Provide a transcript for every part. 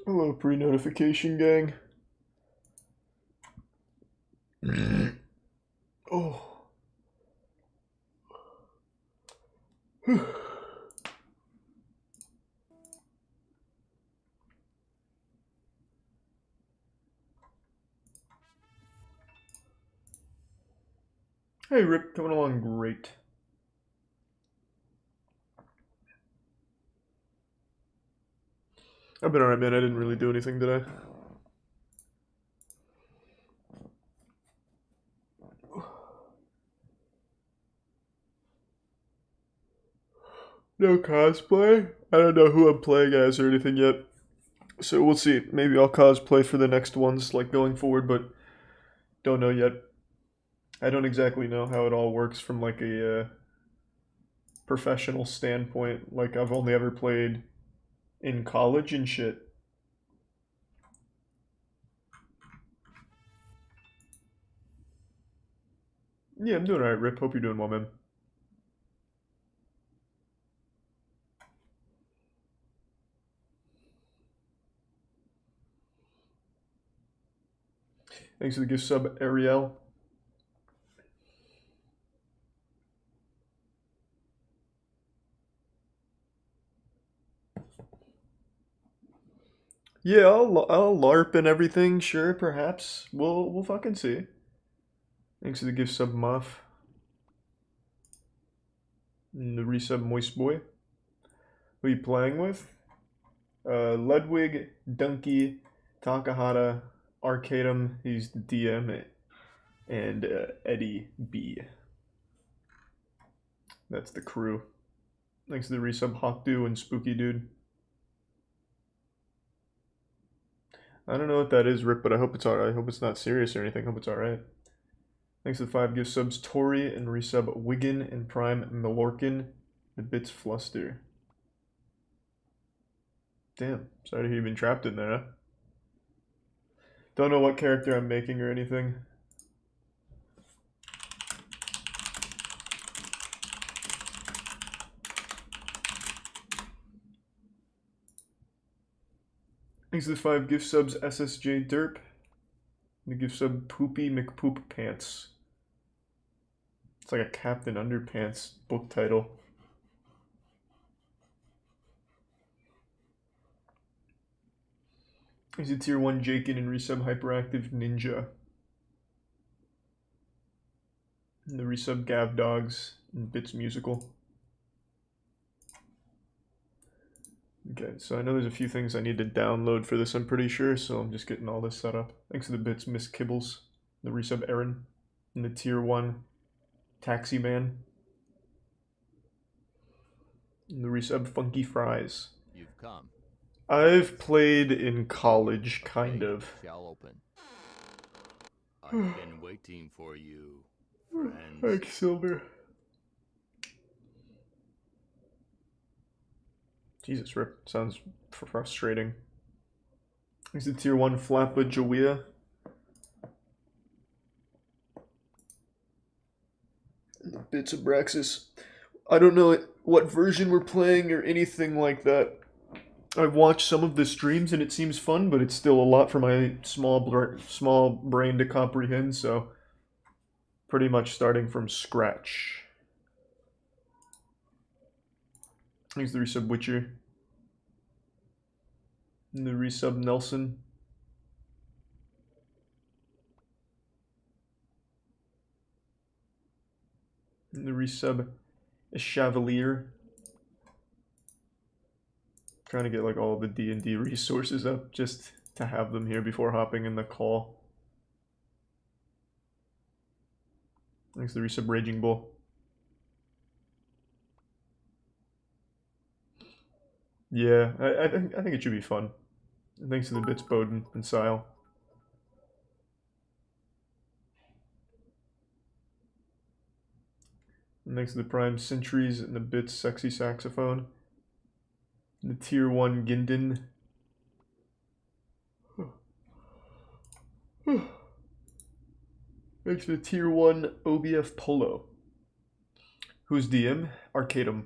Hello, pre-notification gang. Oh. Hey, Rip, coming along great. I've been alright, man. I didn't really do anything today. No cosplay? I don't know who I'm playing as or anything yet. So we'll see. Maybe I'll cosplay for the next ones, like going forward, but don't know yet. I don't exactly know how it all works from like a professional standpoint. Like I've only ever played in college and shit. Yeah, I'm doing alright, Rip. Hope you're doing well, man. Thanks for the gift sub, Ariel. Yeah, I'll LARP and everything. Sure, perhaps. We'll fucking see. Thanks for the gift sub, Muff. And the resub, Moist Boy. Who are you playing with? Ludwig, Donkey, Takahata, Arcadum. He's the DM, and Eddie B. That's the crew. Thanks to the resub, Hawkdew and Spooky Dude. I don't know what that is, Rip, but I hope it's alright. I hope it's not serious or anything. I hope it's alright. Thanks to the 5 gift subs, Tori and resub, Wigan and Prime Milorkin. The bits fluster. Damn, sorry to hear you've been trapped in there, huh? Don't know what character I'm making or anything. Thanks to the 5 gift subs, SSJ Derp. The gift sub, Poopy McPoop Pants. It's like a Captain Underpants book title. Thanks to tier 1 Jakin and resub, Hyperactive Ninja. And the resub, Gav Dogs and Bits Musical. Okay, so I know there's a few things I need to download for this, I'm pretty sure, so I'm just getting all this set up. Thanks to the bits, Miss Kibbles, the resub Aaron, and the tier 1 Taxi Man, and the resub Funky Fries. You've come. I've played in college, kind of. Shall open. I've been waiting for you, friends. Thanks, Silver. Jesus, Rip, sounds frustrating. He's the tier 1 Flappa Jawea. Bits of Braxis. I don't know what version we're playing or anything like that. I've watched some of the streams and it seems fun, but it's still a lot for my small brain to comprehend, so pretty much starting from scratch. Here's the resub Witcher. And the resub Nelson. And the resub Chevalier. Trying to get like all the D&D resources up just to have them here before hopping in the call. Thanks to the resub Raging Bull. Yeah, I think it should be fun. Thanks to the bits Bowden and Sile. And thanks to the Prime Sentries and the bits Sexy Saxophone. And the tier 1 Ginden. Thanks to the tier 1 OBF Polo. Who's DM? Arcadum.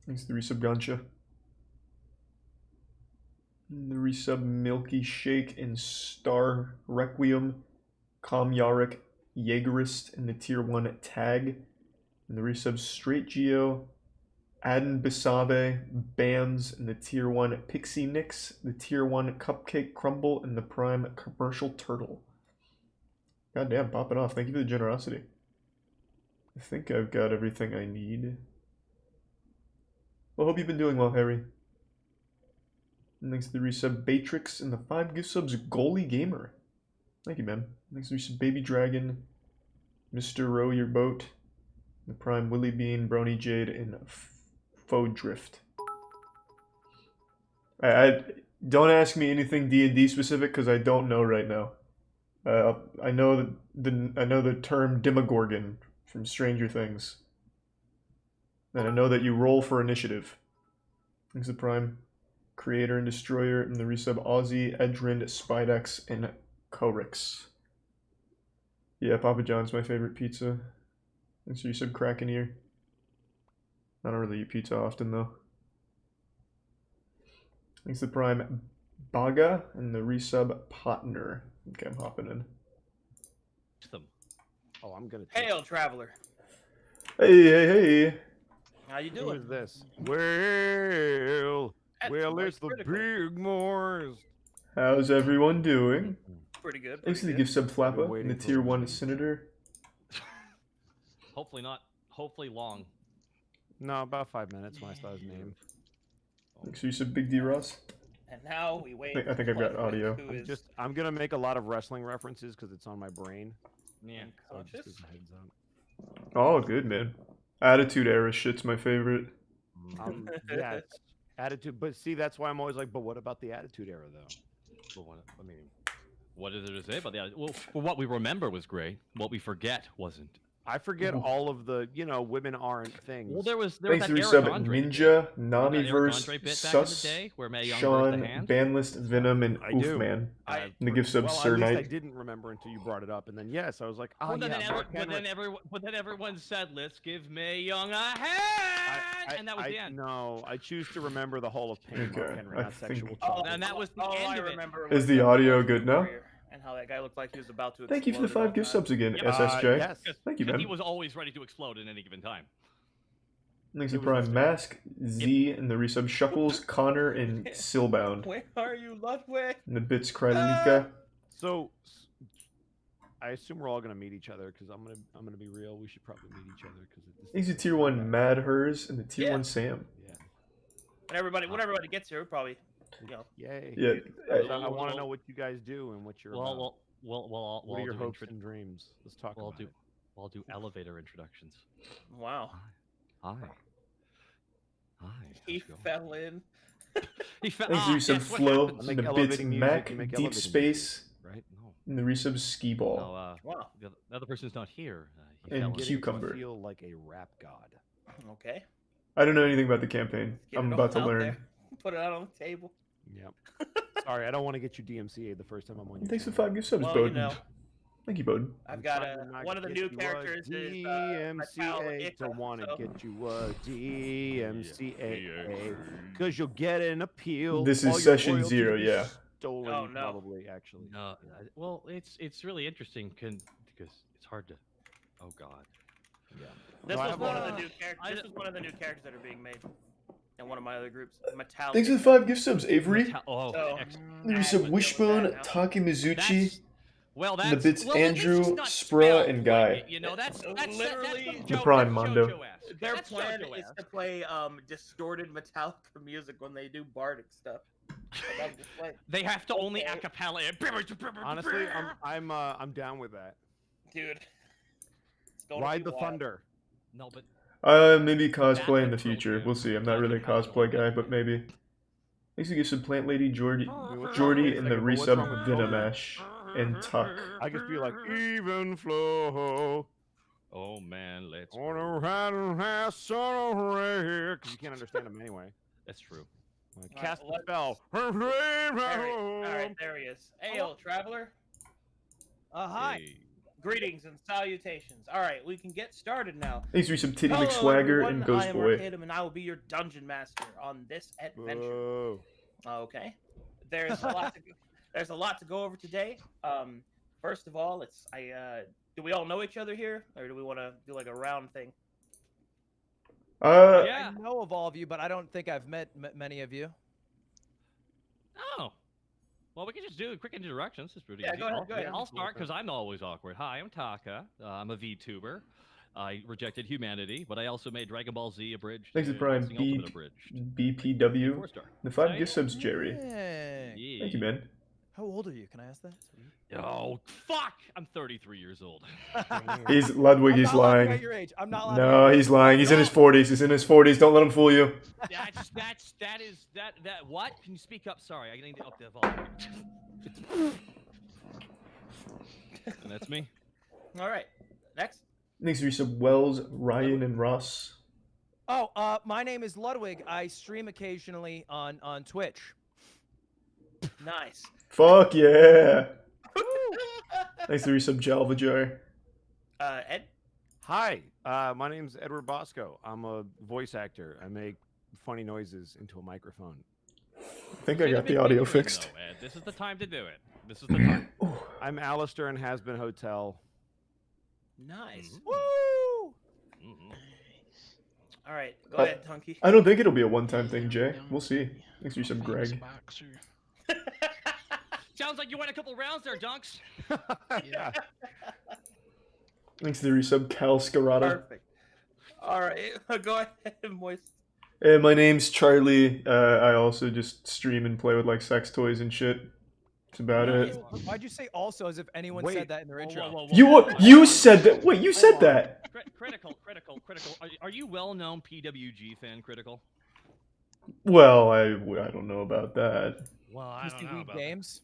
Thanks to the resub Gancha. The resub Milky Shake and Star Requiem. Calm Yarick Jaegerist in the tier 1 tag. And the resub Straight Geo. Aden Bisabe Bands in the tier 1 Pixie Nix. The tier 1 Cupcake Crumble and the Prime Commercial Turtle. Goddamn, popping off. Thank you for the generosity. I think I've got everything I need. Well, hope you've been doing well, Harry. And thanks to the resub Batrix and the 5 gift subs Goalie Gamer. Thank you, man. Thanks to the resub Baby Dragon, Mr. Row Your Boat, the Prime Willy Bean, Brony Jade, and Faux Drift. I don't ask me anything D&D specific because I don't know right now. I know the term Demogorgon from Stranger Things. And I know that you roll for initiative. Thanks to Prime, Creator and Destroyer, and the resub Aussie, Edrind, Spidex, and Korix. Yeah, Papa John's my favorite pizza. Thanks to resub Kraken here. I don't really eat pizza often though. Thanks to Prime, Baga, and the resub Potner. Okay, I'm hopping in. Oh, I'm gonna. Hail, traveler. Hey. How you Who doing? is this? Well, That's it's the critical. big Moist. How's everyone doing? Pretty good. Thanks to the Pretty gift sub Flappa, and waiting the for tier one 1 of these. Senator. Hopefully not. Hopefully long. No, about 5 minutes when I saw his name. Thanks to you sub Big D Ross. good. And now we wait. I think I've got audio. Who I'm is I'm gonna make a lot of wrestling references because it's on my brain. Yeah. So just unconscious? as a heads up. Oh, good, man. Attitude Era shit's my favorite. Yeah, it's attitude. But see, that's why I'm always like, but what about the attitude era though? Well, I mean, what is there to say about that? Well, what we remember was great. What we forget wasn't. I forget all of the, women aren't things. Well, there was Thanks that to Eric resub Andre Ninja, debate. Remember that Eric Namiverse, Andre bit back in the Sus, day where Mae Young Sean, burst the hand? Banlist, Venom, and I do. Oofman. I- And the gift sub well, Sir at least I Knight. didn't remember until you brought it up, and then yes, I was like, oh Well, yeah, Mark but then everyone said, "Let's give Mae Young a hand," and that was the end. No, I choose to remember the Hall of Pain, Mark Okay, Henry, I not think- sexual Oh, chocolate. And that was the oh, end I of it. remember Is when the Sam audio was good the now? warrior, and how that guy looked like he was about to Thank you for the explode 5 at gift one subs again, Yep. SSJ. Yes. Thank you, Because man. he was always ready to explode at any given time. Thanks It to was Prime just- Mask, Z, and the resub Shuckles, Connor, and time. Sillbound. Where are you, Ludwig? And the bits Krylika. So, I assume we're all gonna meet each other because I'm gonna be real. We should probably meet each other because Thanks to tier 1 Mad Hers, and the tier Yeah. 1 Sam. Yeah. When everybody gets here, probably, Yay. Yeah, I want to know what you guys do and what you're about. Well, What are your hopes and dreams? Let's talk We'll about do, it. we'll do elevator introductions. wow, Hi. Hi. he how's it going? fell in. He fell. Thanks to resub guess what Flow, happens? Make and the bits elevating music, Mac, you make Deep elevating Space, Right? No. and the resub Ski Ball. No. Wow. The other person's not here. He And fell I'm in. getting Cucumber. to feel like a rap god. Okay. I don't know anything about the campaign. Get I'm it about all to out learn. there. Put it out on the table. Yep. Sorry, I don't want to get you DMCA the first time I'm on your Thanks for channel. 5 gift subs, Well, Bowden. you know, Thank you, Bowden. I've I'm got trying to not one of the get new you a characters is DMCA. Don't want to get you a DMCA because you'll get an appeal. This All is your session royalties 0, be yeah. Stolen, Oh, no. probably actually. No. Well, it's really interesting because it's hard to. Oh God. Yeah. This No, I was have one a- of the new characters. This is one of the new characters that are being made in one of my other groups. Metallic. Thanks for the 5 gift subs, Avery. Oh, So- excellent. The resub deal with Wishbone, that now. Taki Mizuchi, That's- Well, and that's the bits well, at least Andrew, it's not Spra, spelled and like Guy. it, you know, that's Literally- The Prime Mondo. JoJo-esque. Their That's plan is JoJo-esque. to play distorted Metallica music when they do bardic stuff. Like, I'm just like, They have to only Okay. acapella it. Honestly, I'm down with that. dude. It's gonna Ride be the wild. thunder. No, but Maybe cosplay in the would future. program We'll see. I'm not really a Donkey Kong cosplay guy, Country. but maybe. Thanks to give some Plant Lady, Jordy, Wait, what's wrong- Jordy, wait a and the second, but what's wrong resub with Venomash, and Tuck. I just feel like even flow oh man, let's. on a riding house on a wreck. You can't understand them anyway. That's true. Like, All cast right, the spell. All right, there he is. Hey, old traveler. Hi. Hey. Greetings and salutations. All right, we can get started now. Thanks for some Titty Hello, McSwagger everyone. and I Ghost am Boy. Arcadum, and I will be your dungeon master on this adventure. Whoa. Okay. There's a lot to go over today. First of all, do we all know each other here, or do we want to do like a round thing? Yeah. I know of all of you, but I don't think I've met many of you. Oh. Well, we can just do a quick introduction. This is pretty Yeah, easy. go ahead. I'll start because I'm always awkward. Hi, I'm Taka. I'm a VTuber. I rejected humanity, but I also made Dragon Ball Z abridged. Thanks to Prime Ultimate abridged. BPW. 4-star. The 5 Nice. gift subs, Jerry. Dang. Yeah. Thank you, man. How old are you? Can I ask that? Oh, fuck! I'm 33 years old. He's Ludwig. I'm He's not allowed to lying. get your age. I'm not allowed No, to he's lying. He's in his 40s. He's in his 40s. Don't let him fool you. What? Can you speak up? Sorry, I need to up the volume. And that's me. All right. Next. Thanks for some Wells, Ryan, and Ross. Oh, my name is Ludwig. I stream occasionally on Twitch. Nice. Fuck yeah. Thanks for some Jalva Jar. Ed. Hi, my name's Edward Bosco. I'm a voice actor. I make funny noises into a microphone. I think I got the audio fixed. Though, Ed. This is the time to do it. This is the time. I'm Alistair in Has Been Hotel. Nice. Woo! Mhm. All right. Go ahead, Tunky. I don't think it'll be a one-time thing, Jay. We'll see. Thanks for some Greg. Sounds like you went a couple rounds there, Dunks. Yeah. Thanks to the resub Cal Scarata. Perfect. All right. Go ahead, Moist. Hey, my name's Charlie. I also just stream and play with like sex toys and shit. That's about it. Why'd you say also as if anyone Wait. said that in their intro? You said that. Wait, you said Hold on. that. Critical. Are you well-known PWG fan, Critical? Well, I don't know about that. Well, I Does he read games?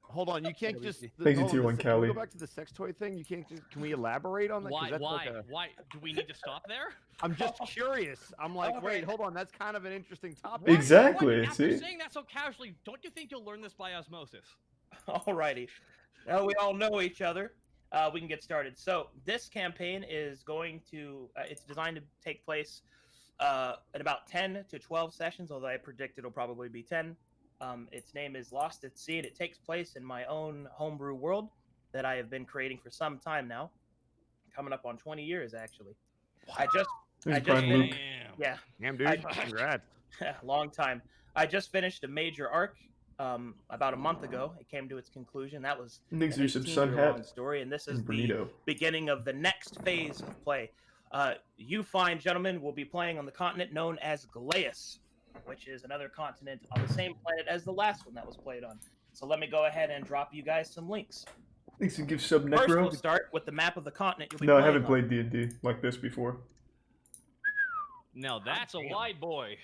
Hold on, you can't just. Thanks to hold on, Tier 1 Can Cali. we go back to the sex toy thing? You can't just. Can we elaborate on that? 'Cause Why? that's Why? like a- Why? Do we need to stop there? I'm just curious. I'm like, All wait, right. hold on. That's kind of an interesting topic. What? Exactly, After see? saying that so casually, don't you think you'll learn this by osmosis? Alrighty. Now we all know each other. We can get started. So this campaign is going to. It's designed to take place in about 10 to 12 sessions, although I predict it'll probably be 10. Its name is Lost at Sea, and it takes place in my own homebrew world that I have been creating for some time now, coming up on 20 years actually. I just Thanks, just Prime Luke. Damn. yeah, Damn, dude. Congrats. long time. I just finished a major arc about a month ago. It came to its conclusion. That was Thanks an for some Sun 18-year-long Hat story, and this is and the Bonito. beginning of the next phase of play. You fine gentlemen will be playing on the continent known as Glaeus, which is another continent on the same planet as the last one that was played on. So let me go ahead and drop you guys some links. Thanks to give sub First, we'll Necro. start with the map of the continent you'll be No, I playing haven't on. played D&D like this before. Now that's a white boy.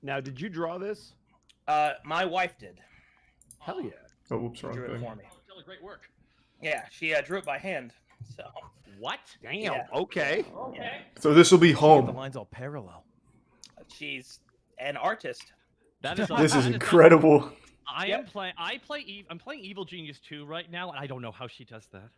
Now, did you draw this? My wife did. Hell yeah. Oh, whoops, She wrong drew it thing. for me. Still a great work. Yeah, she drew it by hand. So What? Damn. Yeah. Okay. Okay. So this will be The home. lines all parallel. she's an artist. That is. This is that incredible. I Yep. am playing. I'm playing Evil Genius 2 right now, and I don't know how she does that.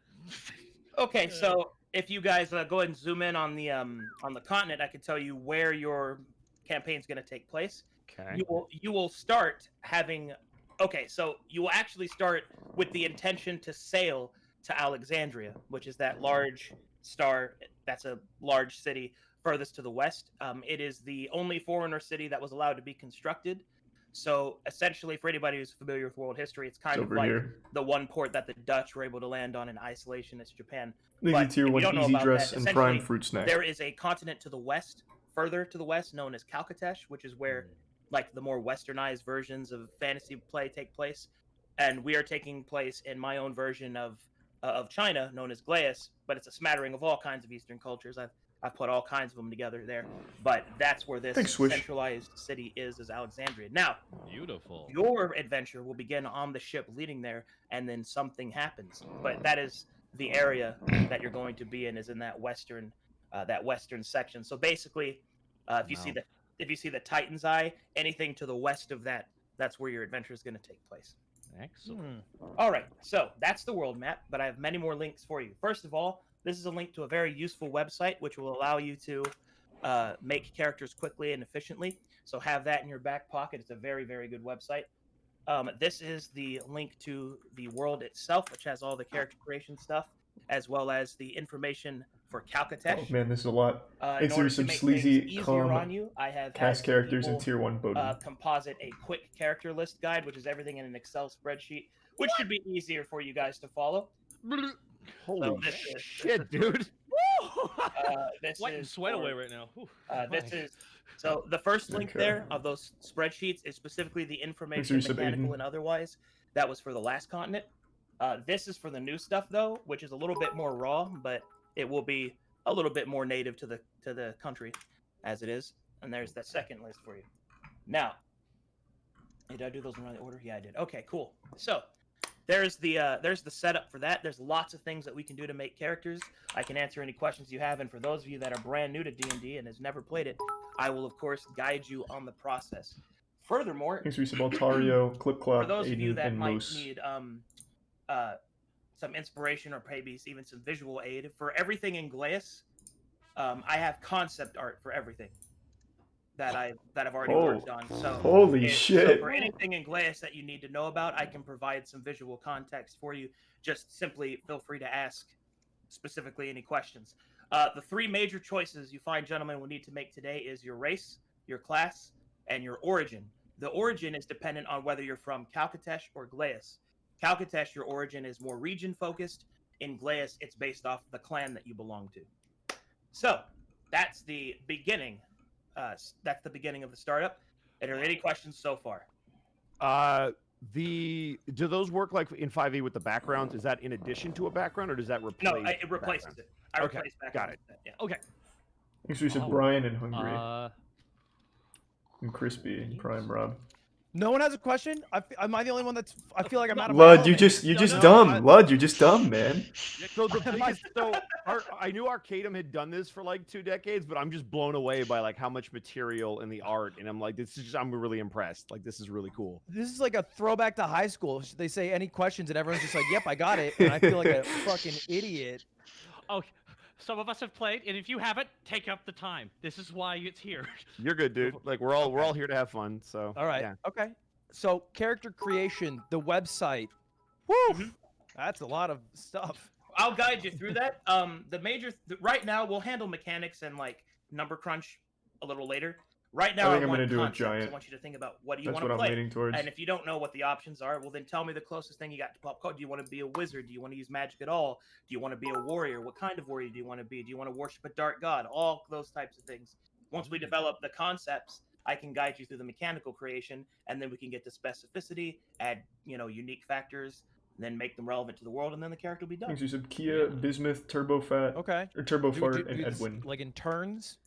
Okay, so if you guys go ahead and zoom in on the continent, I can tell you where your campaign's going to take place. Okay. You will start having. Okay, so you will actually start with the intention to sail to Alexandria, which is that large star. That's a large city furthest to the west. It is the only foreigner city that was allowed to be constructed. So essentially, for anybody who's familiar with world history, it's kind It's of over like here. the one port that the Dutch were able to land on in isolationist Japan. Thank But you, Tier if you 1 don't know Easy about Dress that, and Prime essentially, Fruit Snack. There is a continent to the west, further to the west, known as Calcatesh, which is where like the more westernized versions of fantasy play take place. And we are taking place in my own version of China, known as Glaeus, but it's a smattering of all kinds of Eastern cultures. I've put all kinds of them together there, but that's where this Thanks, Swish. centralized city is Alexandria. Now, Beautiful. your adventure will begin on the ship leading there, and then something happens. But that is the area that you're going to be in, is in that western section. So basically, if you see the Titan's Eye, anything to the west of that, that's where your adventure is going to take place. Excellent. All right, so that's the world map, but I have many more links for you. First of all, this is a link to a very useful website which will allow you to make characters quickly and efficiently. So have that in your back pocket. It's a very, very good website. This is the link to the world itself, which has all the character creation stuff, as well as the information for Calcatesh. Oh man, this is a lot. In It's order through to some make sleazy things easier com on you, I have cast had some characters in people, tier 1 Bowden. composite a quick character list guide, which is everything in an Excel spreadsheet, which should be easier for you guys to follow. Holy this is- shit, dude. This Sweating is sweat for- away right now. Whew. This My. is so the first link Okay. there of those spreadsheets is specifically the information, Thanks for mechanical Aiden. and otherwise. That was for the last continent. This is for the new stuff though, which is a little bit more raw, but it will be a little bit more native to the country as it is. And there's that second list for you. Now, did I do those in the right order? Yeah, I did. Okay, cool. So there's the setup for that. There's lots of things that we can do to make characters. I can answer any questions you have, and for those of you that are brand new to D&D and has never played it, I will of course guide you on the process. Furthermore, Thanks for Altario, for Clipclop, those of you Aiden, that and might Moose. need some inspiration or maybe even some visual aid for everything in Glass, I have concept art for everything that I've already worked on. So Holy so shit. for anything in Glass that you need to know about, I can provide some visual context for you. Just simply feel free to ask specifically any questions. The three major choices you find gentlemen will need to make today is your race, your class, and your origin. The origin is dependent on whether you're from Calcatesh or Glass. Calcatesh, your origin is more region focused. In Glass, it's based off the clan that you belong to. So that's the beginning. That's the beginning of the startup. Are there any questions so far? Do those work like in 5e with the backgrounds? Is that in addition to a background, or does that replace? No, it replaces it. I Okay, replace background. got it. with that, yeah. Okay. Thanks for Oh. Brian and Hungry. Uh, And Crispy and Prime Rob. No one has a question. Am I the only one that's? I feel like I'm out of. Lud, my you're element. just dumb. Lud, you're just dumb, man. So the biggest, I knew Arcadum had done this for like 2 decades, but I'm just blown away by like how much material in the art, and I'm like, I'm really impressed. Like, this is really cool. This is like a throwback to high school. They say any questions, and everyone's just like, "Yep, I got it," and I feel like a fucking idiot. oh, some of us have played, and if you haven't, take up the time. This is why it's here. You're good, dude. Like, we're all here to have fun. So All right. yeah. Okay. So character creation, the website. Woo! That's a lot of stuff. I'll guide you through that. Right now we'll handle mechanics and like number crunch a little later. Right now I think I'm want gonna do a concepts. giant. I want you to think about what do you That's want what to I'm play. leaning towards. And if you don't know what the options are, well then tell me the closest thing you got to pop code. Do you want to be a wizard? Do you want to use magic at all? Do you want to be a warrior? What kind of warrior do you want to be? Do you want to worship a dark god? All those types of things. Once we develop the concepts, I can guide you through the mechanical creation, and then we can get to specificity, add unique factors, and then make them relevant to the world, and then the character will be done. Thanks for Kia, Bismuth, Turbofat, Okay. or Turbofart, Do and this, Edwin. like in turns.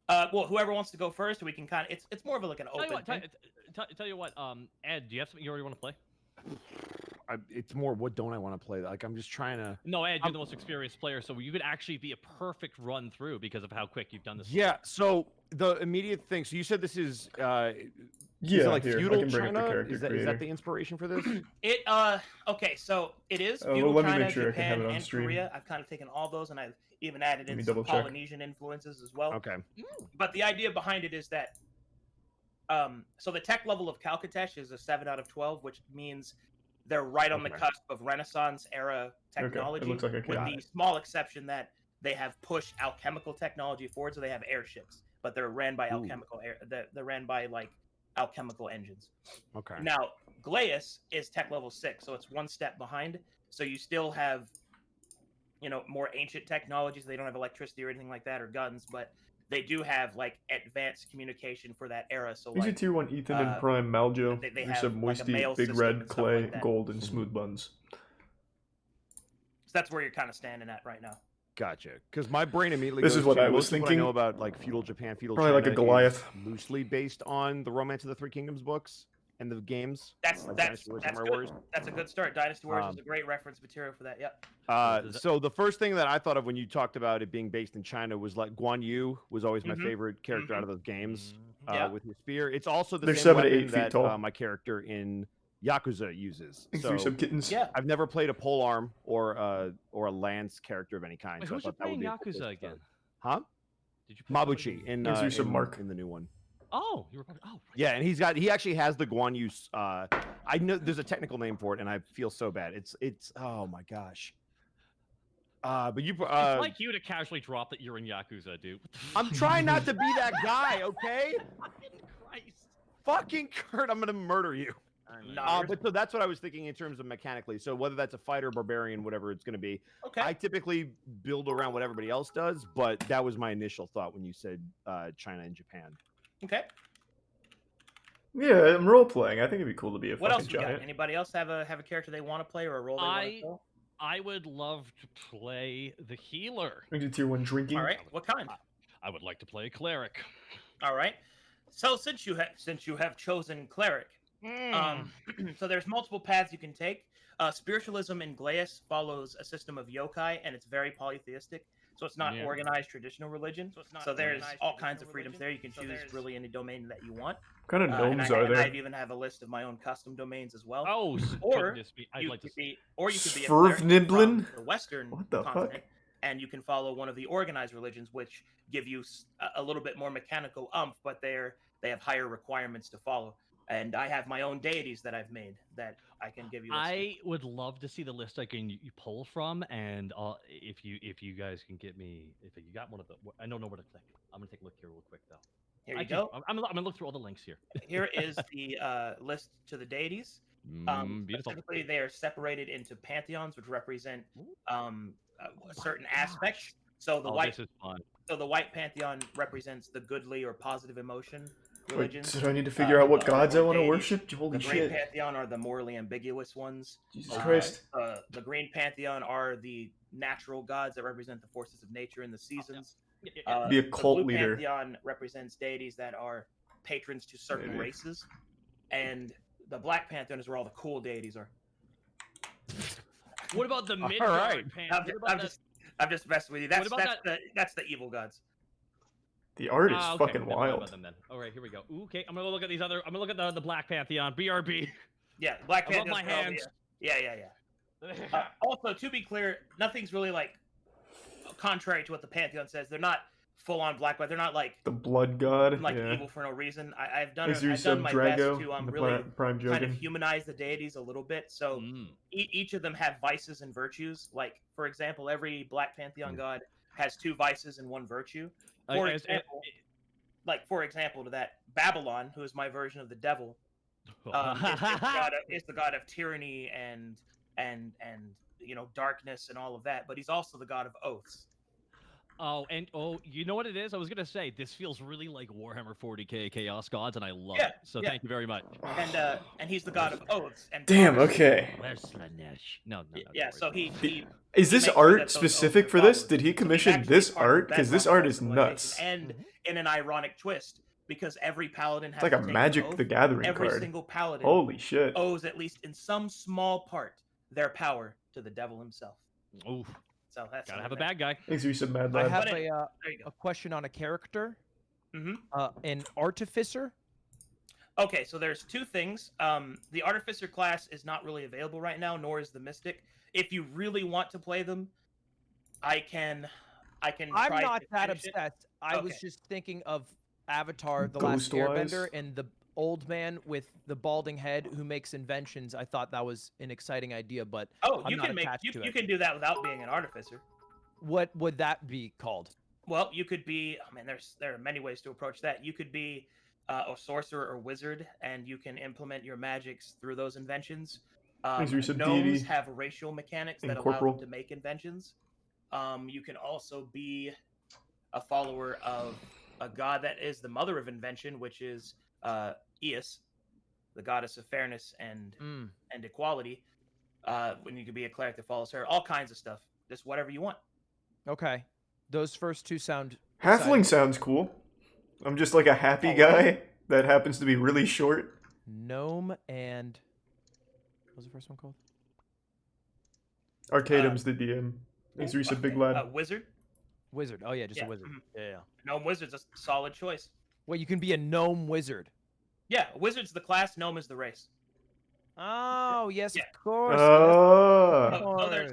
Well, whoever wants to go first, we can kind of. It's more of like an Tell you open what, thing. tell you what, Ed, do you have something you already want to play? It's more, what don't I want to play? Like, I'm just trying to. No, Ed, you're the most experienced player, so you could actually be a perfect run through because of how quick you've done this. Yeah. So the immediate thing. So you said this is. Is Yeah, it like here, I feudal can bring up the China? character Is that creator. the inspiration for this? Okay, so it is Oh, feudal well, let me China, make sure I can have Japan, it on and stream. Korea. I've kind of taken all those, and I've even added Let in me some double check. Polynesian influences as well. Okay. But the idea behind it is that, so the tech level of Calcatesh is a 7 out of 12, which means they're right on the Okay. cusp of Renaissance era technology. it looks like I with can. the small exception that they have pushed alchemical technology forward, so they have airships, but they're ran by they're ran by like alchemical engines. Okay. Now, Glaeus is tech level 6, so it's one step behind. So you still have, more ancient technologies. They don't have electricity or anything like that, or guns, but they do have like advanced communication for that era. So These are like, tier 1 Ethan and Prime Maljo. they There's have, some like, a Moisty, mail Big system Red, and stuff Clay, like that. Gold, and Smooth Buns. so that's where you're kind of standing at right now. Gotcha. Because my brain immediately. This goes is what to I was most of what I thinking. know about like feudal Japan, feudal Probably like a China is Goliath. loosely based on the Romance of the Three Kingdoms books and the games. That's like that's Dynasty Warriors, that's Samurai good. Warriors. That's a good start. Dynasty Warriors is Um, a great reference material for that. Yep. Does it- So the first thing that I thought of when you talked about it being based in China was like Guan Yu was always my Mhm. favorite character out of those games Yeah. with his spear. It's also the They're same 7 to weapon 8 feet that tall. my character in Yakuza uses. Thanks So for some kittens. Yeah. I've never played a polearm or a lance character of any kind. Wait, so I who's you thought that would playing be a cool place Yakuza to start. again? Huh? Did you play somebody Mabuchi who- in, Thanks for some Mark. in the new one. Oh, you were. Oh, right. Yeah, and he actually has the Guan Yu. I know there's a technical name for it, and I feel so bad. It's oh my gosh. But you. It's like you to casually drop that you're in Yakuza, dude. What the I'm trying not to be that guy, okay? fucking Christ. Fucking Kurt, I'm gonna murder you. Nah, But so that's what I was thinking in terms of mechanically. So whether that's a fighter, barbarian, whatever it's gonna be, okay. I typically build around what everybody else does. But that was my initial thought when you said China and Japan. Okay. Yeah, I'm role playing. I think it'd be cool to be a What fucking else we giant. got? Anybody else have a character they want to play or a role they want to play? I would love to play the healer. We do tier 1 drinking. All right. What kind? I would like to play a cleric. All right. So since you have chosen cleric, so there's multiple paths you can take. Spiritualism in Glaeus follows a system of yokai, and it's very polytheistic. So it's not Yeah. organized traditional religion. So there's all kinds of freedoms there. You can choose really any domain that you want. What kind of And gnomes are I there? even have a list of my own custom domains as well. Oh, Or goodness me. I'd you like to could be, or you could be a Swervniblin? cleric from the Western What the fuck? continent, and you can follow one of the organized religions, which give you a little bit more mechanical but they have higher requirements to follow. And I have my own deities that I've made that I can give you. I would love to see the list I can you pull from, and if you guys can get me, if you got one of the, I don't know where to click. I'm gonna take a look here real quick though. Here you go. I'm gonna look through all the links here. Here is the list to the deities. Beautiful. Specifically, they are separated into pantheons, which represent certain aspects. So the This is fun. So the white pantheon represents the goodly or positive emotion religions. Wait, so do I need to figure out what the gods I want to deities. worship? The Holy green shit. pantheon are the morally ambiguous ones. Jesus Christ. The green pantheon are the natural gods that represent the forces of nature and the seasons. Be a the cult blue leader. pantheon represents deities that are patrons to certain Maybe. races, and the black pantheon is where all the cool deities are. What about the All Midgard right. I'm just messing with you. That's about that's the evil gods. The art is okay, fucking never mind wild. about them then. All right, here we go. Ooh, okay, I'm gonna look at these other. I'm gonna look at the Black Pantheon, BRB. Yeah, black Above pantheon. my hands. Yeah. Also, to be clear, nothing's really like contrary to what the pantheon says. They're not full on black, but they're not like The blood god. like yeah. evil for no reason. I've done Thanks for your I've done sub, my Drago. best to and the really Prime kind of Jogan. humanize the deities a little bit. So each of them have vices and virtues. Like for example, every black pantheon god has 2 vices and 1 virtue. For example, to that Babylon, who is my version of the devil, is the god of tyranny and darkness and all of that. But he's also the god of oaths. You know what it is? I was gonna say this feels really like Warhammer 40k Chaos Gods, and I love Yeah, it. So yeah. thank you very much. And he's the god of oaths. And Damn, promises. okay. Where's Slanesh? No. Yeah, so he Is this makes sure that art those specific oaths for are this? followed. Did he So he's commission actually this part of art? the Because this bedrock art of is civilization. nuts. And in an ironic twist, because every paladin has It's like to a take an Magic oath, the Gathering every card. single paladin Holy shit. owes at least in some small part their power to the devil himself. Ooh, So that's gotta have a something bad guy. Thanks for your sub, Mad I Lad. have But a there you go. a question on a character. Mhm. An artificer. Okay, so there's 2 things. The artificer class is not really available right now, nor is the mystic. If you really want to play them, I can. I'm try not to that finish it. obsessed. I was Okay. just thinking of Avatar: The Last Ghost-wise? Airbender and the old man with the balding head who makes inventions. I thought that was an exciting idea, but Oh, I'm you not can make attached to you it. can do that without being an artificer. what would that be called? Well, you could be. I mean, there are many ways to approach that. You could be a sorcerer or wizard, and you can implement your magics through those inventions. Thanks for your sub, Gnomes deity. have racial mechanics that And allow corporal. them to make inventions. You can also be a follower of a god that is the mother of invention, which is Eos, the goddess of fairness and equality. When you could be a cleric that follows her, all kinds of stuff. Just whatever you want. Okay, those first 2 sound. Halfling exciting. sounds cool. I'm just like a happy Oh, guy that happens to be really short. Gnome and what was the first one called? Arcadum's the DM. Thanks for your sub, Big Lad. Wizard. Wizard. Oh yeah, just Yeah, a wizard. mhm. Yeah. Gnome wizard's a solid choice. Wait, you can be a gnome wizard. Yeah, wizard's the class, gnome is the race. Oh yes, Yeah. of course. Oh. Yes, of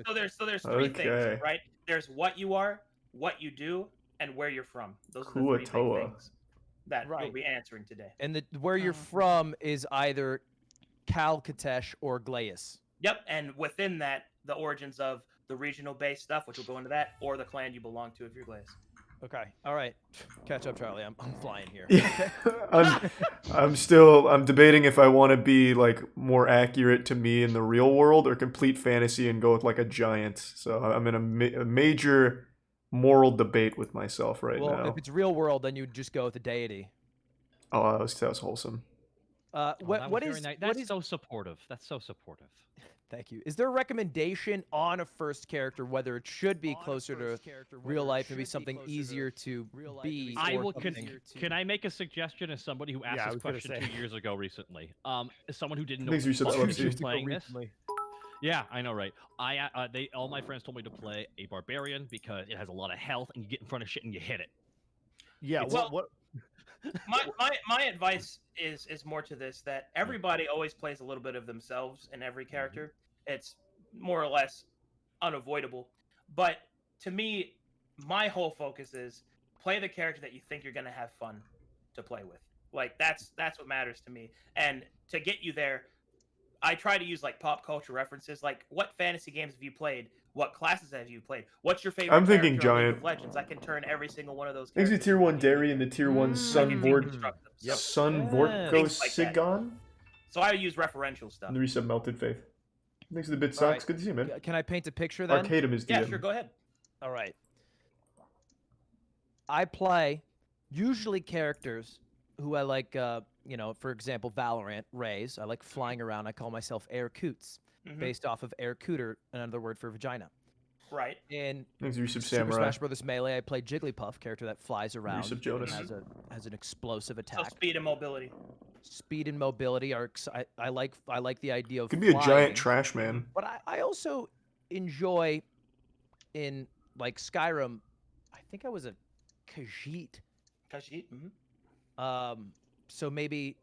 course. So there's three things, Okay. right? There's what you are, what you do, and where you're from. Those are the three big Kuatoa. things that you'll Right. be answering today. And where you're from is either Kalkatesh or Glaeus. Yep, and within that, the origins of the regional based stuff, which will go into that, or the clan you belong to if you're Glaze. Okay. All right. Catch up, Charlie. I'm flying here. Yeah, I'm debating if I want to be like more accurate to me in the real world or complete fantasy and go with like a giant. So I'm in a major moral debate with myself right Well, now. if it's real world, then you'd just go with the deity. Oh, that was wholesome. Oh, that was What very is nice. what That's is? so supportive. That's so supportive. Thank you. Is there a recommendation on a first character whether it should be closer to real life, maybe something easier to be? I or will. something- Can I make a suggestion as somebody who asked Yeah, I this was gonna question say. 2 years ago recently? As someone who didn't know Thanks, what the Resub fuck Swapsy. he was playing this. Recently. Yeah, I know, right? All my friends told me to play a barbarian because it has a lot of health and you get in front of shit and you hit it. Yeah. Well- What? My advice is more to this, that everybody always plays a little bit of themselves in every character. It's more or less unavoidable. But to me, my whole focus is play the character that you think you're gonna have fun to play with. Like that's what matters to me. And to get you there, I try to use like pop culture references. Like, what fantasy games have you played? What classes have you played? What's your favorite I'm thinking character on League giant. of Legends? I can turn every single one of those Thanks characters. to tier into a 1 D&D Dairy and the character. tier 1 Mm. I can Sunvort deconstruct them. So, Sunvortko Things like that. Sigon? so I use referential stuff. And the Resub Melted Faith. Thanks to the bit All socks. right. Good to see you, man. Can I paint a picture then? Arcadum is DM. Yeah, sure. Go ahead. All right. I play usually characters who I like, for example, Valorant, Rays. I like flying around. I call myself Air Coots, Mhm. based off of Air Cooter, another word for vagina. Right. In Thanks to Resub Super Samurai. Smash Bros. Melee, I play Jigglypuff, character that flies around Resub and Jonas. has an explosive So attack. speed and mobility. Speed and mobility are. I like the idea of Could be a flying, giant trash man. but I also enjoy in like Skyrim. I think I was a Khajiit. Khajiit. So maybe,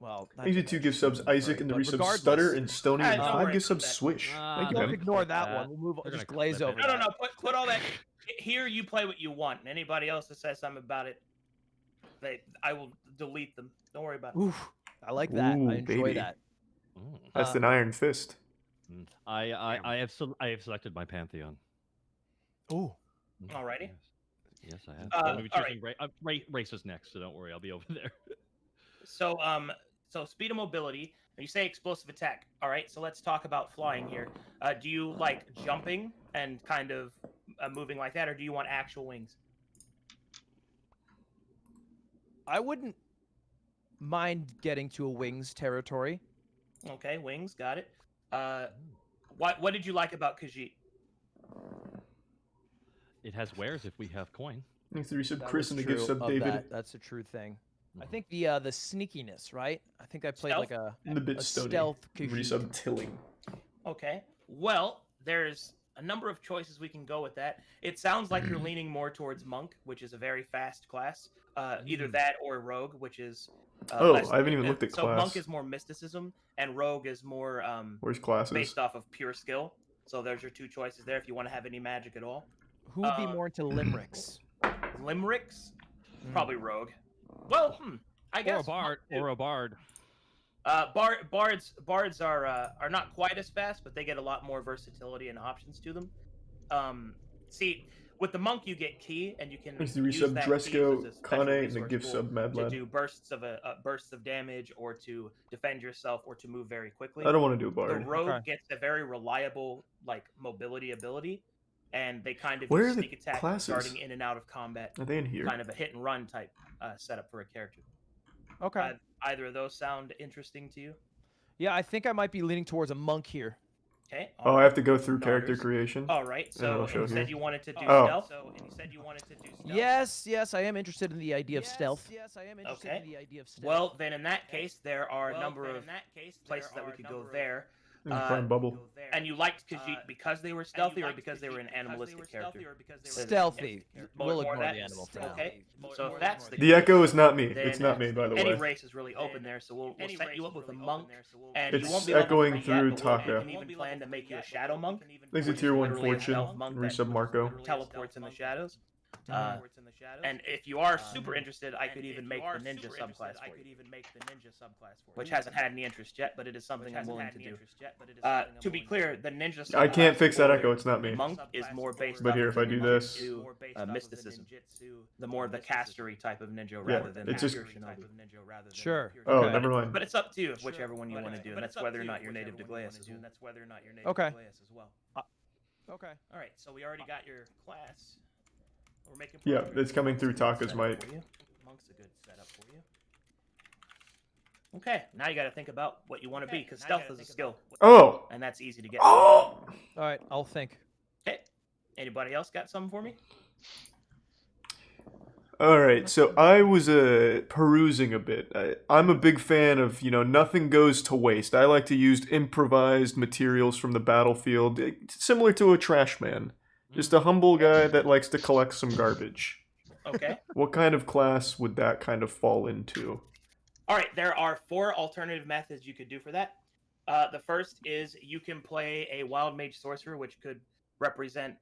well, that Thanks to didn't 2 actually gift subs, seem very, Isaac and the but Resub regardless, Stutter and Stony and don't 5 worry gift about subs that. Swish. Thank you, Don't man. ignore Clip that that. one. We'll move on. They're Just gonna glaze clip it. over No, that. no, no. Put all that. Here, you play what you want. And anybody else that says something about it, I will delete them. Don't worry about it. Oof, I like that. Ooh, I enjoy baby. that. Mm. That's an Iron Fist. I have selected my pantheon. Ooh. Yes, Alrighty. yes I have. Uh, I'm gonna be all right. choosing races next, so don't worry, I'll be over there. So, so speed and mobility. You say explosive attack. All right. So let's talk about flying here. Do you like jumping and kind of moving like that, or do you want actual wings? I wouldn't mind getting to a wings territory. Okay, wings. Got it. What did you like about Khajiit? It has wares if we have coin. Thanks to Resub That Chris was and the gift true sub of David. that. That's a true thing. I Mhm. think the sneakiness, right? I think I played Stealth? like And the bit a Stony. stealth Khajiit. Resub Tilling. Okay. Well, there's a number of choices we can go with that. It sounds like you're leaning more towards monk, which is a very fast class. Either that or rogue, which is. Oh, less- I haven't even looked at so class. monk is more mysticism, and rogue is more Where's classes? based off of pure skill. So there's your two choices there if you want to have any magic at all. Who would be Uh, more into limericks? Limericks, Mm. probably rogue. Well, I Or guess a bard. Or a bard. Bards are not quite as fast, but they get a lot more versatility and options to them. See, with the monk you get key, and you can Thanks to use Resub that key Dresco, as a special Kane, and the resource gift pool sub Mad to Lad. do bursts of damage, or to defend yourself, or to move very quickly. I don't want to do a The bard. rogue Okay. gets a very reliable mobility ability, and they kind of Where use are the sneak attack, classes? starting in and out of combat, Are they in here? kind of a hit and run type setup for a character. Okay. Either of those sound interesting to you? Yeah, I think I might be leaning towards a monk here. Okay. Oh, I have to go through character Daughters. creation. All right. So it'll and show you said here. you wanted to do Oh. stealth. Yes, I am interested in the idea of stealth. Yes, I am interested in the idea of stealth. Well, then in that case, there are a number of places that we could go there. Prime bubble. And you liked because they were stealthy or because they were an animalistic character? Stealthy. We'll More ignore that? the animal for now. Okay. So if that's the The Echo is not me. then It's not me, by the any way. race is really open there, so we'll set you up with a monk, and you It's won't be level echoing 3 yet, through but Taka. we can even plan to make you a shadow monk. Thanks to which is tier 1 literally a fortune. stealth monk that Resub Marco. teleports in the shadows. And if you are super interested, I could even make the ninja subclass for you, which hasn't had any interest yet, but it is something I'm willing to do. To be clear, the ninja subclass I can't fix that for Echo. It's not me. monk is more based But off here, of if I the do ninjutsu, this- mysticism, the more of the castery type of ninja rather than it's just- pure shinobi. Sure. Oh, okay. never mind. But it's up to you whichever one you want to do, and that's whether or not you're native to Glaeus as well. Okay. Okay. All right, so we already got your class. We're making Yeah, progress. it's coming through Monk's a good Taka's setup mic. for you. Monk's a good setup for you. Okay, now you got to think about what you want to be, because stealth is a skill, Oh! and that's easy to get. Oh! All right. I'll think. Okay. Anybody else got something for me? Alright, so I was perusing a bit. I'm a big fan of, nothing goes to waste. I like to use improvised materials from the battlefield, similar to a trash man. Just a humble guy that likes to collect some garbage. Okay. What kind of class would that kind of fall into? All right, there are 4 alternative methods you could do for that. The first is you can play a wild mage sorcerer, which could represent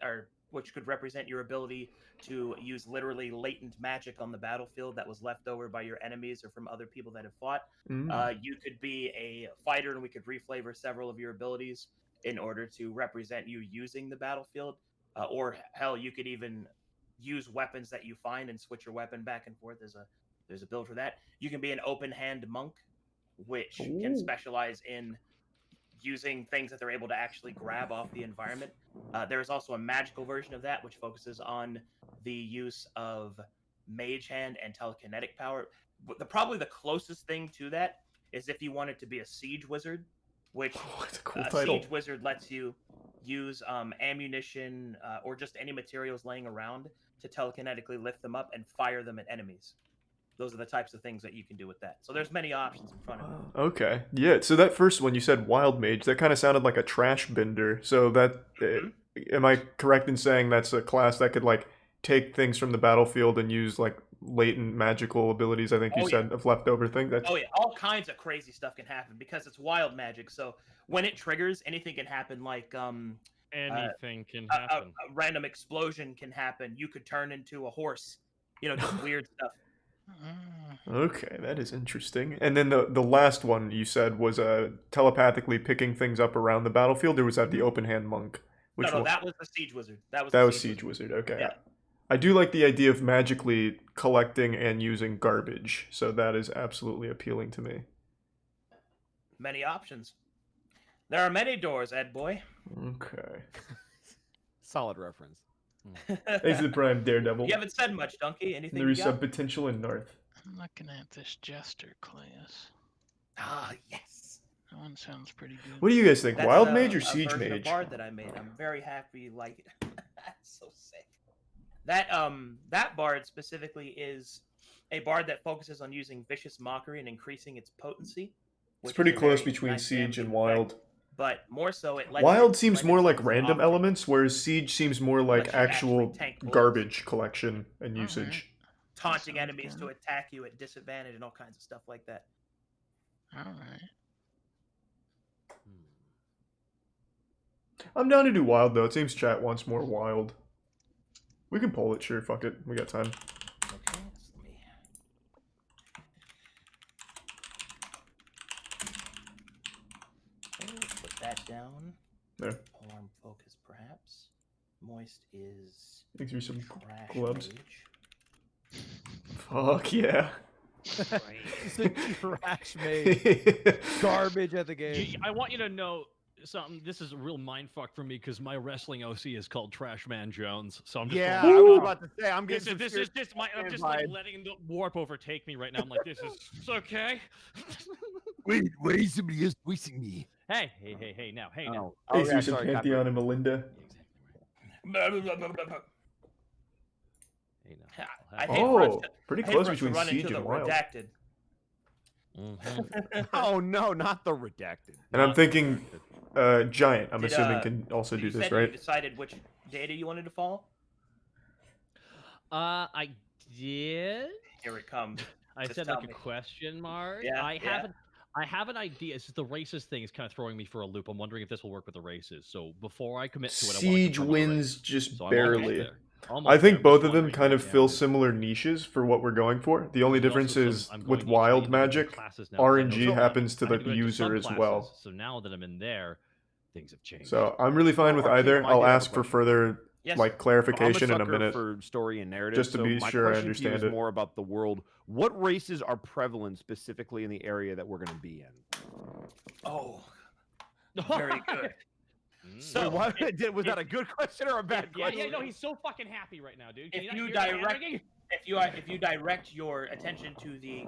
your ability to use literally latent magic on the battlefield that was left over by your enemies or from other people that have fought. You could be a fighter, and we could reflavor several of your abilities in order to represent you using the battlefield. Or hell, you could even use weapons that you find and switch your weapon back and forth. There's a build for that. You can be an open hand monk, which can specialize in using things that they're able to actually grab off the environment. There is also a magical version of that, which focuses on the use of mage hand and telekinetic power. Probably the closest thing to that is if you wanted to be a siege wizard, which That's a cool a title. siege wizard lets you use ammunition or just any materials laying around to telekinetically lift them up and fire them at enemies. Those are the types of things that you can do with that. So there's many options in front of you. Okay. Yeah, so that first one you said wild mage, that kind of sounded like a trash bender. So that am I correct in saying that's a class that could like take things from the battlefield and use like latent magical abilities, I think you said, of leftover things? That's... Oh yeah, all kinds of crazy stuff can happen because it's wild magic. So when it triggers, anything can happen, like Anything can a happen. random explosion can happen. You could turn into a horse, just weird stuff. Okay, that is interesting. And then the last one you said was telepathically picking things up around the battlefield, or was that the open hand monk? Which No, one? that was the siege wizard. That was That the was Siege Wizard, okay. Yeah. I do like the idea of magically collecting and using garbage, so that is absolutely appealing to me. Many options. There are many doors, Ed boy. Okay. Solid reference. Thanks to the Prime Daredevil. You haven't said much, Donkey. Anything There you is got? some potential in North. I'm looking at this Jester class. Ah, yes. That one sounds pretty good. What do you guys think? That's Wild Mage or a Siege version of Mage? Bard that I made. I'm very happy you like it. That's so sick. That Bard specifically is a Bard that focuses on using Vicious Mockery and increasing its potency. It's which pretty is a close very between nice Siege damaging and effect, Wild. But more so, it lets Wild it seems lend more itself like as an random offering. elements, whereas Siege seems more like Lets you actually actual tank bullets. garbage collection and Alright. usage. Taunting Sounds enemies to good. attack you at disadvantage and all kinds of stuff like that. Alright. I'm down to do Wild, though. It seems chat wants more Wild. We can poll it, sure, fuck it. We got time. Okay, so let me. Okay, put that down. There. Alarm focus, perhaps. Moist is Thanks for some trash gloves. mage. Fuck yeah. It's a trash mage. Garbage at the game. I want you to know something. This is a real mindfuck for me because my wrestling OC is called Trash Man Jones. So I'm just Yeah, going, I was about to say I'm This getting is, some this is just my. I'm fan just like vibes. letting the warp overtake me right now. I'm like, this is it's okay. Wait, somebody is voicing me. Hey, now, hey, now. Oh, Thanks yeah, for some sorry, Pantheon and Melinda. Yeah, exactly right. Hey, now. I hate for us Oh, to- pretty I hate close for us to between run Siege into and the Wild. redacted. Mhm. Oh no, not the redacted. And I'm Not thinking, redacted. Giant, I'm Did, assuming, can also Did do you this, said right? you decided which data you wanted to follow? I did. Here it comes. I Just said tell like a me. question mark. Yeah, I yeah. have an idea. It's just the races thing is kind of throwing me for a loop. I'm wondering if this will work with the races. So before I commit to it, I want to Siege confirm on the wins race. just So I'm almost barely. there. I Almost think there. I'm both just of them wondering kind right of now fill is- similar niches for what we're going for. The only There's also difference is I'm with going each wild to individual magic, classes now, 'cause I know RNG so happens to I the had to go into user as subclasses, well. So now that I'm in there, things have changed. So I'm really fine with Arcane, either. I I'll did have a ask for question. further Yes. like I'm a clarification in a sucker minute. for story and narrative. just to so be my sure I question to you understand is it. more about the world. What races are prevalent specifically in the area that we're going to be in? Oh, very good. So, what, was that a good question or a bad Yeah, question? no, he's so fucking happy right now, dude. Can If not you hear the hand direct- ringing? If you direct your attention to the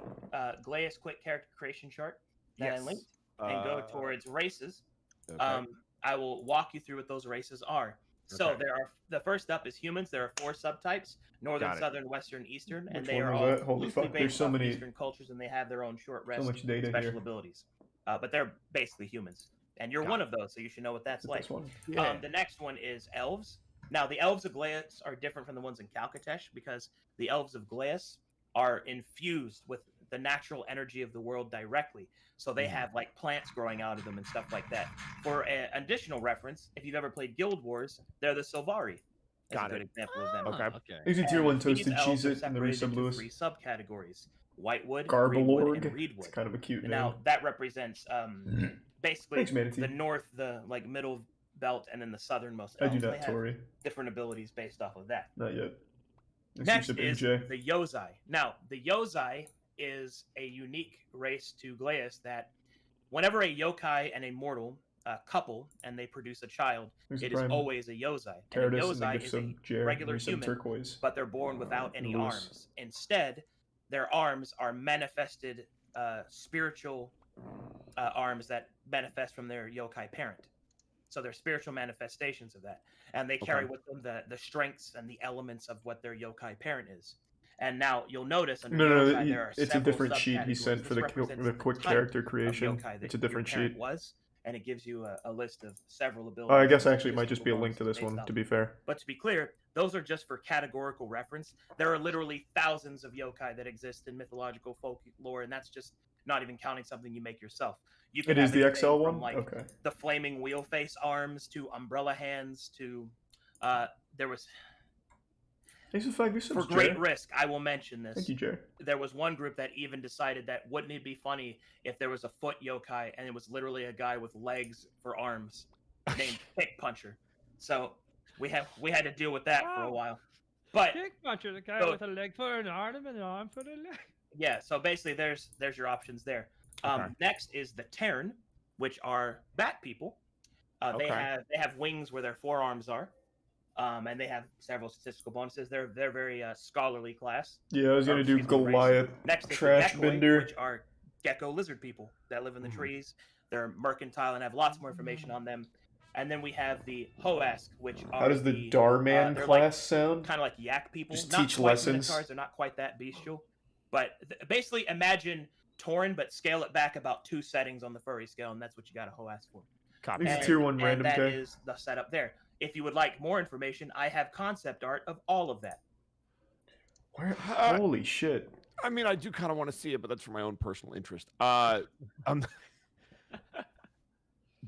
Glaeus quick character creation chart that I linked and go towards races, Okay. I will walk you through what those races are. So Okay. the first up is humans. There are 4 subtypes: northern, Got it. southern, western, eastern, and Which they one are was all that? Holy loosely fuck, there's based so off many- Eastern cultures, and they have their own short rest much data special here. abilities. But they're basically humans, and you're Got one it. of those, so you should know what that's Is it like. this one? The next one is elves. Now, the elves of Glaeus are different from the ones in Calcatesh because the elves of Glaeus are infused with the natural energy of the world directly. So they have like plants growing out of them and stuff like that. For an additional reference, if you've ever played Guild Wars, they're the Silvari. That's Got a good it. example of them. Okay. Okay. Easy tier And 1 these toasted elves cheese are it in the separated resub into Lewis. 3 subcategories: Whitewood, Greenwood, Garbalorg. and It's Reedwood. kind of a cute name. Now that represents basically Thanks, Manatee. the north, the like middle belt, and then the southernmost I elves. do They not, have Tori. different abilities based off of that. Not yet. Next Resub is MJ. the Yozai. Now, the Yozai is a unique race to Glaeus that whenever a yokai and a mortal couple and they produce a child, Who's the it is prime? always a Yozai. And a Teradus and the Yozai gifts is of a Jer. regular Resub human, turquoise. but they're born without any Lewis. arms. Instead, their arms are manifested spiritual arms that manifest from their yokai parent. So they're spiritual manifestations of that, and they carry with them the strengths and the elements of what their yokai parent is. And now you'll notice under No, Yozai there are it's a several different sheet he subcategories. sent for This the represents quick type character of creation. yokai that It's a your different parent sheet. was, and it gives you a list of several Oh, abilities. I guess and actually it might just be a statistical link to this bonuses one, based to off be of it. fair. But to be clear, those are just for categorical reference. There are literally thousands of yokai that exist in mythological folklore, and that's just not even counting something you make yourself. You It could is have the anything XL from one? like Okay. the flaming wheel face arms to umbrella hands to there was Thanks for 5 resubs, for great risk. I will mention this. Thank you, Jer. There was one group that even decided that wouldn't it be funny if there was a foot yokai and it was literally a guy with legs for arms named Kick Puncher. So we had to deal with that for a while. But Kick puncher, the guy So- with a leg for an arm and an arm for the leg. yeah, so basically there's your options there. Okay. Next is the Terran, which are bat people. They Okay. have wings where their forearms are. And they have several statistical bonuses. They're very scholarly class. Yeah, I was gonna do Excuse me, race. Goliath Next is the Trash Gekoi, Bender. which are gecko lizard people that live in the Mhm. trees. They're mercantile and have lots more information on them. And then we have the Hoask, which are How does the Darman they're class sound? kind of like yak people. Just Not teach quite lessons. Minotaurs, they're not quite that bestial. But basically imagine Tauren, but scale it back about 2 settings on the furry scale, and that's what you got a Hoask for. Copy. These are tier 1 random that K. is the setup there. If you would like more information, I have concept art of all of that. Holy shit. I mean, I do kind of want to see it, but that's for my own personal interest.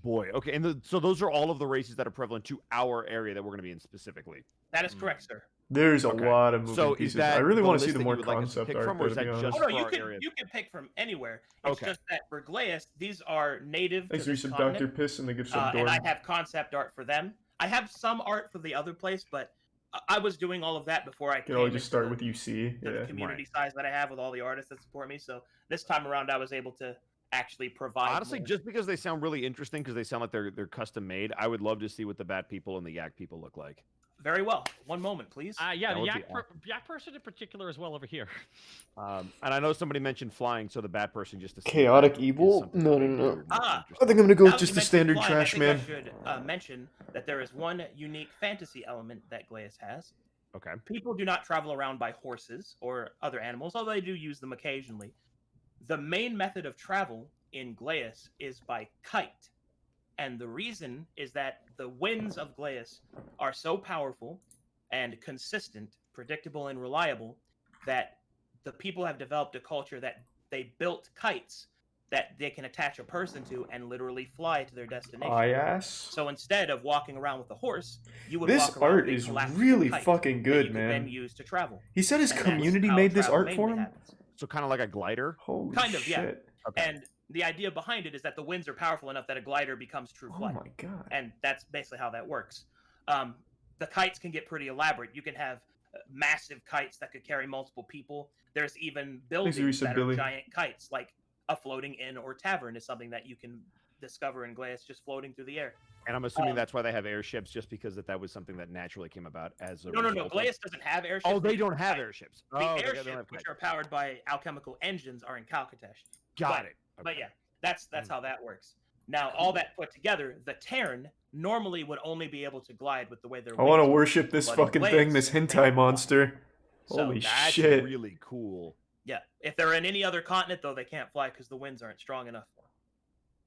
Boy, okay, and so those are all of the races that are prevalent to our area that we're going to be in specifically. That is correct, sir. There's a Okay. lot of moving So is pieces. that I really the want to list see the that more you would like us to concept pick art, from, or though, is to be that honest. just Oh no, for you our area? can pick from anywhere. It's Okay. just that for Glaeus, these are native Thanks to for this some continent, Dr. Piss and the gift sub and door. I have concept art for them. I have some art for the other place, but I was doing all of that before I You came can always just into start the- with UC. to the Yeah. community size that I have with all the artists that support me. So this time around, I was able to actually provide. Honestly, more. just because they sound really interesting, because they sound like they're custom made, I would love to see what the bat people and the yak people look like. Very well. One moment, please. Yeah, That the would be yak person in particular as well over here. And I know somebody mentioned flying, so the bat person just to see Chaotic that is evil? something No, that no, they no. do. Ah. I think I'm gonna go Now with that just you the mentioned standard flying, trash I man. think I should mention that there is one unique fantasy element that Glaeus has. Okay. People do not travel around by horses or other animals, although they do use them occasionally. The main method of travel in Glaeus is by kite. And the reason is that the winds of Glaeus are so powerful and consistent, predictable, and reliable that the people have developed a culture that they built kites that they can attach a person to and literally fly to their destination. Ass. So instead of walking around with a horse, you would This walk around art with a is collapsible really kite fucking that good, you could then man. use to travel. He said his And that's community how made this travel art for mainly him? happens. So kind of like a glider. Holy Kind of, yeah. shit. Okay. And the idea behind it is that the winds are powerful enough that a glider becomes true Oh flight. my god. And that's basically how that works. The kites can get pretty elaborate. You can have massive kites that could carry multiple people. There's even buildings Reese and that Billy. are giant kites, like a floating inn or tavern is something that you can discover in Glaeus just floating through the air. And I'm assuming that's why they have airships, just because that was something that naturally came about as a No. result of- Glaeus doesn't have airships. Oh, they just don't have have kites. airships. The Oh, they don't airships, have which kites. are powered by alchemical engines, are in Calcatesh. Got it. But Okay. yeah, that's how that works. Now, all that put together, the Terran normally would only be able to glide with the way their I want to wings work. worship this But in fucking Glaeus, thing, this they hentai can fly. monster. So Holy That's shit. really cool. Yeah, if they're in any other continent, though, they can't fly because the winds aren't strong enough.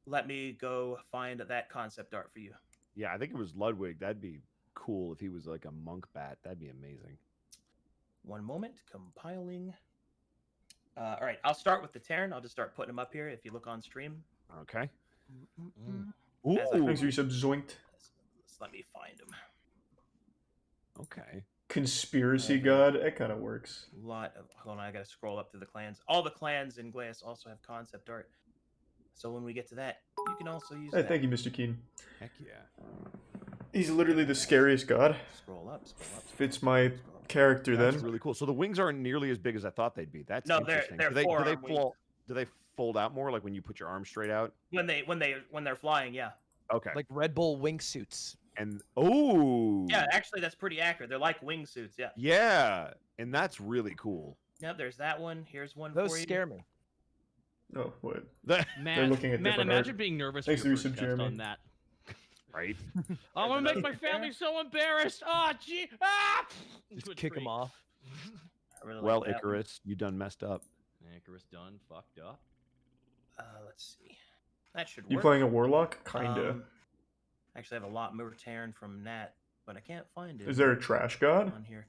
Let me go find that concept art for you. Yeah, I think it was Ludwig. That'd be cool if he was like a monk bat. That'd be amazing. One moment, compiling. All right, I'll start with the Terran. I'll just start putting them up here. If you look on stream. Okay. As I- Ooh. Thanks, Resub Zoinked. Let me find them. Okay. Conspiracy god. That kind of works. Lot of. Hold on, I gotta scroll up to the clans. All the clans in Glaeus also have concept art. So when we get to that, you can also use Hey, that. thank you, Mr. Keen. Heck yeah. He's literally the scariest god. Scroll up. Fits my character That's then. really cool. So the wings aren't nearly as big as I thought they'd be. That's No, they're- interesting. they're do they forearm wings. fold? Do they fold out more, like when you put your arms straight out? When they're flying, yeah. Okay. Like Red Bull wingsuits. And oh. Yeah, actually, that's pretty accurate. They're like wingsuits, yeah. Yeah, and that's really cool. Yep, there's that one. Here's one Those for you. scare me. Oh, what? That- Man, looking at man, different imagine art. being nervous Thanks for your to first Resub test Jeremy. on that. right? I want to make another my family there. so embarrassed. Oh, gee. Ah! Just Into a kick them tree. off. I really Well, like that one. Icarus, you done messed up. Icarus done, fucked up. Let's see. That should work. You playing a warlock? Kinda. Actually, I have a lot more Terran from Nat, but I can't find it. Is there a trash god? on here?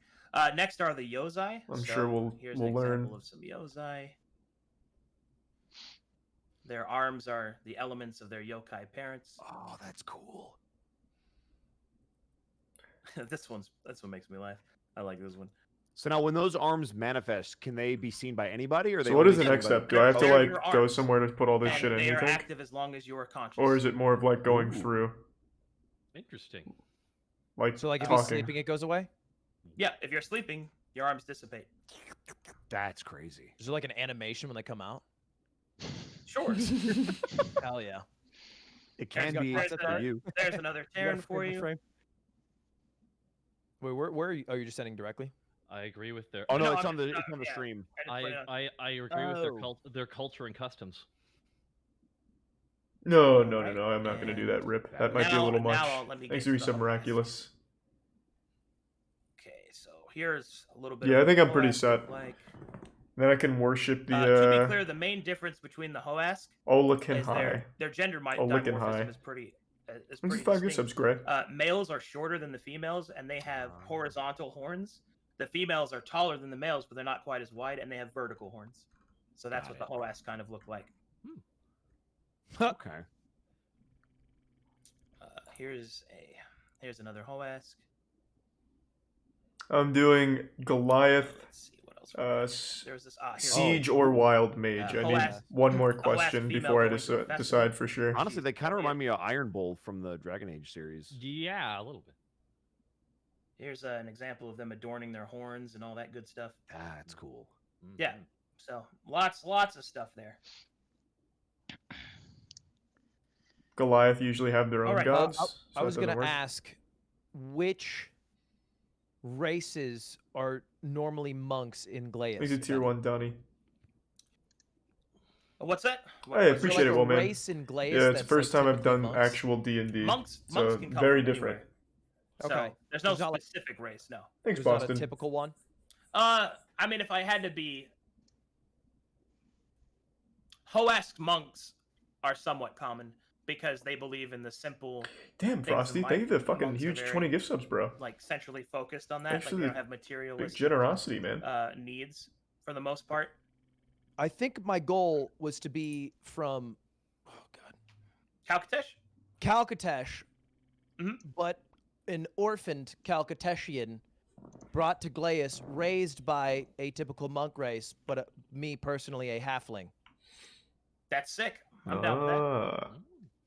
Next are the Yozai. I'm So sure we'll here's we'll an learn. example of some Yozai. Their arms are the elements of their yokai parents. Oh, that's cool. This one makes me laugh. I like this one. So now, when those arms manifest, can they be seen by anybody, or are they So what is the only next seen by step? Do I have to They're like your go arms. somewhere to put all this And shit in? they You are think? active as long as you are conscious. Or is it more of like going Ooh. through, Interesting. like So like if you're talking? sleeping, it goes away. Yeah, if you're sleeping, your arms dissipate. That's crazy. Is there like an animation when they come out? Sure. Hell yeah. It can got be concept for art? you. There's another Terran for you. Wait, where are you? Oh, you're just sending directly? I agree with their. Oh no, No, it's I'm on the just- it's on the yeah. stream. I just put it on- I agree with Oh. their culture and customs. No, Alright, I'm not gonna do that. Rip. and That might be a now- little much. now let me Thanks get to to some the- miraculous. Okay, so here's a little bit. Yeah, of I think what I'm pretty Hoask set. look Like. Then I can worship To be the clear, the main difference between the Hoask Olican is High. their gender Oh, licking high. dimorphism is pretty. Is This pretty is 5 good distinct. subs, Gray. Males are shorter than the females, and they have Ah. horizontal horns. The females are taller than the males, but they're not quite as wide, and they have vertical horns. So that's Got what the Hoask kind of look like. Okay. Here's another Hoask. I'm doing Goliath, Let's see what else. There's this. Here. Siege, or Wild Mage. I need Hoask- one more Hoask question female before I going to a festival. decide for sure. Honestly, they kind of remind me of Iron Bull from the Dragon Age series. Yeah, a little bit. Here's an example of them adorning their horns and all that good stuff. That's cool. Yeah. Mhm. So lots of stuff there. Goliath usually have their own Alright, gods. I so was that gonna doesn't work. ask, which races are normally monks in Glaeus? Thanks to tier 1, Donnie. What's that? Hey, what's appreciate like it, a well, man. race in Glaeus Yeah, it's the that's, first like, time I've typically done monks? actual D&D. Monks so can come very from different. anywhere. So Okay. there's no There's not, like- specific race, no. Thanks, There's not Boston. a typical one. I mean, if I had to be, Hoask monks are somewhat common. because they believe in the simple, Damn, in Frosty, thank you for the life. fucking Monks are huge very, 20 gift subs, bro. like centrally focused on that. Thanks Like for they the don't have big materialistic generosity, man. needs for the most part. I think my goal was to be from, oh god, Calcatesh? Calcatesh, Mhm. but an orphaned Calcateshian brought to Glaeus, raised by a typical monk race, but me personally a halfling. That's sick. I'm down with that. Ah.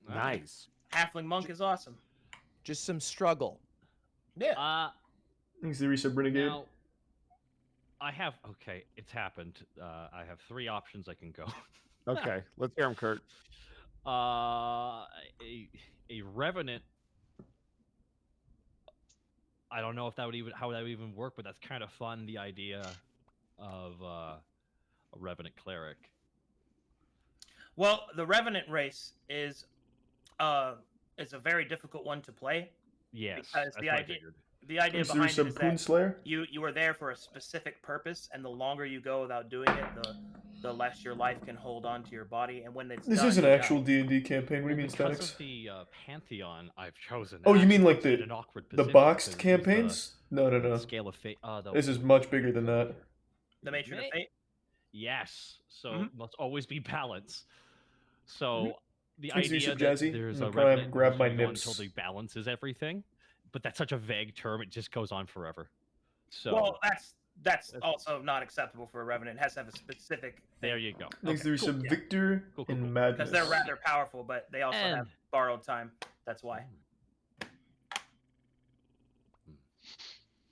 Nice. Halfling monk is awesome. Just some struggle. Yeah. Thanks to Resub Renegade. Now, I have it's happened. I have 3 options I can go. Okay, let's hear him, Kurt. A revenant. I don't know if that would how that would even work, but that's kind of fun. The idea of a revenant cleric. Well, the Revenant race is a very difficult one to play. Yes, Because that's the what I idea- figured. The idea Thanks to behind it Resub is Poon that Slayer. you are there for a specific purpose, and the longer you go without doing it, the less your life can hold on to your body. And when it's This done, is an you actual die. D&D campaign. What do you mean, Because Stanix? of the pantheon I've chosen. Oh, you that mean like puts it in an awkward the position boxed because it was the campaigns? No. Scale of fate. This is much bigger than that. The Matron of Fate. Yes, so Mhm. must always be balance. So the Thanks to idea Yusuf that Jazzy. there's I'm a gonna probably revenant grab who's my gonna go nips. until the balance is everything, but that's such a vague term; it just goes on forever. So Well, that's also not acceptable for a Revenant. It has to have a specific there thing, you go. Thanks Okay, to cool. Resub yeah. Victor Cool, and cool. Madness. because they're rather powerful, but they also have And- borrowed time. That's why.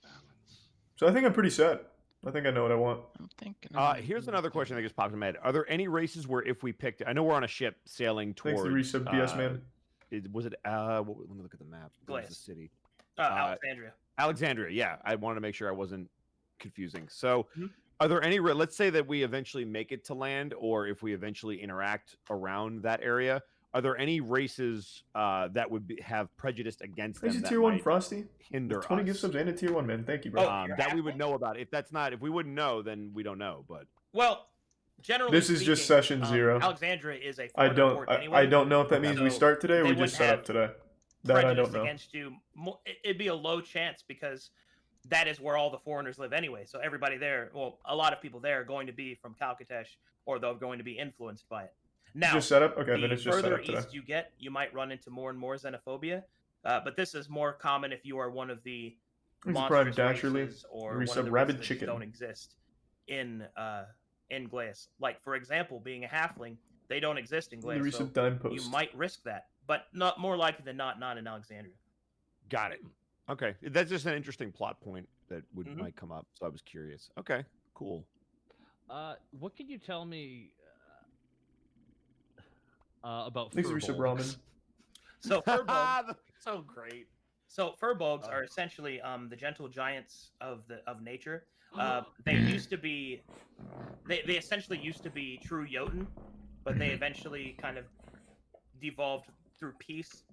Balance. So I think I'm pretty set. I think I know what I want. I'm thinking. I'm gonna Here's go another with question that the- just popped in my head. Are there any races where if we picked, I know we're on a ship sailing Thanks to towards. Resub BS Man. Was it? Let me look at the map. Where's the Glass. city? Alexandria. Alexandria. Yeah, I wanted to make sure I wasn't confusing. So, Mhm. are there any? Let's say that we eventually make it to land, or if we eventually interact around that area. Are there any races that would have prejudice against them Thanks to that Tier 1 might Frosty. hinder With 20 us? gift subs and a Tier 1, man. Thank you, bro. Oh, you're That we would halfling? know about. If we wouldn't know, then we don't know. But Well, generally This is just speaking, session 0. Alexandria is a I foreign don't port I anyway. don't know if that Okay. means we So start today or they we just wouldn't set up have today. That I prejudice don't know. against you. It'd be a low chance because that is where all the foreigners live anyway. So everybody there, well, a lot of people there are going to be from Calcatesh, or they're going to be influenced by it. Now, Just set up? Okay, then the it's just set further up today. east you get, you might run into more and more xenophobia. But this is more common if you are one of the Thanks to Prime monstrous Dasherly. races or Resub one of the Rabid races that just Chicken. don't exist in Glaeus. Like, for example, being a halfling, they don't exist in The Glaeus. So Resub Dime you Post. might risk that, but not more likely than not in Alexandria. got it. Okay, that's just an interesting plot point that Mhm. might come up. So I was curious. Okay, cool. What can you tell me about Thanks to Resub furbolgs? Ramen. So furbolgs, That's so great. furbolgs are essentially the gentle giants of nature. They used to be, they essentially used to be true Jotun, but they eventually kind of devolved through peace.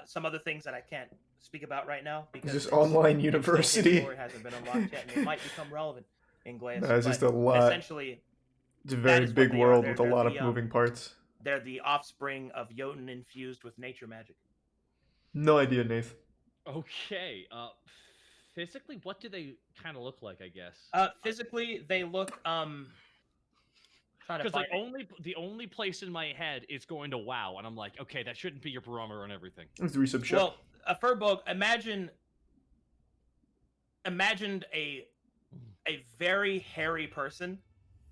Some other things that I can't speak about right now because this it's- online it's still university? hidden or it hasn't been unlocked yet, and it might become relevant in Glaeus. That's just but a lot. Essentially, It's a that very is what big they are. world They're- with a they're lot the, of moving parts. they're the offspring of Jotun infused with nature magic. No idea, Nath. Okay. Physically, what do they kind of look like? I guess. Physically, they look trying to Because like find the only place in my head is going to WoW, and I'm like, okay, that shouldn't be your barometer and everything. Thanks to Resub Shep. well, a furbog. Imagined a very hairy person,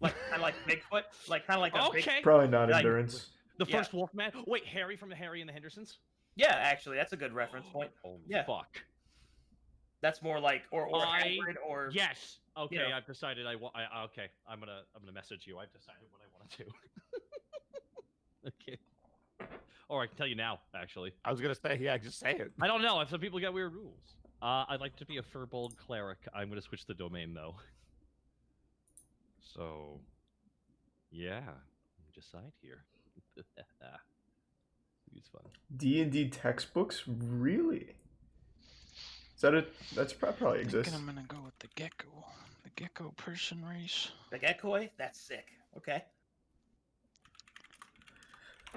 like kind of like Bigfoot, like kind of like a big. Okay. Probably not like- endurance. The yeah. first Wolfman. Wait, Harry from the Harry and the Hendersons. Yeah, actually, that's a good reference point. Oh Yeah. fuck. That's more like or I- hybrid or Yes. Okay, know. I've decided. Okay, I'm gonna message you. I've decided what I want to do. Okay. Or I can tell you now. Actually, I was gonna say, yeah, just say it. I don't know if some people got weird rules. I'd like to be a furbolg cleric. I'm gonna switch the domain though. So, yeah, decide here. It's fun. D&D textbooks? Really? Is that it? That's probably I think exists. I'm gonna go with the gecko. The gecko person race. the Gekoi. That's sick. Okay.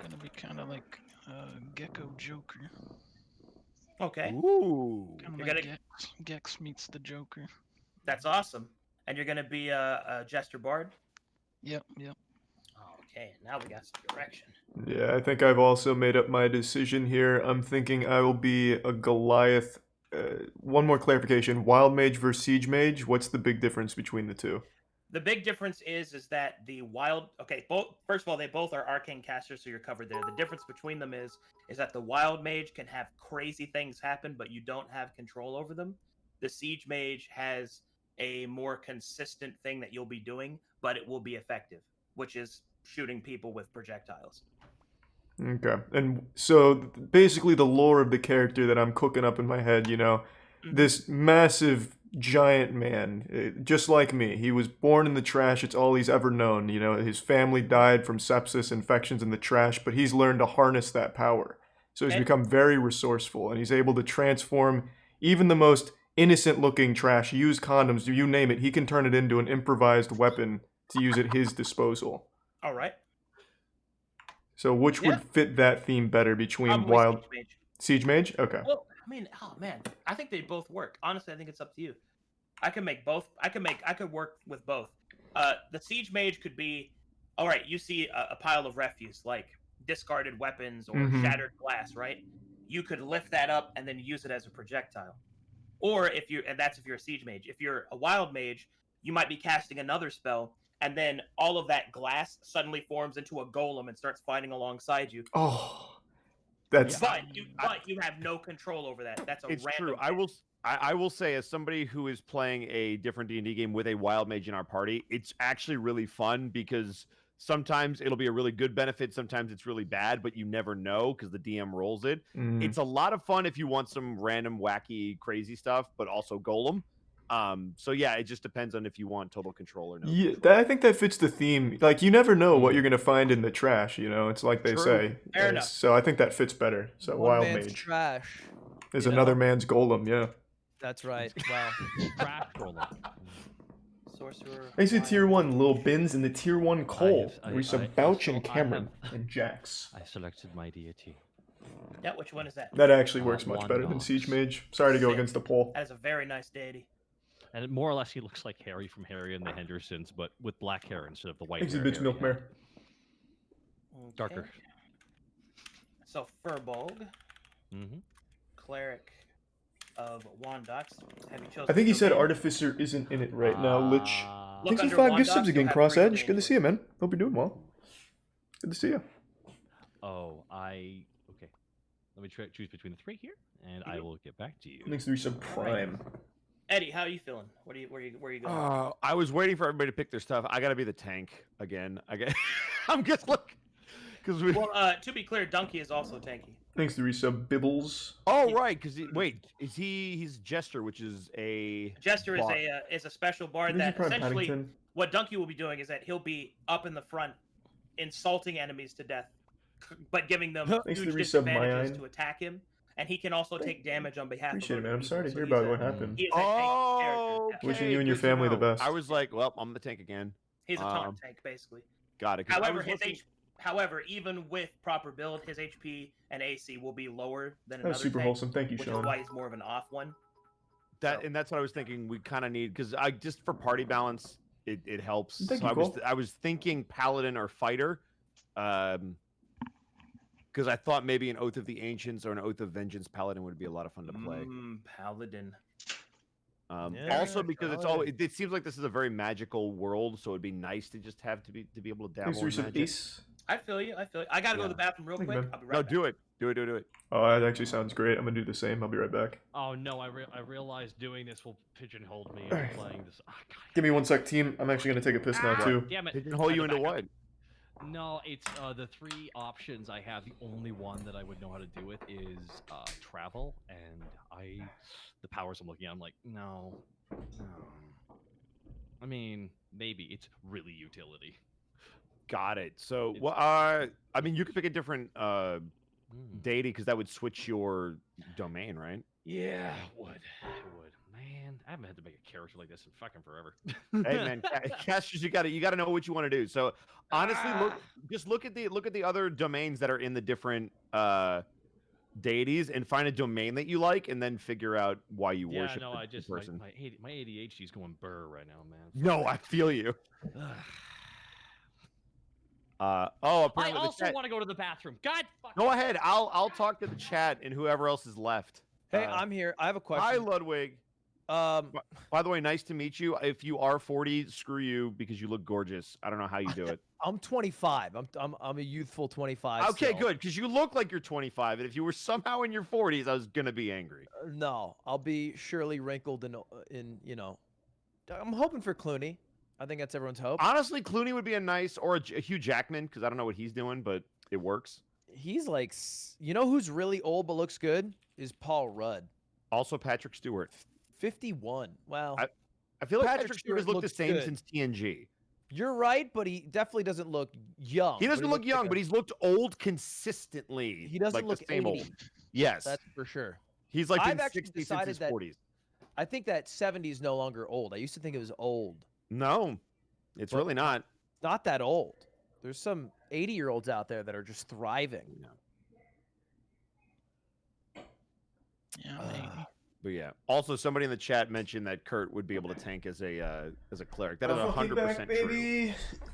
Gonna be kind of like Gecko Joker. Okay, Ooh. Kind of You're like gonna- Gex meets the Joker. that's awesome. And you're gonna be a Jester Bard. Yep. Okay, now we got some direction. Yeah, I think I've also made up my decision here. I'm thinking I will be a Goliath. One more clarification: Wild Mage versus Siege Mage. What's the big difference between the two? The big difference is that the wild. Okay, both. First of all, they both are arcane casters, so you're covered there. The difference between them is that the wild mage can have crazy things happen, but you don't have control over them. The siege mage has a more consistent thing that you'll be doing, but it will be effective, which is shooting people with projectiles. Okay, and so basically the lore of the character that I'm cooking up in my head, this massive giant man, just like me. He was born in the trash. It's all he's ever known. His family died from sepsis infections in the trash, but he's learned to harness that power. So he's And- become very resourceful, and he's able to transform even the most innocent-looking trash, used condoms, you name it. He can turn it into an improvised weapon to use at his disposal. All right. So which Yeah. would fit that theme better between Probably Wild siege mage. Siege Mage? Okay. Well, I mean, oh man, I think they both work. Honestly, I think it's up to you. I can make both. I could work with both. The siege mage could be, all right. You see a pile of refuse like discarded weapons or Mhm. shattered glass, right? You could lift that up and then use it as a projectile. Or if you're, and that's if you're a siege mage. If you're a wild mage, you might be casting another spell, and then all of that glass suddenly forms into a golem and starts fighting alongside you. Oh, that's But you have no control over that. That's a It's random. true. I will say, as somebody who is playing a different D&D game with a wild mage in our party, it's actually really fun because sometimes it'll be a really good benefit, sometimes it's really bad, but you never know because the DM rolls it. It's a lot of fun if you want some random, wacky, crazy stuff, but also golem. So yeah, it just depends on if you want total control or no. Yeah, control. I think that fits the theme. Like, you never know what you're gonna find in the trash. It's like they True. say. Fair enough. So I think that fits better. So One Wild man's Mage trash. is you know? another man's golem. Yeah. That's right. Wow. Trash golem. Sorcerer. Thanks to wild Tier 1, mage. Lil Bins, and the Tier 1 Cole. I- We some I- Bouch so and I Cameron have- and Jax. I selected my deity. Yeah, which one is that? That actually works much One better than Nox. Siege Mage. Sorry to go Sick. against the poll. That is a very nice deity. And more or less, he looks like Harry from Harry and the Hendersons, but with black hair instead of the white Thanks hair. to Bitch Harry Milkmare. had. Okay. Darker. So Furbolg, Mm-hmm. cleric of Wandox. Have you chosen? I think he said domain? Artificer isn't in it right now. Lich. Look Thanks for under 5 Wandox, gift subs you'll again, have Cross free Edge. domain Good to see you, man. Hope you're doing well. Good to see you. Oh, okay. Let me choose between the three here, and I will get back to you. Thanks to Resub Prime. Eddie, how are you feeling? Where are you going? I was waiting for everybody to pick their stuff. I gotta be the tank again. I'm just looking because we. Well, to be clear, Donkey is also tanky. Thanks to Resub Bibbles. Oh right, because he's Jester, which is a Jester bot. is a special bard Thanks to that Prime essentially Paddington. what Donkey will be doing is that he'll be up in the front, insulting enemies to death, but giving them Thanks to huge the resub, disadvantages Mine. to attack him, and he can also take damage on behalf Appreciate it, of man. other I'm people. sorry to So hear he's about a- what happened. He is a tanky character. Okay, Wishing you and your good to family the know. best. I was like, well, I'm the tank again. He's a taunt Um, tank, basically. Got it. 'cause I However, was looking- However, even with proper build, his HP and AC will be lower than That another was super tank, wholesome. Thank you, which is Sean. why he's more of an off one. and that's what I was thinking. We kind of need because I just for party balance, it helps. Thank so you, Cole. I was thinking paladin or fighter, because I thought maybe an Oath of the Ancients or an Oath of Vengeance paladin would be a lot of fun to play. Paladin. Yeah, Also because it's all paladin. it seems like this is a very magical world, so it'd be nice to just have to be able to Thanks dabble to in Resub magic. Ace. I feel you. I gotta go to the Yeah. bathroom real Thank you, quick. man. I'll be right No, back. do it. Do it. Oh, that actually sounds great. I'm gonna do the same. I'll be right back. Oh no, I realized doing this will pigeonhole me Alright. into playing this. Ah, God. Give me 1 sec, team. I'm actually gonna take a piss now Ah, too. Damn it! Pigeonhole I you had to into back up. what? No, it's the three options I have. The only one that I would know how to do it is travel, and the powers I'm looking at, I'm like, no. I mean, maybe it's really utility. Got it. So, It's- well, I mean, you could pick a different deity because that would switch your domain, right? Yeah, it would. Man, man. I haven't had to make a character like this in fucking forever. Hey man, Cassius, you gotta know what you want to do. So honestly, look at the other domains that are in the different deities and find a domain that you like, and then figure out why you Yeah, worship no, the I just person. my ADHD is going burr right now, man. No, I feel you. I Apparently the also chat. want to go to the bathroom. God fuck. Go ahead. I'll talk to the chat and whoever else is left. Hey, I'm here. I have a Hi, question. Ludwig. Um, By the way, nice to meet you. If you are 40, screw you because you look gorgeous. I don't know how you do it. I'm 25. I'm a youthful 25. Okay, still. good, because you look like you're 25, and if you were somehow in your 40s, I was gonna be angry. No, I'll be surely wrinkled in I'm hoping for Clooney. I think that's everyone's hope. Honestly, Clooney would be a nice, or a Hugh Jackman, because I don't know what he's doing, but it works. He's like, who's really old but looks good is Paul Rudd. Also, Patrick Stewart. 51. Wow. I feel like Patrick Patrick Stewart has Stewart looked the looks same good. since TNG. You're right, but he definitely doesn't look young. He but doesn't look looks young, like but he's looked old consistently. He doesn't like look the same 80. old. Yes, That's for sure. he's like I've been actually 60 since decided his that- 40s. I think that 70 is no longer old. I used to think it was old. No, it's But- really not. Not that old. There's some 80-year-olds out there that are just thriving. Yeah, maybe. But yeah. Also, somebody in the chat mentioned that Kurt would be able to tank as a cleric. That is 100% true.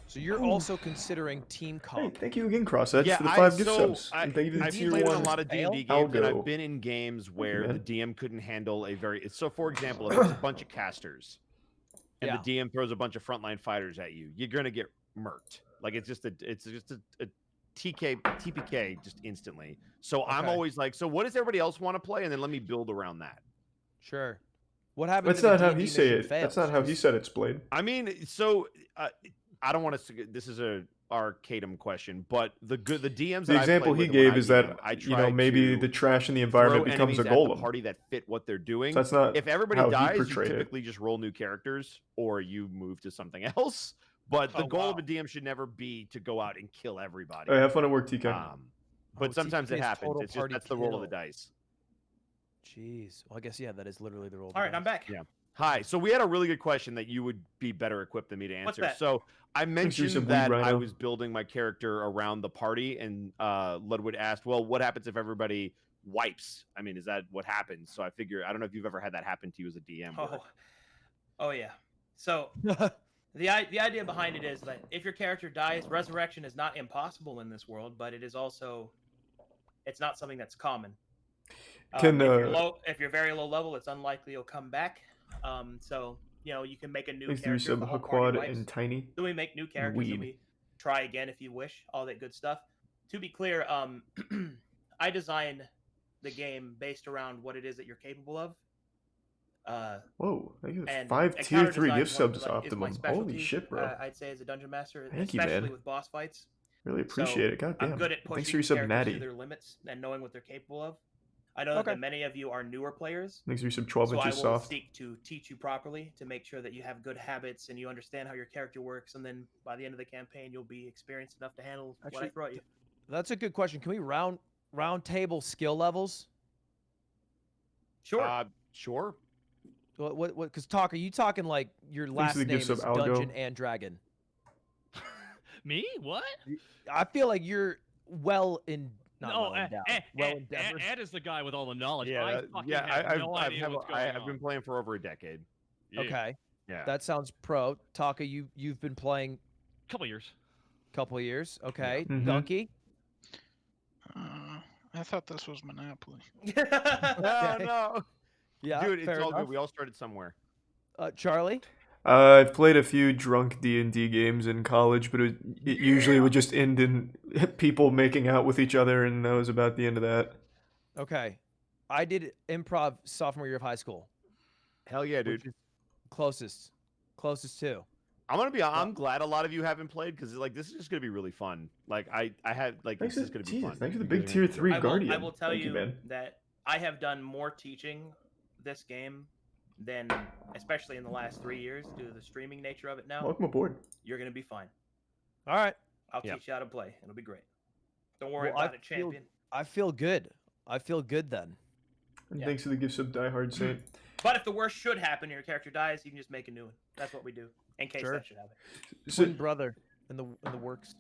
So you're also considering team Hey, comp. thank you again, Crossedge, Yeah, for the 5 gift so subs. I, And thank you for the I've tier played in a 1. lot of D&D games, I'll and go. I've been in games where man. the DM couldn't handle a very. So, for example, if there's a bunch of casters, and Yeah. the DM throws a bunch of frontline fighters at you, you're gonna get murked. Like it's just a TPK just instantly. So I'm Okay. always like, so what does everybody else want to play, and then let me build around that. Sure. What happens? That's if a not how D&D he say mission it. fails? That's not how he said it's played. I mean, so I don't want to. This is a arcadum question, but the DMs. The that I play example he with when I gave is DM, that, I you know, try maybe to the trash in the throw environment becomes enemies a at the golem. party that fit what they're doing. So that's not If everybody how he dies, you portrayed it. typically just roll new characters or you move to something else. But the Oh, goal wow. of a DM should never be to go out and kill everybody. All right, have fun at work, TK. But Oh, sometimes TK it is happens. total It's just party that's the roll of the kill. dice. Jeez. Well, I guess yeah, that is literally the role. All right, I'm back. Yeah. Hi. So we had a really good question that you would be better equipped than me to What's answer. that? So I some mentioned weed that I rhino. was building my character around the party, and Ludwig asked, "Well, what happens if everybody wipes? I mean, is that what happens?" So I figure I don't know if you've ever had that happen to you as a DM. where- Oh yeah. So the idea behind it is that if your character dies, resurrection is not impossible in this world, but it is also it's not something that's common. Can, if you're very low level, it's unlikely you'll come back. So you can make a new Thanks to character. resub if the whole party Haquad wipes. and Tiny. Then we make new characters Weed. and we try again if you wish, all that good stuff. To be clear, I designed the game based around what it is that you're capable of. Whoa, thank you. And 5 encounter tier 3 design gift is subs my optimum. specialty, Holy shit, bro. I'd say as a dungeon master, Thank you, especially man. with boss fights. Really appreciate it. God damn. I'm good at Thanks pushing for resub characters Natty. to their limits and knowing what they're capable of. I know Okay. that many of you are newer players, Thanks for resub 12 so I will inches soft. seek to teach you properly to make sure that you have good habits and you understand how your character works. And then by the end of the campaign, you'll be experienced enough to handle what I Actually, throw at you. That's a good question. Can we round table skill levels? Sure. Sure. What? Because are you talking like your Thanks last for the name gift is sub, Algo. Dungeon and Dragon? Me? What? I feel like you're well in. Not No, well endowed. Well endeavored. Ed is the guy with all the knowledge. Yeah, I that- fucking yeah. have no idea what's going I've on. been playing for over a decade. Yeah. Okay, Yeah. that sounds pro. Taka, you've been playing Couple years. a couple of years. Okay, Mhm. Donkey. I thought this was Monopoly. Oh no, Yeah, dude, it's fair all enough. good. We all started somewhere. Charlie. I've played a few drunk D&D games in college, but it usually would just end in people making out with each other, and that was about the end of that. Okay, I did improv sophomore year of high school. Hell yeah, dude. Which is closest too. I'm glad a lot of you haven't played because like this is just gonna be really fun. Like I had like Thanks this is for, gonna be geez, fun. thanks for the You big guys are tier gonna 3 enjoy it. Guardian. I will tell Thank you man. that I have done more teaching this game than, especially in the last 3 years, due to the streaming nature of it now. Welcome aboard. You're going to be fine. All right. I'll Yeah. teach you how to play. It'll be great. Don't worry Well, I about it, champion. I feel good. I feel good then. And Yeah. thanks for the gift sub Die Hard Saint. But if the worst should happen, your character dies, you can just make a new one. That's what we do in case Sure. that should happen. So, Twin brother in the works.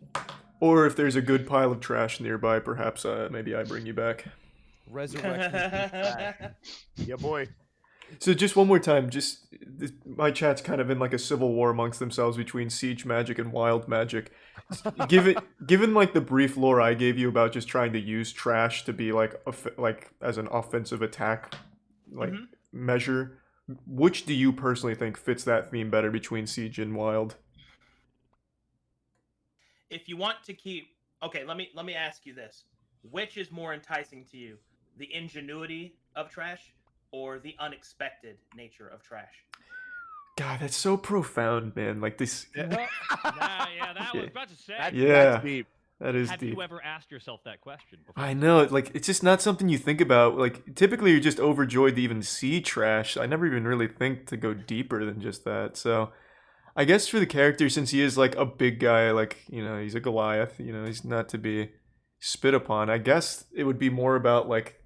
or if there's a good pile of trash nearby, perhaps maybe I bring you back. Resurrection. Yeah, boy. So just one more time, my chat's kind of in like a civil war amongst themselves between siege magic and wild magic. Given like the brief lore I gave you about just trying to use trash to be like as an offensive attack measure, which do you personally think fits that theme better between siege and wild? If you want to keep, okay, let me ask you this: which is more enticing to you, the ingenuity of trash or the unexpected nature of trash? God, that's so profound, man. Like this. yeah, that was about to say. Yeah, deep. that is Have deep. you ever asked yourself that question before? I know, like, it's just not something you think about. Like, typically you're just overjoyed to even see trash. I never even really think to go deeper than just that. So, I guess for the character, since he is, like, a big guy, like, you know, he's a Goliath, you know, he's not to be spit upon. I guess it would be more about, like,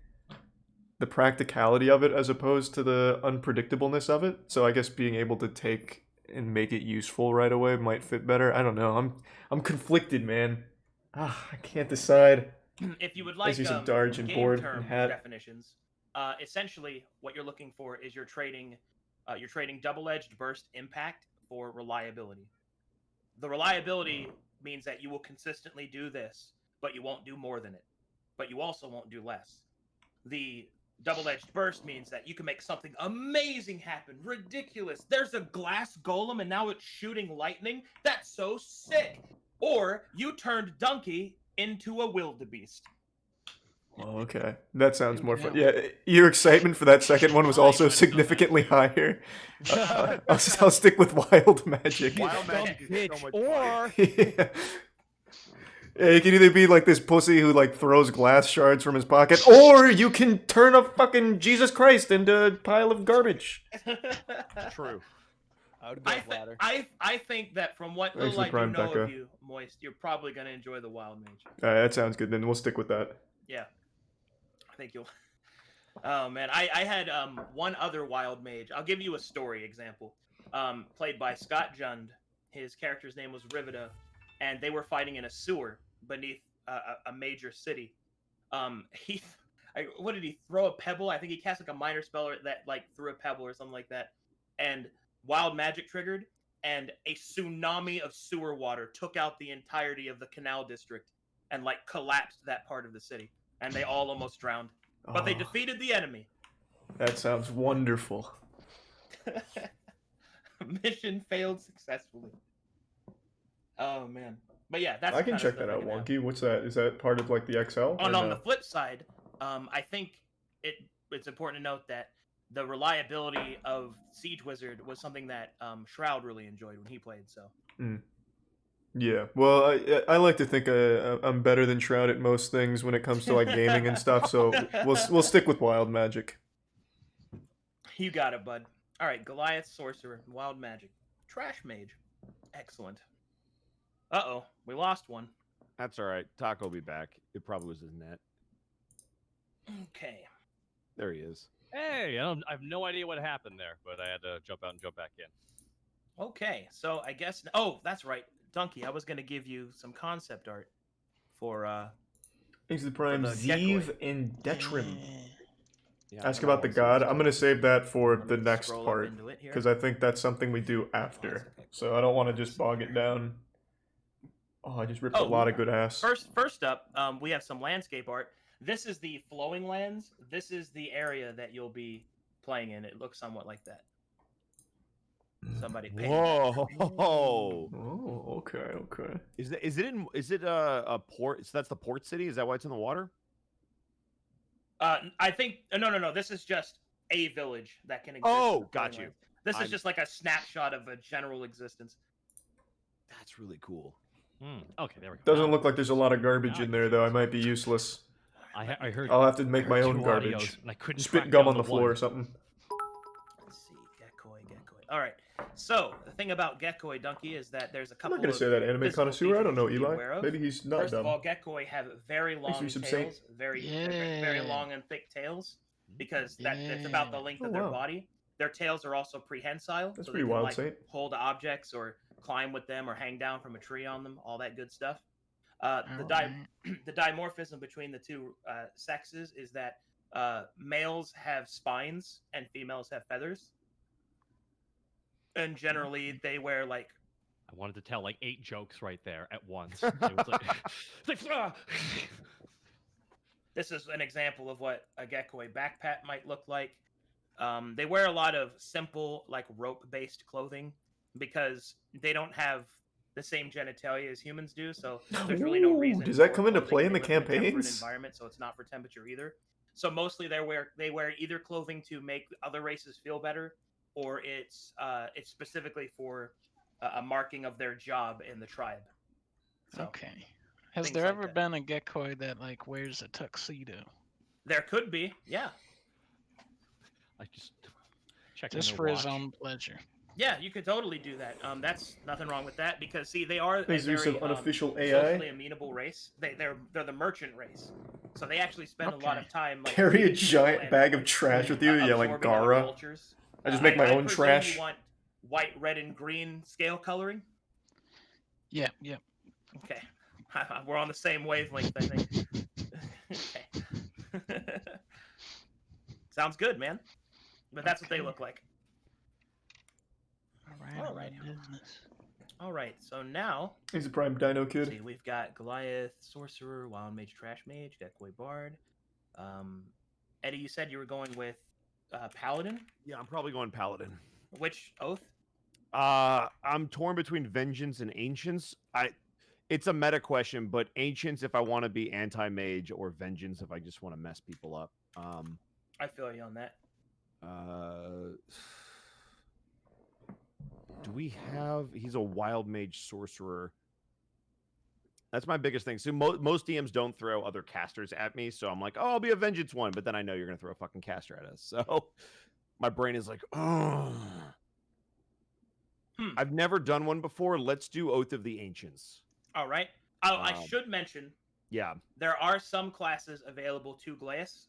the practicality of it as opposed to the unpredictableness of it. So, I guess being able to take and make it useful right away might fit better. I don't know. I'm conflicted, man. I can't decide. If you would like see some Darge and game board term and hat. definitions, essentially what you're looking for is you're trading double-edged burst impact for reliability. The reliability means that you will consistently do this, but you won't do more than it. But you also won't do less. The double-edged burst means that you can make something amazing happen, ridiculous. There's a glass golem and now it's shooting lightning. That's so sick. Or you turned Donkey into a wildebeest. Oh, okay. That sounds more fun. Yeah, your excitement for that second one was also significantly higher. I'll stick with wild magic. Wild magic is so much fun. Or Yeah. Yeah, you can either be like this pussy who like throws glass shards from his pocket, or you can turn a fucking Jesus Christ into a pile of garbage. True. I would go I, with th- ladder. I think that from what Thanks little for the I do prime, know Becca. of you, Moist, you're probably going to enjoy the Wild Mage. Alright, that sounds good. Then we'll stick with that. Yeah. I think you'll... Oh, man. I had one other Wild Mage. I'll give you a story example. Played by Scott Jund. His character's name was Rivida, and they were fighting in a sewer beneath a major city. What did he throw? A pebble? I think he cast like a minor spell that like threw a pebble or something like that. And wild magic triggered, and a tsunami of sewer water took out the entirety of the canal district and like collapsed that part of the city. And they all almost drowned. But they Oh, defeated the enemy. that sounds wonderful. Mission failed successfully. Oh man. But yeah, that's I the can kind of check stuff that I out, can have. Wonky. What's that? Is that part of like the XL? or And on no? the flip side, I think it's important to note that the reliability of Siege Wizard was something that Shroud really enjoyed when he played. So Yeah, well, I like to think I'm better than Shroud at most things when it comes to like gaming and stuff. So we'll stick with wild magic. you got it, bud. All right, Goliath Sorcerer, Wild Magic, Trash Mage, excellent. Uh-oh, we lost one. That's all right. Taco will be back. It probably was his net. Okay. There he is. Hey, I have no idea what happened there, but I had to jump out and jump back in. Okay, so I guess... Oh, that's right. Donkey, I was going to give you some concept art for... Thanks to the prime, the Zeev Gekoi. and Detrim. Yeah, Ask I about the wanna see god. this I'm gonna save that for Let the me next scroll up part into it here. because I think that's something we do after. okay. So I don't want to just bog it down. Oh, I just ripped a Oh, lot of good ass. First up, we have some landscape art. This is the flowing lands. This is the area that you'll be playing in. It looks somewhat like that. Somebody painted that. Whoa! Oh, okay. Is it a port? So that's the port city. Is that why it's in the water? I think no. This is just a village that can exist. Oh, in the got flowing you. lands. This is I'm- just like a snapshot of a general existence. That's really cool. Okay, there we go. Doesn't Now- look like there's a lot of garbage now in I there can though. I see might be useless. I heard. I'll have to make I my heard own two garbage. audios, and I couldn't Spit track gum down on the floor or one. something. Let's see, Gekoi. All right. So the thing about Gekoi, Donkey, is that there's a I'm couple. not gonna of say that anime physical connoisseur. I don't know features to be Eli. aware of. Maybe he's not First dumb. of all, Gekoi have very long me some tails, saint. very long and thick tails, because that's about the length Oh, of their wow. body. Their tails are also prehensile, That's so pretty they can wild, like Saint. hold objects or climb with them or hang down from a tree on them, all that good stuff. Alright. The dimorphism between the two sexes is that males have spines and females have feathers, and generally they wear like I wanted to tell like 8 jokes right there at once. It was like, it's like, "Ah!" this is an example of what a geckoi backpack might look like. They wear a lot of simple, like rope-based clothing because they don't have the same genitalia as humans do. So there's really no Ooh, reason. does that for come into clothing. play in They the live in a temperate campaigns? environment, so it's not for temperature either. So mostly they wear either clothing to make other races feel better, or it's specifically for a marking of their job in the tribe. So Okay. Has things there like ever that. been a geckoi that like wears a tuxedo? there could be, yeah. I just checked Just on for their his watch. own pleasure. Yeah, you could totally do that. That's nothing wrong with that because see, they are a Makes use very of unofficial socially AI. amenable race. They're the merchant race, so they actually spend a lot Okay. of time like Carry a meeting people giant and, bag of trash with you, yeah, like absorbing other Gara. cultures. I just make my own presume trash. You want white, red, and green scale coloring. Yeah, yeah. Okay, we're on the same wavelength, I think. Okay. Sounds good, man. But that's what they Okay. look like. Alright, Alright. business. All right, so now He's a prime dino let's kid. see, we've got Goliath, Sorcerer, Wild Mage, Trash Mage, Geckoi Bard. Eddie, you said you were going with Paladin. Yeah, I'm probably going Paladin. Which oath? I'm torn between Vengeance and Ancients. It's a meta question, but Ancients if I want to be anti-mage, or Vengeance if I just want to mess people up. I feel you on that. Do we have? He's a Wild Mage Sorcerer. That's my biggest thing. So most DMs don't throw other casters at me, so I'm like, oh, I'll be a Vengeance one, but then I know you're gonna throw a fucking caster at us, so my brain is like, oh. I've never done one before. Let's do Oath of the Ancients. All right. I should mention Yeah. there are some classes available to Glass,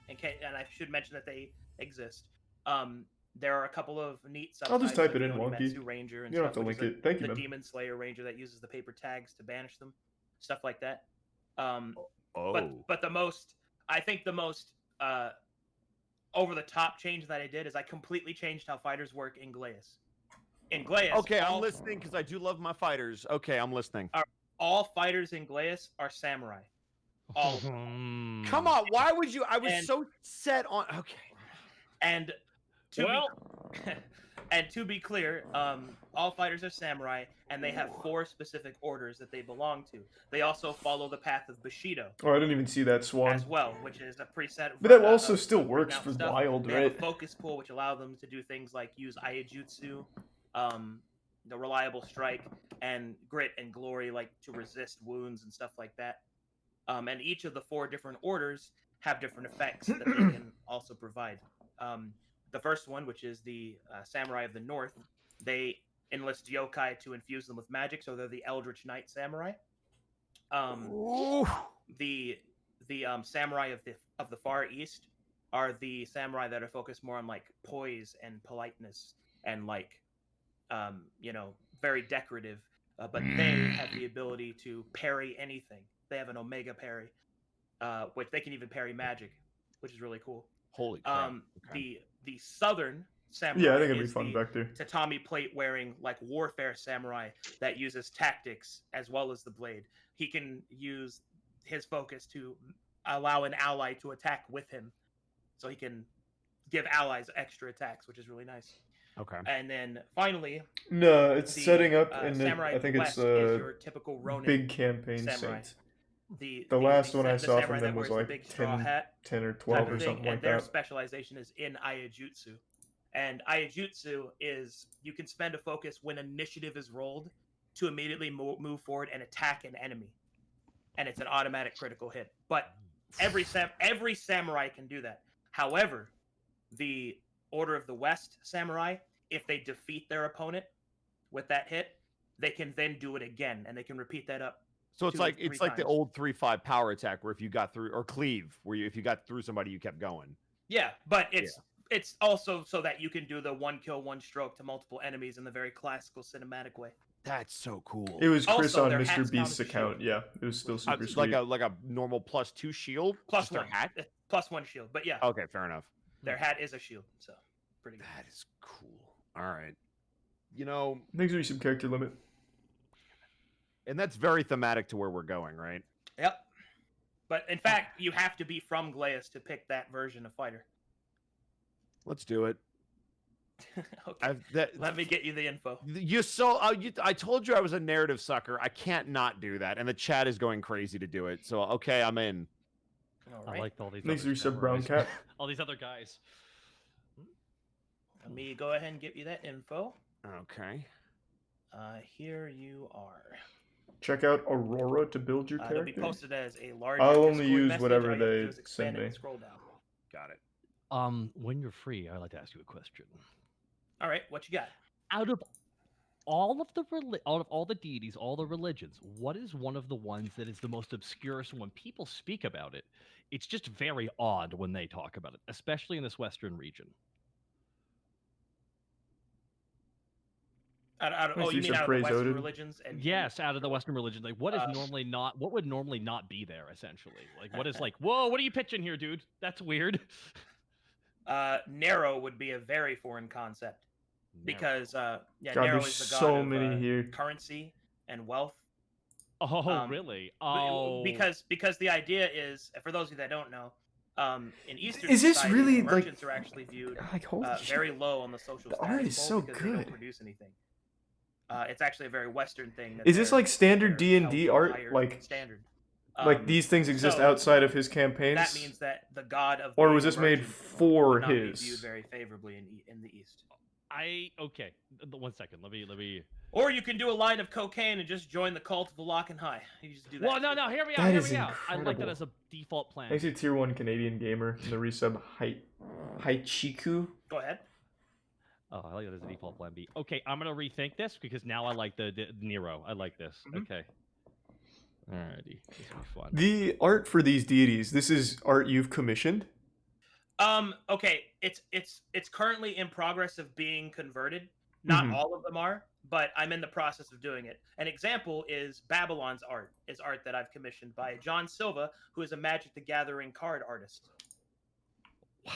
and I should mention that they exist. There are a couple of neat subtypes. I'll just type like it the in, Wonky. Onimetsu Ranger and You don't have stuff, to which link is it. Thank you, the man. Demon Slayer Ranger that uses the paper tags to banish them, stuff like that. Oh. But the most over the top change that I did is I completely changed how fighters work in Glass. In Glass, Okay, I'm listening because I do love my fighters. Okay, I'm listening. all fighters in Glass are samurai. All of them. Come on, why would you? I was And- so set on. Okay. And to be clear, all fighters are samurai, and they have 4 specific orders that they belong to. They also follow the path of Bushido Oh, I didn't even see that swan. as well, which is a preset. But that also of still works written out for stuff. wild, They right? have a focus pool, which allow them to do things like use Aiajutsu, the reliable strike, and grit and glory, like to resist wounds and stuff like that. And each of the 4 different orders have different effects that they can also provide. The first one, which is the Samurai of the North, they enlist yokai to infuse them with magic, so they're the Eldritch Knight Samurai. The Samurai of the Far East are the samurai that are focused more on like poise and politeness and like very decorative, but they have the ability to parry anything. They have an Omega parry, which they can even parry magic, which is really cool. Holy crap. Okay. The southern samurai Yeah, I think it'd be is fun the vector. tatami plate wearing like warfare samurai that uses tactics as well as the blade. He can use his focus to allow an ally to attack with him, so he can give allies extra attacks, which is really nice. Okay. And then finally, No, it's the, setting up, and Samurai I of think the it's West is your typical Ronin big campaign samurai. Saint. The last one I the saw from samurai them that was wears the like big straw 10 hat 10 or type 12 of or thing, something and like their that. specialization is in Aiajutsu. And Aiajutsu is you can spend a focus when initiative is rolled to immediately move forward and attack an enemy, and it's an automatic critical hit. But every samurai can do that. However, the Order of the West samurai, if they defeat their opponent with that hit, they can then do it again, and they can repeat that up. So it's 2 or like 3 the times. old 3-5 power attack where if you got through, or cleave, where if you got through somebody you kept going. Yeah, but it's it's also so that you can do the one kill, one stroke to multiple enemies in the very classical cinematic way. That's so cool. It was Chris Also, on their Mr. hats count Beast's as a account. shield. Yeah, it was still super It's sweet. like a normal +2 shield. Plus just their one hat. plus one shield. But yeah, Okay, fair enough. their hat is a shield, so pretty good. That is cool. All right. You know, I think there's some character limit. and that's very thematic to where we're going, right? Yep. But in fact, you have to be from Glaeus to pick that version of fighter. Let's do it. Okay. That, Let me get you the info. I told you I was a narrative sucker. I can't not do that, and the chat is going crazy to do it. So okay, I'm in. All I right. liked all these. Thanks other for your sub, Brown samurais. Cat. All these other guys. Let me go ahead and get you that info. Okay. Here you are. Check out Aurora to build your It'll be character. posted as a large. I'll only Discord use message. whatever All you have to they do is expand send it and me. scroll down. Got it. When you're free, I'd like to ask you a question. All right, what you got? Out of all of the deities, all the religions, what is one of the ones that is the most obscure? So when people speak about it, it's just very odd when they talk about it, especially in this Western region. Oh, you mean out of the Western religions? And Yes, out of the Western religions. Like, what is normally not? What would normally not be there? Essentially, like, what is like? Whoa, what are you pitching here, dude? That's weird. Narrow would be a very foreign concept because God, Narrow there's is the god so of many here. currency and wealth. Oh, really? Oh, because the idea is, for those of you that don't know, in Eastern Is this society, really, like- merchants are actually viewed Like, holy very shit. low on the social The status art is pole so because they good. don't produce anything. It's actually a very Western thing. That Is this they're- like standard they're held D&D to a art? higher Like standard. these things exist so outside of his campaigns? That means that the god of Or being was a this made merchant for would not be his? viewed very favorably in the East. okay. 1 second. Let me. Or you can do a line of cocaine and just join the cult of the Lock and High. You just do that. Well, no. Hear me out. That Hear is me out. I like that incredible. as a default plan. Thanks to Tier 1 Canadian Gamer and the resub Haichiku. Go ahead. Oh, I like that as a default plan B. Okay, I'm gonna rethink this because now I like the Nero. I like this. Mhm. Okay. Alrighty, this will be fun. The art for these deities, this is art you've commissioned? Okay, it's currently in progress of being converted. Not Mhm. all of them are, but I'm in the process of doing it. An example is Babylon's art. Is art that I've commissioned by John Silva, who is a Magic the Gathering card artist.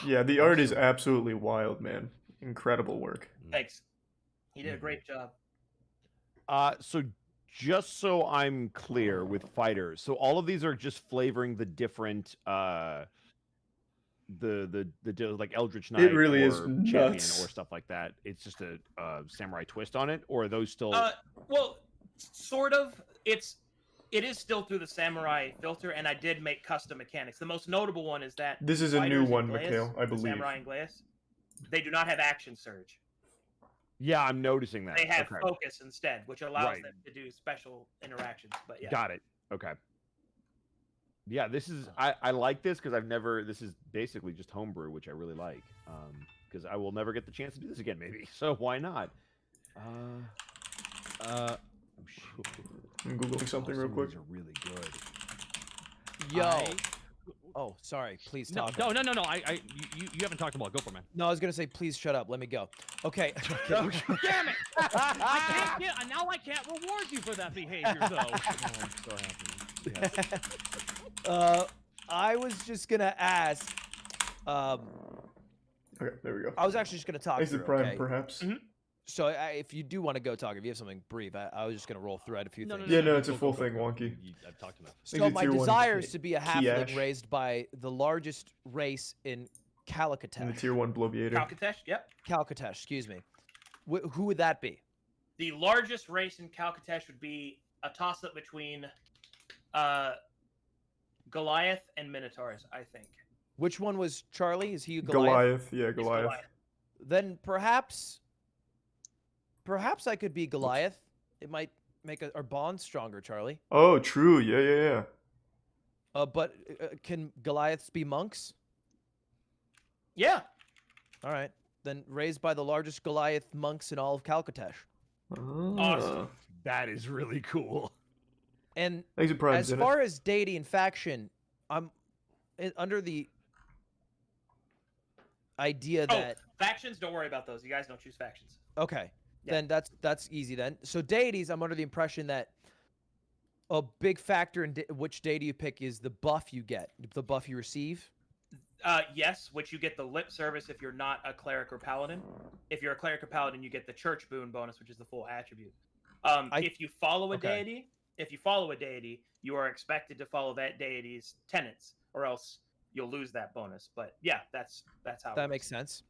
Yeah, the art is absolutely wild, man. Incredible work. Thanks. He did a great job. So just so I'm clear with fighters, so all of these are just flavoring the different the like Eldritch Knight really or is champion nuts. or stuff like that. It's just a samurai twist on it, or are those still Well, sort of. It is still through the samurai filter, and I did make custom mechanics. The most notable one is that This is a new fighters in one, Glaeus, Mikhail, I the believe. Samurai in Glaeus, they do not have action surge. Yeah, I'm noticing that. They have Okay. focus instead, which allows Right. them to do special interactions. But yeah, Got it. Okay. Yeah, this is I like this because this is basically just homebrew, which I really like. Because I will never get the chance to do this again, maybe. So why not? Oh, shoot. I'm googling something Oh, real some of quick. these are really good. Yo. Oh, sorry. Please No, talk. no. You haven't talked about. Go for it, man. No, I was gonna say, please shut up. Let me go. Okay. Damn it! I can't. Now I can't reward you for that behavior, though. Oh, I'm so happy. Yeah. I was just gonna ask. Okay, there we go. I was actually just gonna talk. Exit through, Prime, okay? perhaps? Mhm. So if you do want to go talk, if you have something brief, I was just gonna roll through. I had a few things. Yeah, no, it's a go, full go, thing, go. wonky. I've talked enough. So Exit my Tier 1 desire is to be a halfling Kiash. raised by the largest race in And the Calcatesh. Tier 1 Bloviator. Calcatesh. Yep. Calcatesh, excuse me. Who would that be? The largest race in Calcatesh would be a toss-up between Goliath and Minotaurs, I think. Which one was Charlie? Is he Goliath, yeah, It's Goliath. Then perhaps I could be Goliath. It might make our bond stronger, Charlie. Oh, true, yeah. But can Goliaths be monks? Yeah. All right. Then raised by the largest Goliath monks in all of Calcatesh. Awesome. That is really cool. And Exit Prime, as far as deity and faction, I'm under the idea Oh, that factions, don't worry about those. You guys don't choose factions. okay, Yeah. then that's easy then. So deities, I'm under the impression that a big factor in which deity you pick is the buff you get, the buff you receive. Yes, which you get the lip service if you're not a cleric or paladin. If you're a cleric or paladin, you get the church boon bonus, which is the full attribute. If you follow a Okay. deity, you are expected to follow that deity's tenets, or else you'll lose that bonus. But yeah, that's how it That works. makes sense.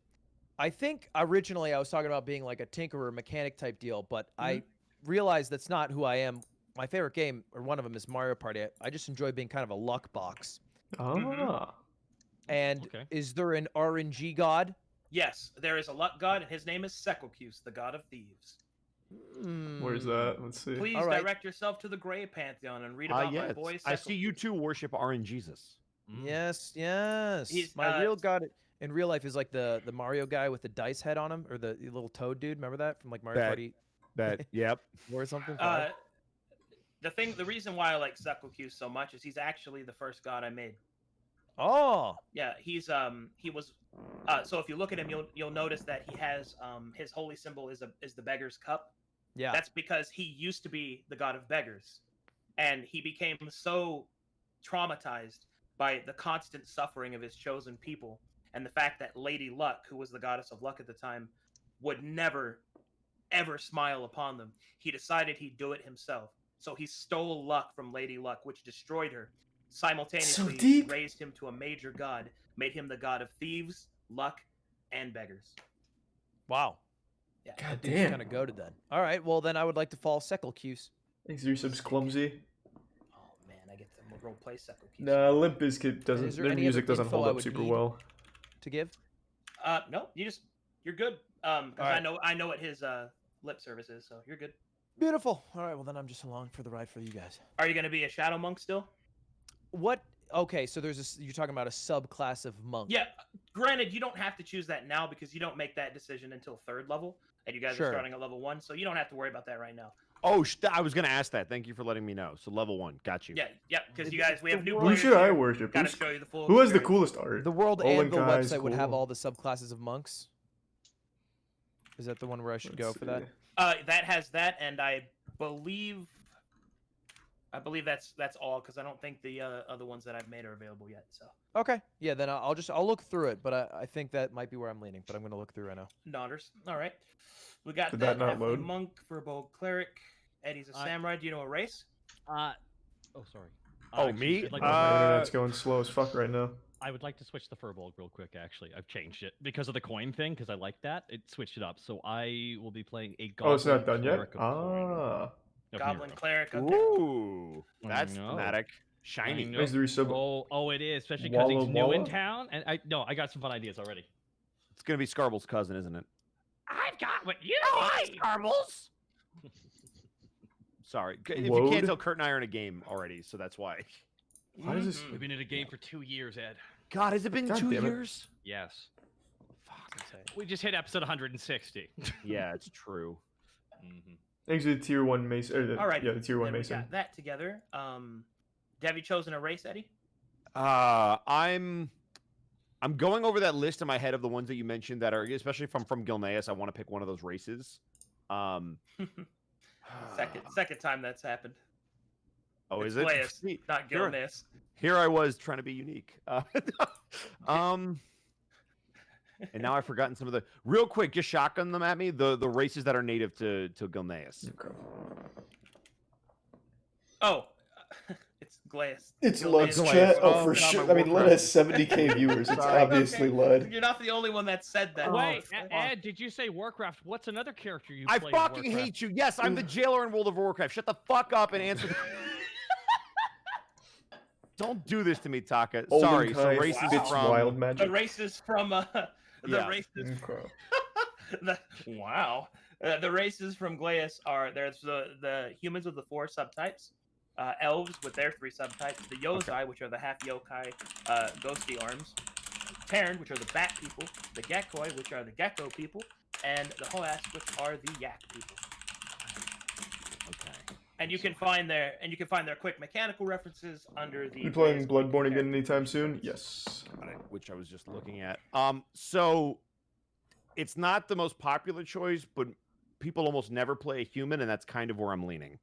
I think originally I was talking about being like a tinkerer mechanic type deal, but I realized that's not who I am. My favorite game, or one of them, is Mario Party. I just enjoy being kind of a luck box. Ah. And Okay. is there an RNG god? Yes, there is a luck god, and his name is Sekelcuse, the god of thieves. Where's that? Let's see. Please All right. direct yourself to the Grey Pantheon and read about my Yes. boy. I see you Sekelcuse. two worship RNGesus. Yes, yes. He's, My real god in real life is like the Mario guy with the dice head on him, or the little toad dude. Remember that from like Mario Bet. Party That yep. 4 or something? The reason why I like Sekelcuse so much is he's actually the first god I made. Oh, Yeah, he was. So if you look at him, you'll notice that he has his holy symbol is the beggar's cup. yeah. That's because he used to be the god of beggars, and he became so traumatized by the constant suffering of his chosen people and the fact that Lady Luck, who was the goddess of luck at the time, would never ever smile upon them. He decided he'd do it himself. So he stole luck from Lady Luck, which destroyed her. Simultaneously deep. raised him to a major god, made him the god of thieves, luck, and beggars. Wow. Yeah. God Dude's damn. kind of goated then. All right, well then I would like to follow Sekelcuse. Thanks, Resub's clumsy. Oh man, I get to role play Sekelcuse. Nah, Limp Bizkit Is doesn't. there Their any music other doesn't info hold I up would super need? well. To give? No, you're good. 'Cause Alright. I know what his lip service is, so you're good. Beautiful. All right, well then I'm just along for the ride for you guys. Are you gonna be a shadow monk still? What? Okay, so you're talking about a subclass of monk. Yeah. Granted, you don't have to choose that now because you don't make that decision until 3rd level, and you guys Sure. are starting at level 1, so you don't have to worry about that right now. Oh, I was gonna ask that. Thank you for letting me know. So level 1, got you. Yeah, because you guys, we have new Who players should I here. worship? Gotta Who's- show you the full. Who has the experience. coolest art? The World Olin Anvil Kai's website would have cool. all the subclasses of monks. Is that the one where I should go Let's for that? see. That has that, and I believe that's all because I don't think the other ones that I've made are available yet. So Okay, yeah, then I'll look through it, but I think that might be where I'm leaning. But I'm gonna look through right now. Nodders. All right, we got Did that. that not Halfling load? monk for a bold cleric. Eddie's a samurai. Do you know a race? Oh, sorry. Oh, Actually, me? I'd like Oh, to- my internet's going slow as fuck right now. I would like to switch the Furbolg real quick, actually. I've changed it because of the coin thing, because I like that. It switched it up. So I will be playing a goblin Oh, it's not done yet? cleric of coin. Ah. of Goblin Nero. cleric. Okay. Ooh, that's I know. thematic. I Shiny. know. Thanks, the resub. Oh, it is, especially because he's Walla new in Walla? town. And I got some fun ideas already. It's gonna be Scarble's cousin, isn't it? I've got what you need. Scarbles. Sorry, if you Load? can't tell, Kurt and I are in a game already, so that's why. Why is this? We've been in a game for 2 years, Ed. God, has it been God 2 damn it. years? Yes. Fuck. We just hit episode 160. Yeah, it's true. Thanks to the tier 1 mason. All right. Yeah, the tier 1 then we mason. got that together. Have you chosen a race, Eddie? I'm going over that list in my head of the ones that you mentioned that are, especially from Gilneas. I want to pick one of those races. Second time that's happened. Oh, It's is it? Gaius, See, not Sure. Gilneas. Here I was trying to be unique. And now I've forgotten some of the. Real quick, just shotgun them at me. The races that are native to Gilneas. Okay. Oh, it's Gaius. It's Gilneas. Lud's chat. Oh, for God, sure. my I mean, Lud has 70k viewers. It's Sorry. obviously Okay. Lud. You're not the only one that said that. Wait, Oh, Ed, did you say Warcraft? What's another character you I play in fucking Warcraft? hate you. Yes, I'm the jailer in World of Warcraft. Shut the fuck up and answer. Don't do this to me, Taka. Sorry. So Olin Kai races spits from. wild The magic. races from the Yeah. races. Okay. Wow. The races from Gaius are there's the humans with the 4 subtypes, elves with their 3 subtypes, the Yozai, which are the half yokai, ghosty arms, Terran, which are the bat people, the Gekkoi, which are the gecko people, and the Hoas, which are the yak people. Okay. And you can find their quick mechanical references under the. You playing Gaius Bloodborne Quick again Character anytime soon? References. Yes. which I was just looking at. So it's not the most popular choice, but people almost never play a human, and that's kind of where I'm leaning.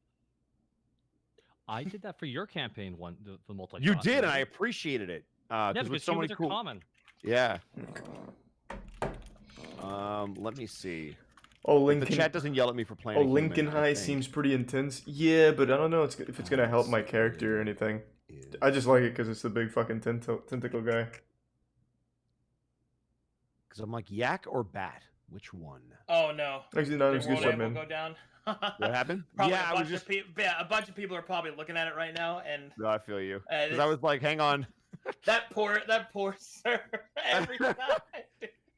I did that for your campaign one, the multi. You did, and I appreciated it. Yeah, Because with because so many humans are cool. common. Yeah. Let me see. Oh, If Lincoln. the chat doesn't yell at me for playing. Oh, a human, Lincoln I High think. seems pretty intense. Yeah, but I don't know if it's gonna help my character or anything. I just like it because it's the big fucking tentacle guy. Because I'm like, yak or bat? Which one? Oh no. Actually, no, it Did was a good World shot, Able man. go down? What happened? Probably Yeah, a I was bunch just. of people. Yeah, a bunch of people are probably looking at it right now, and No, I feel you. Because this- I was like, hang on. that poor sir. Every time.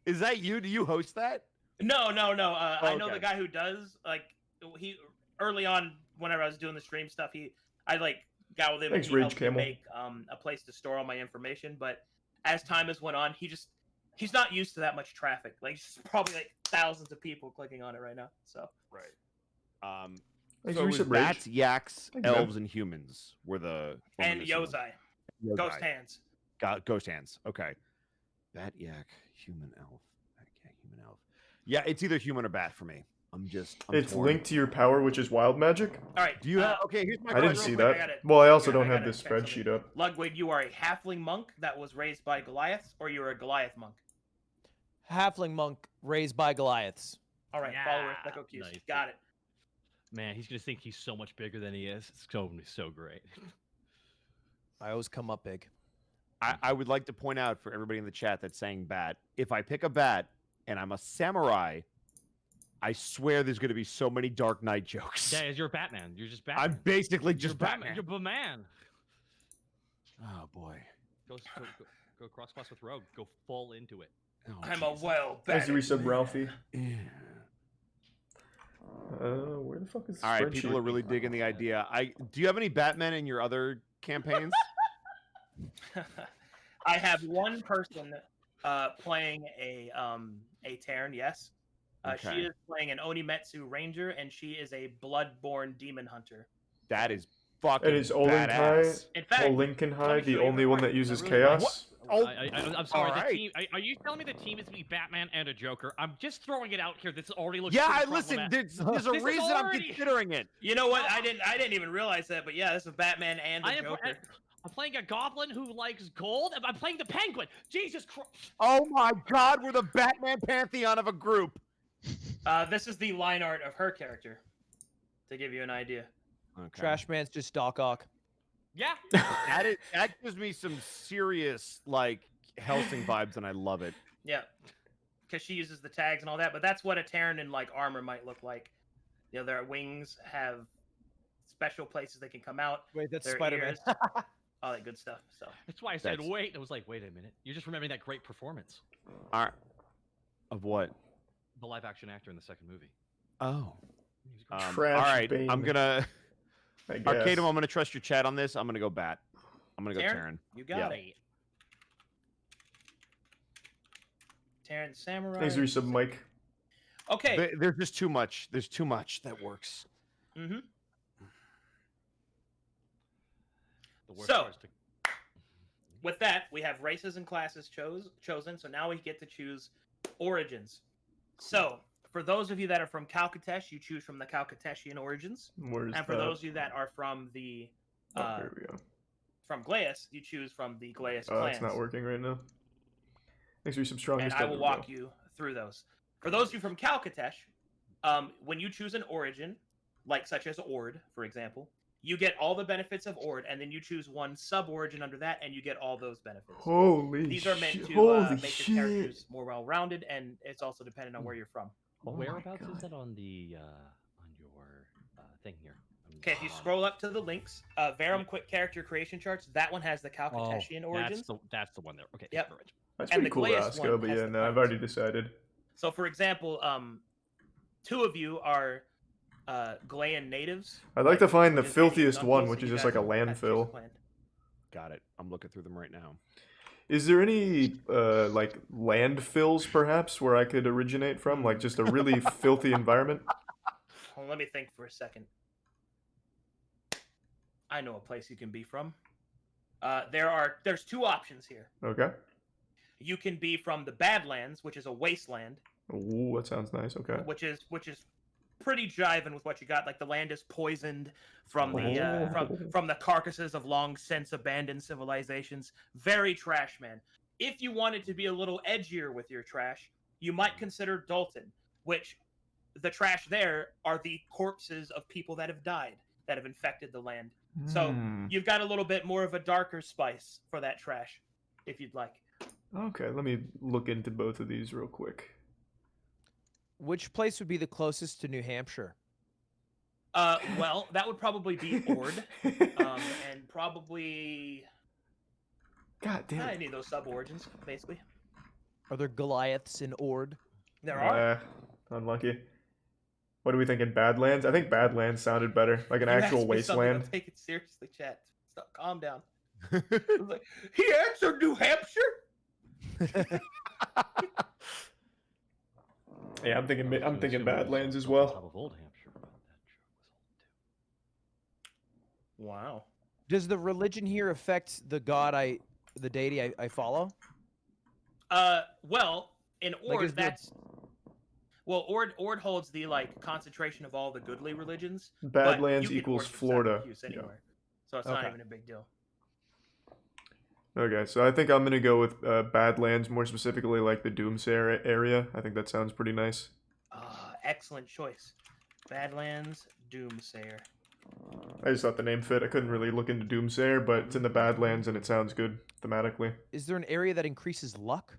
Is that you? Do you host that? No. I know okay. the guy who does. Like he early on, whenever I was doing the stream stuff, I got with him Thanks, and he Rage helped me Camel. make a place to store all my information. But as time has went on, he's not used to that much traffic. Like probably like thousands of people clicking on it right now. So Right. Thanks, So it was Reset Rage. bats, yaks, Thanks, man. elves, and humans were the. and missing ones. Yozai, Ghost Hands. Got ghost hands. Okay. Bat, yak, human, elf. Bat, yak, human, elf. Yeah, it's either human or bat for me. I'm It's torn. linked to your power, which is wild magic. All right. Do you have? Okay, here's my I didn't question. see real quick, that. I gotta- Well, I also yeah, I don't have gotta this check spreadsheet something. up. Ludwig, you are a halfling monk that was raised by Goliaths, or you're a Goliath monk. Halfling monk raised by Goliaths. All right, Yeah, follower, Echo Q's. nice. Got it. Man, he's gonna think he's so much bigger than he is. It's gonna be so great. I always come up big. I would like to point out for everybody in the chat that's saying bat, if I pick a bat and I'm a samurai, I swear there's going to be so many Dark Knight jokes. Yeah, you're Batman. You're just Batman. I'm basically You're just Batman. You're Batman. Oh boy. Go cross class with Rogue. Go full into it. Oh, I'm a Jesus. well. Thanks to resub Ralphie. Yeah. Where the fuck is the All right, spreadsheet? people are really digging the idea. Do you have any Batman in your other campaigns? I have one person playing a Terran. Yes, she Okay. is playing an Onimetsu Ranger, and she is a Bloodborne Demon Hunter. That is fucking It is Olin High. badass. In fact, Oh, Lincoln High, me the show you only the one that card, uses I really like chaos. Oh, I'm sorry. all The right. team. Are you telling me the team is to be Batman and a Joker? I'm just throwing it out here. This already looks. Yeah, pretty I listen. problematic. There's a This is reason I'm already- considering it. You know what? I didn't even realize that, but yeah, this is Batman and the Joker. I'm playing a goblin who likes gold. And I'm playing the penguin. Jesus Christ! Oh my God, we're the Batman pantheon of a group. This is the line art of her character, to give you an idea. Okay. Trash man's just Doc Ock. Yeah. That gives me some serious like Helsing vibes, and I love it. Yeah, because she uses the tags and all that. But that's what a Terran in like armor might look like. You know, their wings have special places they can come out. Wait, that's Their Spider-Man. ears, all that good stuff. So That's why I said That's- wait. I was like, wait a minute. You're just remembering that great performance. All right. Of what? The live action actor in the second movie. Oh. He was great. Trash all right. Bane. I'm gonna I guess. Arcadum. I'm gonna trust your chat on this. I'm gonna go bat. I'm gonna go Terran? Terran. you got Yeah. it. Terran Samurai. Thanks, resub Mike. Okay. There's just too much. There's too much that works. Mm-hmm. The worst So- part is to- With that, we have races and classes chosen. So now we get to choose origins. So for those of you that are from Calcatesh, you choose from the Calcateshian origins. Where's And for that? those of you that are from the Oh, here we go. from Glaeus, you choose from the Glaeus Oh, clans. it's not working right now. Thanks, resub strong. And I will walk you through those. For those of you from Calcatesh, when you choose an origin, like such as Ord, for example, you get all the benefits of Ord, and then you choose one sub-origin under that, and you get all those benefits. Holy These are meant to Holy make shit. your characters more well-rounded, and it's also dependent on where you're from. Oh my Whereabouts is God. that on the on your thing here? Okay, if you scroll up to the links, Verum Quick Character Creation Charts, that one has the Calcateshian origins. That's the one there. Okay. Yep. Perfect. That's and pretty the cool, Glaeus Roscoe, one but has yeah, the no, I've clans. already decided. So, for example, two of you are Glaean natives. I'd like to find the which is Indian filthiest Nunkies, one, so which you is just guys like a have to choose a landfill. clan. Got it. I'm looking through them right now. Is there any like landfills perhaps where I could originate from, like just a really filthy environment? Hold on, let me think for a second. I know a place you can be from. There's two options here. Okay. You can be from the Badlands, which is a wasteland, Ooh, that sounds nice. Okay. which is pretty jiving with what you got. Like the land is poisoned from the from the carcasses of long since abandoned civilizations. Very trash, man. If you wanted to be a little edgier with your trash, you might consider Dalton, which the trash there are the corpses of people that have died, that have infected the land. So Hmm. you've got a little bit more of a darker spice for that trash, if you'd like. Okay, let me look into both of these real quick. Which place would be the closest to New Hampshire? Well, that would probably be Ord, and probably God damn. any of those sub-origins, basically. Are there Goliaths in Ord? There are. Unlucky. What are we thinking? Badlands? I think Badlands sounded better. Like an You actual asked me something, I'll wasteland. take it seriously, chat. Stop, calm down. I was like, he answered New Hampshire. Yeah, I'm thinking I was Badlands assuming as on well. top of Old Hampshire, but that sure was old too. Wow. Does the religion here affect the the deity I follow? Well, in Like, Ord, is there- well, Ord holds the concentration of all the goodly religions. but Badlands you can equals worship Florida. Syracuse Yeah. anywhere, so it's not Okay. even a big deal. Okay, so I think I'm gonna go with Badlands, more specifically like the Doomsayer area. I think that sounds pretty nice. Excellent choice. Badlands, Doomsayer. I just thought the name fit. I couldn't really look into Doomsayer, but it's in the Badlands and it sounds good thematically. Is there an area that increases luck?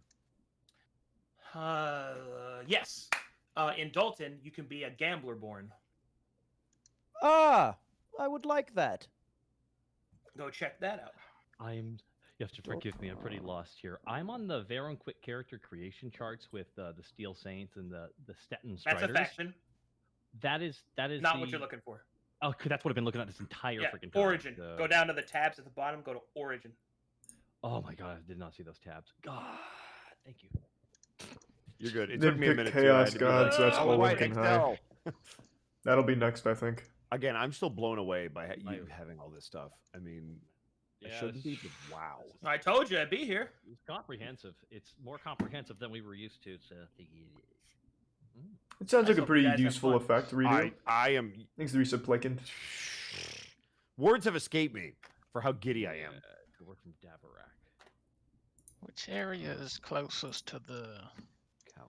Yes. In Dalton, you can be a gambler born. Ah, I would like that. Go check that out. You have to forgive me, I'm pretty lost here. I'm on the Veron Quick character creation charts with the Steel Saints and the Stetton That's Striders. a faction. That is Not what you're looking for. Oh, that's what I've been looking at this entire Yeah, freaking time. Origin. Go down to the tabs at the bottom. Go to Origin. Oh my god, I did not see those tabs. God, thank you. You're good. It Didn't took me a pick minute. Chaos too. I had to be God, like, so that's "Oh, all why looking high." Excel?" That'll be next, I think. Again, I'm still blown away by you Like- having all this stuff. I mean, I Yeah, shouldn't be, it's- but wow. I told you I'd be here. It's comprehensive. It's more comprehensive than we were used to, so I think it is. It sounds I like a hope you pretty guys have useful fun. effect. Redo. I am. Thanks to Resupplicant. Words have escaped me for how giddy I am. Good work from Dabarak. Which area is closest to the Cow.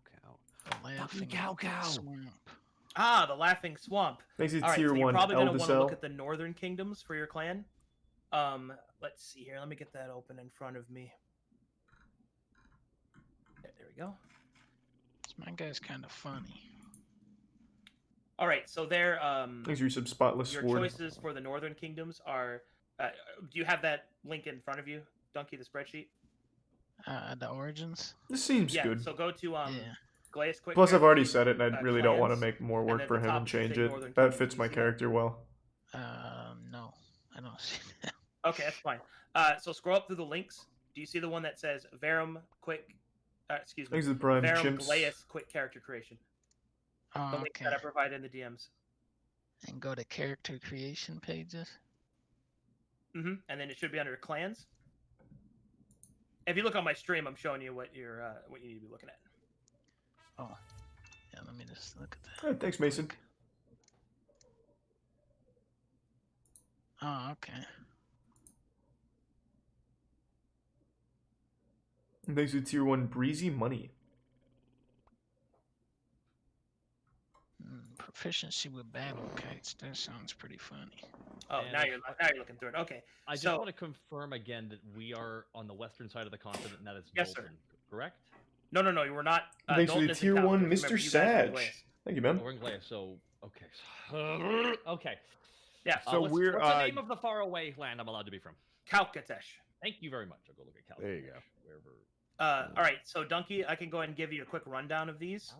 laughing cow. swamp? Ah, the Laughing Swamp. Thanks to All right, Tier so you're 1 probably going to want to look Eldicel. at the northern kingdoms for your clan. Let's see here. Let me get that open in front of me. There we go. This my guy's kind of funny. All right, so there. Thanks to Resub Spotless Your Sword. choices for the northern kingdoms are. Do you have that link in front of you, Donkey? The spreadsheet. The origins. This seems Yeah. good. So go to Yeah. Glaze quick. Plus, I've already Character said it, and I really don't want to clans, make more and work then for the him top and should say change it. Northern That Kingdom. fits Do my you see that? character well. No, I don't see that. sheet. Okay, that's fine. So scroll up through the links. Do you see the one that says Verum quick? Excuse me. Thanks to the Prime Verum Chimps. Glaeus quick character creation. The Oh, link okay. that I provided in the DMs. And go to character creation pages. And then it should be under clans. If you look on my stream, I'm showing you what you need to be looking at. Oh, yeah. Let me just look at that. Alright, thanks, Mason. Oh, okay. And thanks to Tier 1 Breezy Money. Proficiency with battle kites. That sounds pretty funny. Oh, And now if- you're looking through it. Okay. I just So- want to confirm again that we are on the western side of the continent, and that is Yes, sir. Dalton, correct? No, you were not. Thanks to Dalton the is in Tier 1 Calgary. Mr. Remember, you guys are in Sag. Glaeus. Thank you, man. We're in Glaeus, so okay. Okay. Yeah. So what's, we're, what's the name of the faraway land I'm allowed to be from? Kalkatesh. Thank you very much. I'll go look at Cal. There you go. Wherever. All right. So Donkey, I can go ahead and give you a quick rundown of these.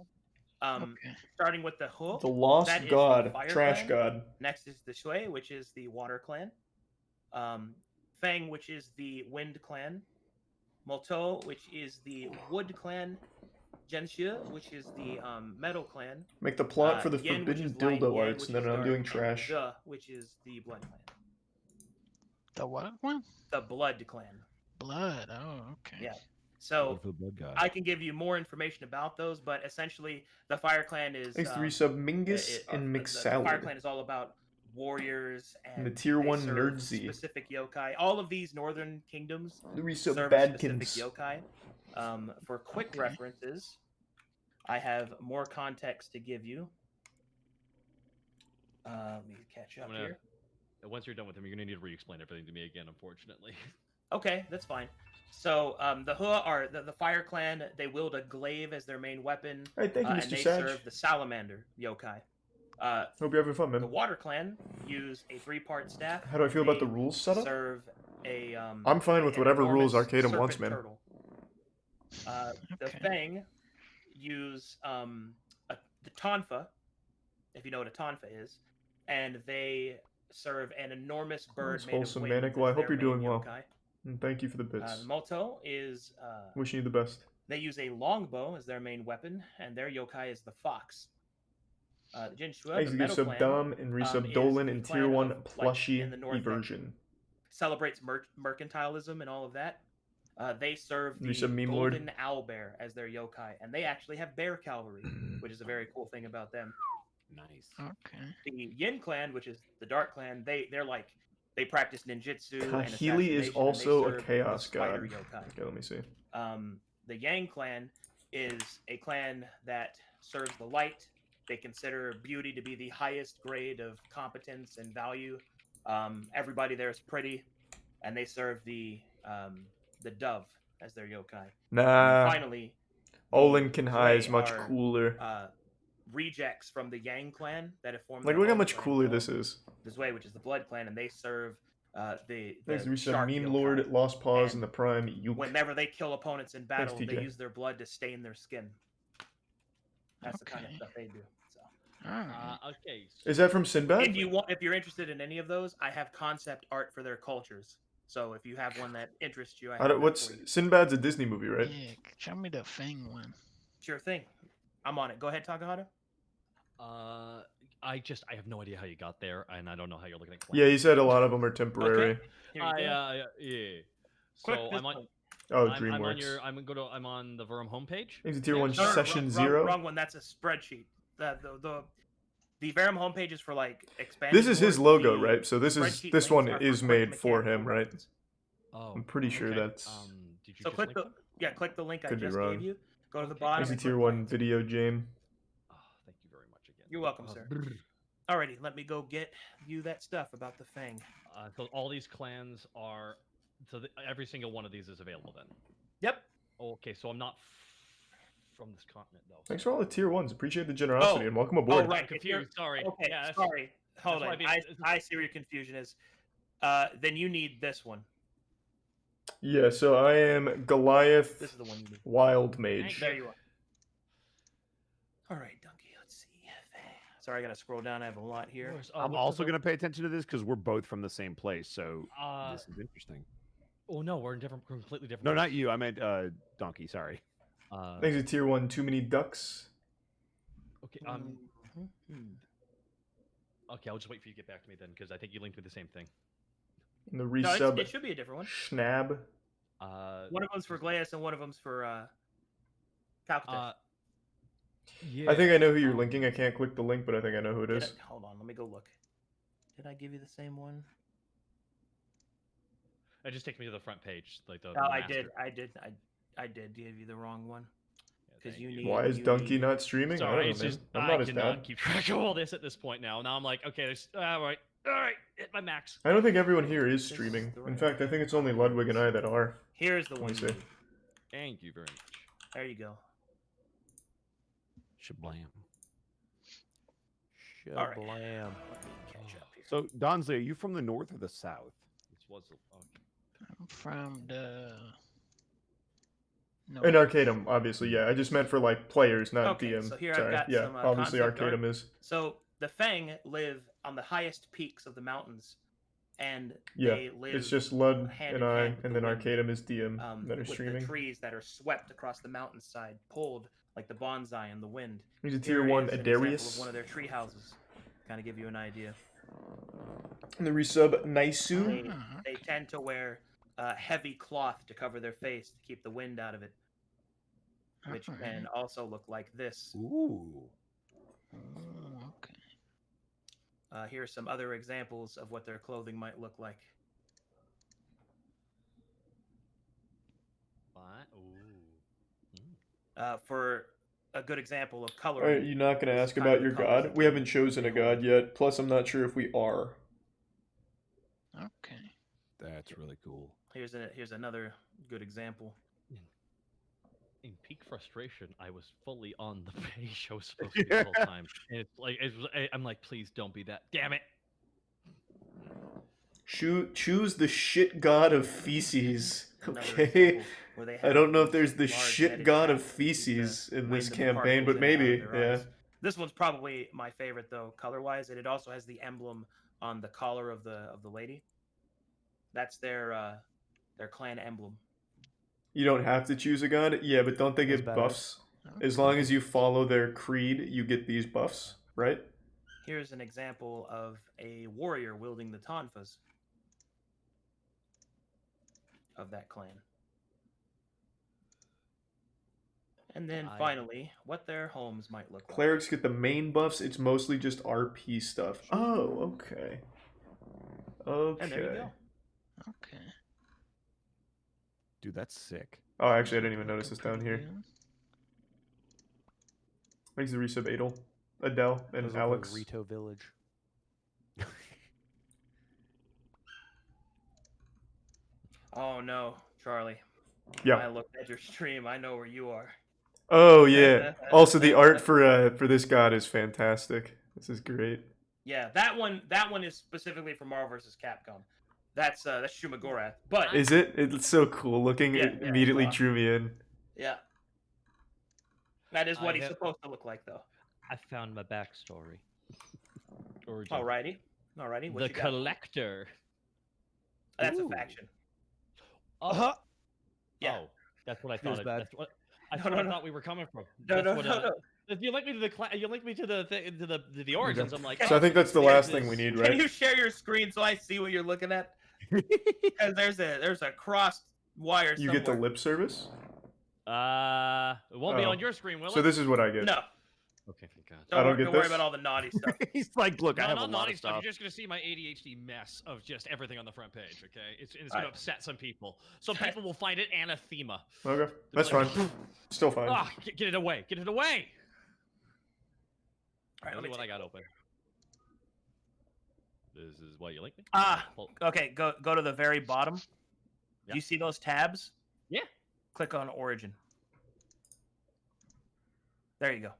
Okay. Starting with the Hu. The Lost that is the God. Fire Trash Clan. God. Next is the Shui, which is the Water Clan. Fang, which is the Wind Clan. Molto, which is the Wood Clan. Genshu, which is the Metal Clan. Make the plot for the Yin, which forbidden is Light dildo Yang, arts, which and then is I'm dark, doing and trash. Zhe, which is the Blood Clan. The what one? The Blood Clan. Blood. Oh, okay. Yeah. So Blood for the blood god. I can give you more information about those, but essentially the Fire Clan is Thanks to resub Mingus and the Fire McSalad. Clan is all about warriors And the and tier they 1 serve Nerdsy. specific yokai. All of these northern kingdoms The resub serve Badkins. specific yokai. For quick Okay. references, I have more context to give you. Let me catch up here. Once you're done with them, you're gonna need to re-explain everything to me again, unfortunately. Okay, that's fine. So the Hua are the Fire Clan. They wield a glaive as their main weapon, Alright, thank you, and Mr. they Sag. serve the Salamander yokai. Hope you're having fun, The man. Water Clan use a 3-part staff. How do I feel about the They rules setup? Serve a. I'm fine with an whatever rules enormous Arcadum wants, serpent man. turtle. The Okay. Fang use the Tonfa, if you know what a Tonfa is, and they serve an enormous bird Nice, made of wholesome wings. Manic. as Well, I hope their you're doing main well. yokai. And thank you for the bits. The Moto is Wishing you the best. they use a longbow as their main weapon, and their yokai is the fox. The Jinshua, Thanks the to Meadow resub Clan, Dom and resub is Dolan the and clan tier 1 of, like, plushie in the north end. eversion. celebrates mercantilism and all of that. They serve the Resub Meme Lord. Golden Owlbear as their yokai, and they actually have bear cavalry, which is a very cool thing about them. Nice. Okay. The Yin Clan, which is the Dark Clan, they're like they practice ninjutsu and Kahili is assassination, and also they a serve the chaos spider god. yokai. Okay, let me see. The Yang Clan is a clan that serves the light. They consider beauty to be the highest grade of competence and value. Everybody there is pretty, and they serve the dove as their yokai. And Nah, finally, Olin Kanhai is Zui much are, cooler. Rejects from the Yang Clan that have formed. Like, their look how own much clan cooler called this is. the Zui, which is the Blood Clan, and they serve the Thanks to resub shark Meme yokai. Lord, Lost Paws, And and the Prime Yuke. Whenever they kill opponents in battle, they TJ. use their blood to stain their skin. That's the kind of Okay. stuff they do. So, Alright. Okay. Is that from Sinbad? if you're interested in any of those, I have concept art for their cultures. So if you have one that interests you, I I have don't, that what's for you. Sinbad's a Disney movie, right? Yeah, show me the Fang one. Sure thing. I'm on it. Go ahead, Takahata. I have no idea how you got there, and I don't know how you're looking at. Yeah, he said a lot of them are temporary. Okay. Here you go. Yeah. Click So this I'm on. link. Oh, I'm on DreamWorks. your. I'm on the Verum homepage. Thanks to tier Yeah, 1 no, no, no, session wrong, 0. Wrong one. That's a spreadsheet. The Verum homepage is for like expanding. This is his boards. logo, The right? So this spreadsheet one links are is for quick made for mechanical him, right? reference. Oh, I'm pretty sure okay. that's. Did you So just click link the them? click the link I Could be just wrong. gave you. Go to the Okay. bottom. Thanks to and tier click 1 plans. video, James. Oh, thank you very much again. You're welcome, sir. Alrighty, let me go get you that stuff about the Fang. So all these clans are. So every single one of these is available then. Yep. Okay, so I'm not from this continent though. Thanks for all the tier 1s. Appreciate the generosity and welcome aboard. Oh, right. I'm if you're- confused. Sorry. Okay, Yeah, that's- sorry. Hold that's why on. I I see where your confusion is. Then you need this one. Yeah, so I am Goliath This is the one you need. Wild Mage. There you are. All right, Donkey. Let's see. Sorry, I gotta scroll down. I have a lot here. I'm also going to pay attention to this because we're both from the same place, so this is interesting. Oh no, we're in completely different. No, not places. you. I meant Donkey. Sorry. Thanks to tier 1 Too Many Ducks. Okay. Hmm. Okay, I'll just wait for you to get back to me then, because I think you linked me the same thing. And the No, resub it should be a different one. Schnab. One of them's for Glaeus and one of them's for Calcatus. Yeah. I think I know who you're linking. I can't click the link, but I think I know who it is. Hold on, let me go look. Did I give you the same one? It just takes me to the front page, like the. No, the I master. did. I did give you the wrong one. Yeah, 'Cause thank you you. need- Why is you Donkey need- not streaming? Sorry, I don't it's know, just man. I'm I not his cannot dad. keep track of all this at this point now. Now I'm like, okay, there's all right, hit my max. I don't think everyone here is This is streaming. the In right fact, I think it's only Ludwig and I that are. Here's the Let one. me You see. need. Thank you very much. There you go. Shablam. All right. Shablam. Let me catch up here. So, Donsley, are you from the north or the south? This was I'm from the. No. In Arcadum, obviously, yeah. I just meant for like players, not Okay, DM. so here I've Sorry. got Yeah, some, obviously concept Arcadum art. is. So the Fang live on the highest peaks of the mountains, and Yeah, they live it's just Lud hand and in I, hand with and the then wind, Arcadum is DM that are with streaming. the trees that are swept across the mountainside, pulled like the bonsai in the wind. Here's a Here tier 1 is an example of Adarius. one of their tree houses. Kind of give you an idea. And the resub Naisu. They tend to wear heavy cloth to cover their face to keep the wind out of it, which Alright. can also look like this. Ooh. Oh, okay. Here are some other examples of what their clothing might look like. What? Ooh. For a good example of Are coloring, you not going to This is ask kind about of the your colors god? that We they- haven't chosen a they hold. god yet. Plus, I'm not sure if we are. Okay. That's really cool. here's another good example. In peak frustration, I was fully on the page I was supposed to be the whole time, and it's like I'm like, please don't be that. Damn it! Choose the shit god of feces. Another Okay. example where they I don't have know if these there's the large shit netted god of caps to keep the feces in this wind and the campaign, particles but in and out of maybe, their yeah. eyes. This one's probably my favorite though, color-wise, and it also has the emblem on the collar of the lady. That's their clan emblem. You don't have to choose a god. Yeah, but don't they That's get badass. buffs? As long as you follow their creed, you get these buffs, right? Here's an example of a warrior wielding the tonfas of that clan. And then finally, what their homes might look like. Clerics get the main buffs. It's mostly just RP stuff. Oh, okay. Okay. And there you go. Okay. Dude, that's sick. Oh, actually, I didn't even notice this down Pretty here. good. Thanks to resub Adele, and Those Alex. Rito Village. Oh no, Charlie. I Yeah. looked at your stream. I know where you are. Oh yeah. Also, the art for this god is fantastic. This is great. Yeah, that one is specifically for Marvel vs. Capcom. That's Shumagorath. But Is it? It's so cool looking. Yeah, It yeah, immediately it's drew me in. yeah. That is what I he's have- supposed to look like though. I found my backstory. Origin. Alrighty. What The you got? collector. That's Ooh. a faction. Uh-huh. Yeah. Oh, that's what I Feels thought. bad. That's what I No, thought, no, I no. thought we were coming from. No, That's no, what, no, no. If you link me to the you link me to the to the origins, I'm like. So I oh, think that's the there's last thing we this- need, Can right? you share your screen so I see what you're looking at? Because there's a crossed wire You somewhere. get the lip service. It won't be Oh. on your screen, will So it? this is what I get. No. Okay, thank God. I don't Don't get worry this? about all the naughty stuff. He's like, look, I No, have a not lot naughty of stuff. stuff. You're just gonna see my ADHD mess of just everything on the front page. Okay, it's gonna Alright. upset some people. Some people will find it anathema. Okay, that's They're fine. like, Still fine. Ah, get it away! Get it away! All right, Let let me what I take got a open. This is why you link me. Ah. Well, Okay, go to the very bottom. Yeah. Do you see those tabs? Yeah. Click on Origin. There you go.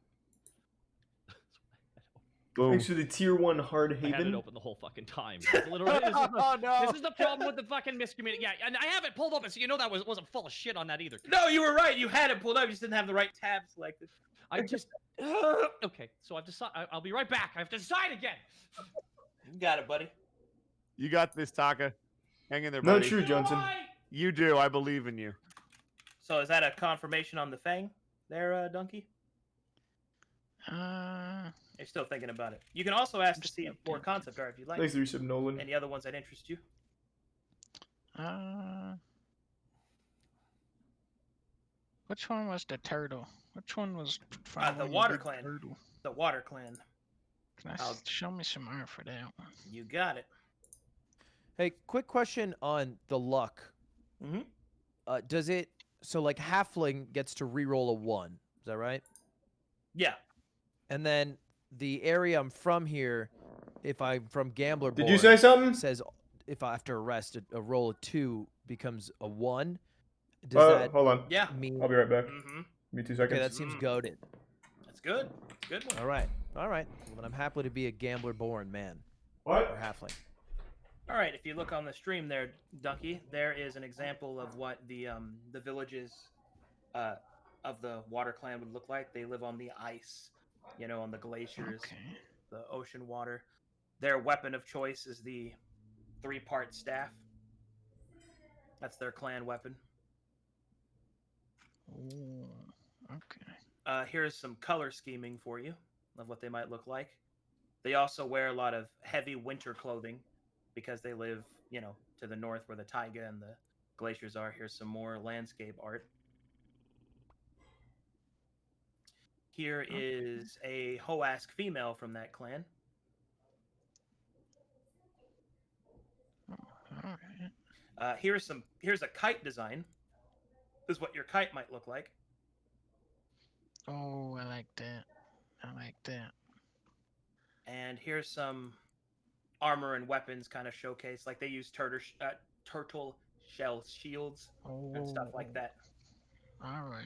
Boom. Thanks for the tier 1 hard I had it haven. open the whole fucking time. It's literally, this, is the, Oh no! this is the problem with the fucking miscommunication. Yeah, and I have it pulled open, so you know that wasn't full of shit on that either. No, you were right. You had it pulled up. You just didn't have the right tab selected. I just okay. So I've decided. I'll be right back. I have to decide again. You got it, buddy. You got this, Taka. Hang in there, No, buddy. true, Johnson. You do. I believe in you. So is that a confirmation on the Fang there, Donkey? You're still thinking about it. You can also ask to see more concept art if you'd like. Thanks to resub Nolan. Any other ones that interest you? Which one was the turtle? Which one was the following water big clan. turtle? The Water Clan. Can I I'll- show me some art for that one? You got it. Hey, quick question on the luck. Mm-hmm. Does it so like halfling gets to reroll a 1? Is that right? Yeah. And then the area I'm from here, if I'm from Gambler Did you say something? says if after a rest a roll of 2 becomes a 1. Does that Hold on. Yeah. mean? I'll be right back. Mm-hmm. Give me 2 seconds. Okay, that seems goaded. That's good. Good one. All right. Well, then I'm happy to be a gambler-born man What? or halfling. All right. If you look on the stream there, Donkey, there is an example of what the villages of the Water Clan would look like. They live on the ice, on the glaciers, Okay. the ocean water. Their weapon of choice is the 3-part staff. That's their clan weapon. Ooh, okay. Here's some color scheming for you of what they might look like. They also wear a lot of heavy winter clothing because they live, to the north where the taiga and glaciers are. Here's some more landscape art. Here is a Hoask female from that clan. Alright. Here's a kite design. This is what your kite might look like. Oh, I like that. I like that. And here's some armor and weapons kind of showcase. Like they use turtle shell shields and stuff like that. Alright.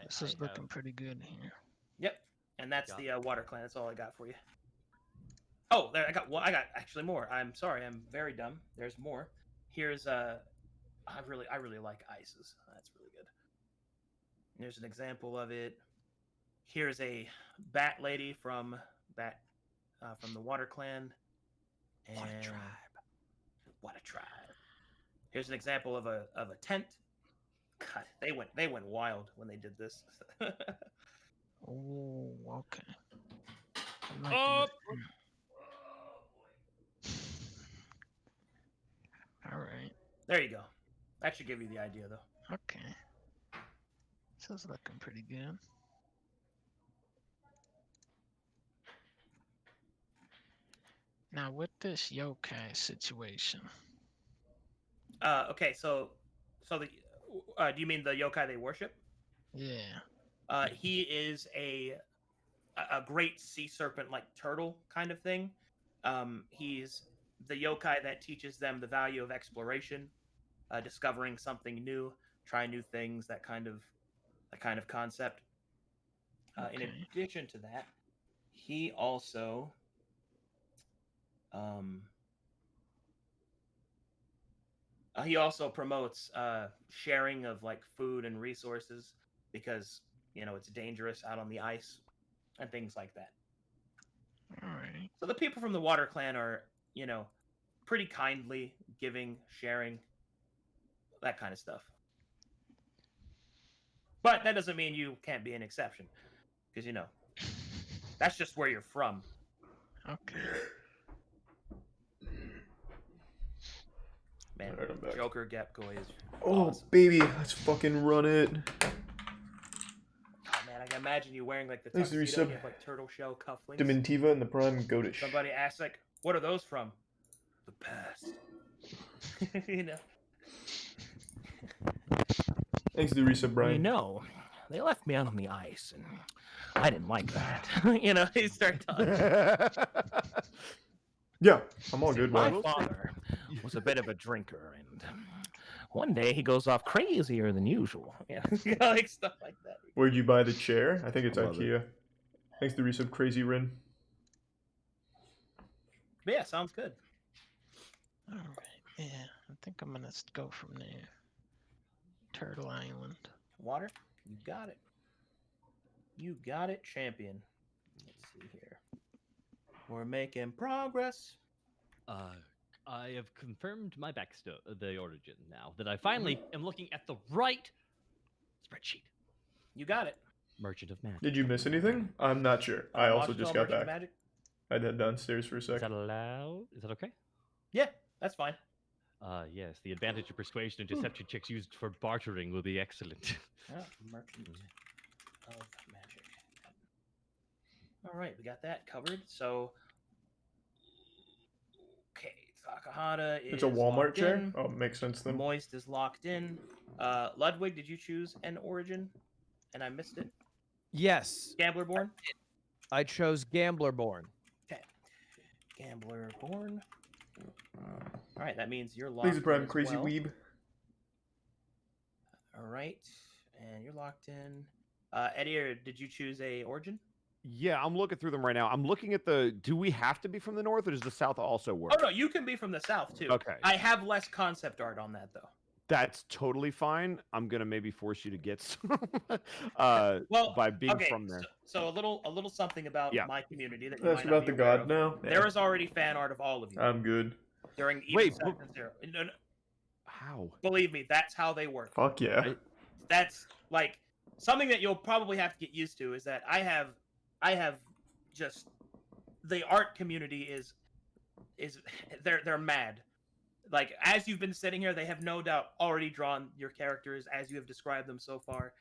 This is looking pretty good here. Yep. And that's Got the water clan. That's all I got for you. Oh, there I got actually more. I'm sorry, I'm very dumb. There's more. Here's I really like ices. That's really good. Here's an example of it. Here's a bat lady from the water clan. And What a tribe. What a tribe. Here's an example of a tent. God, they went wild when they did this. Oh, okay. I'm liking Oh, it. Alright. There you go. That should give you the idea, though. Okay. This is looking pretty good. Now, with this yokai situation, Okay, so the do you mean the yokai they worship? yeah. He is a great sea serpent like turtle kind of thing. He's the yokai that teaches them the value of exploration, discovering something new, trying new things, that kind of concept. In Okay. addition to that, he also promotes sharing of like food and resources because it's dangerous out on the ice and things like that. Alright. So the people from the Water Clan are, pretty kindly, giving, sharing, that kind of stuff. But that doesn't mean you can't be an exception, because that's just where you're from. Okay. Man, Alright, I'm back. Joker Gapgoy is Oh, awesome. baby, let's fucking run it. Oh man, I can imagine you wearing like the Thanks to tuxedo, resub. you have like turtle shell cufflinks. Dementiva and the Prime Goatish. Somebody asks like, "What are those from?" The past. Thanks to the resub, Brian. They left me out on the ice, and I didn't like that. He started talking. Yeah, I'm all good, My man. father was a bit of a drinker, and one day he goes off crazier than usual. Yeah, like stuff like that. Where'd you buy the chair? I think it's I love IKEA. Thanks to the resub, Crazy Rin. But yeah, sounds good. Alright. Yeah. I think I'm gonna go from there. Turtle Island. Water, you got it. You got it, champion. Let's see here. We're making progress. I have confirmed my backstory, the origin now that I finally am looking at the right spreadsheet. You got it. Merchant of Magic. Did you miss anything? I'm not sure. I also Watch just Tell got Merchant of back. Magic? I'd head downstairs for a Is sec. that allowed? Is that okay? Yeah, that's fine. Yes, the advantage of persuasion and deception checks used for bartering will be excellent. Merchant of Magic. All right, we got that covered. So, okay, Takahata is It's a Walmart locked chair? in. Oh, makes sense then. Moist is locked in. Ludwig, did you choose an origin? And I missed it. Yes, Gamblerborn? I chose Gamblerborn. Okay. Gamblerborn. All right, that means you're locked Thanks to in Prime as Crazy well. Weeb. All right, and you're locked in. Eddie, did you choose a origin? Yeah, I'm looking through them right now. I'm looking at do we have to be from the north, or does the south also work? Oh, no, you can be from the south, too. Okay. I have less concept art on that, though. That's totally fine. I'm gonna maybe force you to get some Well, by being okay, from there. So a little something about Yeah. my community that you That's might not about be the aware god of. now. There is already fan art of all of you I'm good. during even Wait, Second Zero. No, How? believe me, that's how they work. Fuck yeah. That's like something that you'll probably have to get used to is that I have just the art community is is they're mad. Like as you've been sitting here, they have no doubt already drawn your characters as you have described them so far.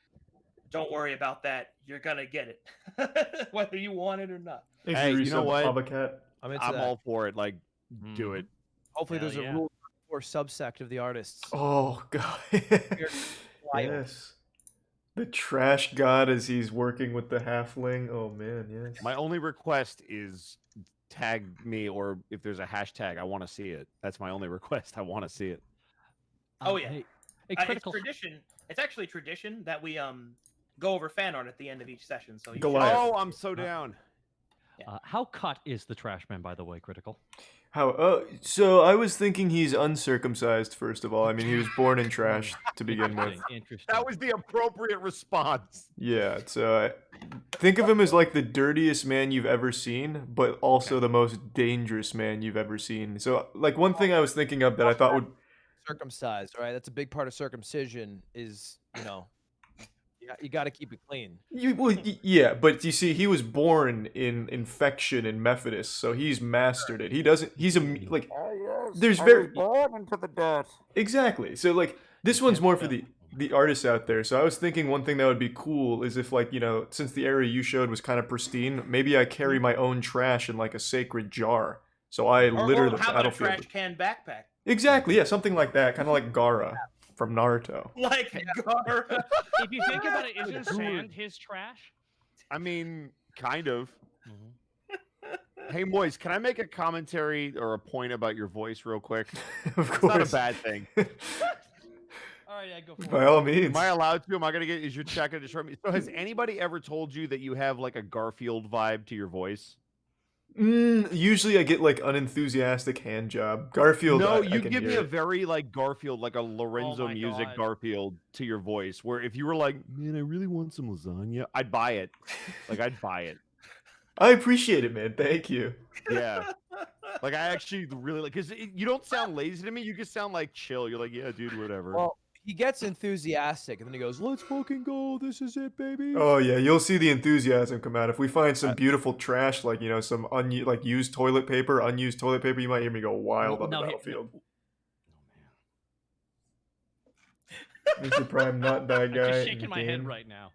Don't worry about that. You're gonna get it, whether you want it or not. Thanks Hey, for the you know resub, what? Havacat. I'm into I'm that. all for it. Like, do Mhm. it. Hopefully, Hell there's a yeah. rule or subsect of the artists. Oh god. Wild. Yes. The trash god as he's working with the halfling. Oh man, yes. My only request is tag me, or if there's a hashtag, I want to see it. That's my only request. I want to see it. Oh, yeah. Hey, It's critical. tradition. It's actually tradition that we go over fan art at the end of each session. So you should- Goliath. Oh, I'm so down. How cut is the trash man, by the way, critical? How? So I was thinking he's uncircumcised. First of all, I mean he was born in trash to begin with. Interesting. That was the appropriate response. Yeah. So think of him as like the dirtiest man you've ever seen, but also the most dangerous man you've ever seen. So like one thing I was thinking of that I thought would. Circumcised, right? That's a big part of circumcision. Is you got to keep it clean. Yeah, but you see, he was born in infection and Methodist, so he's mastered it. He doesn't. He's a like. There's very born into the dirt. exactly. So like this one's more for the artists out there. So I was thinking one thing that would be cool is if like since the area you showed was kind of pristine, maybe I carry my own trash in like a sacred jar. So I litter the how about a battlefield. trash can backpack? Exactly. Yeah, something like that. Kind of like Gaara from Naruto. Like Gaara. If you think about it, isn't sand his trash? I mean, kind of. Hey, Moist, can I make a commentary or a point about your voice real quick? Of It's not a course. bad thing. All right, I go for By all means. Am I allowed to? Am I gonna get? Is your chat gonna destroy me? So, has anybody ever told you that you have like a Garfield vibe to your voice? Usually I get like unenthusiastic hand job. Garfield. No, I you can give hear me a it. very like Garfield, like a Lorenzo my music God. Garfield to your voice. Where if you were like, man, I really want some lasagna, I'd buy it. Like I'd buy it. I appreciate it, man. Thank you. Yeah. Like I actually really like because you don't sound lazy to me. You just sound like chill. You're like, yeah, dude, whatever. Well, he gets enthusiastic, and then he goes, "Let's fucking go! This is it, baby!" Oh yeah, you'll see the enthusiasm come out. If we find some beautiful trash, like some like used toilet paper, unused toilet paper, you might hear me go wild on the battlefield. Mr. Prime, not that I'm guy. just in shaking the my head game. right now.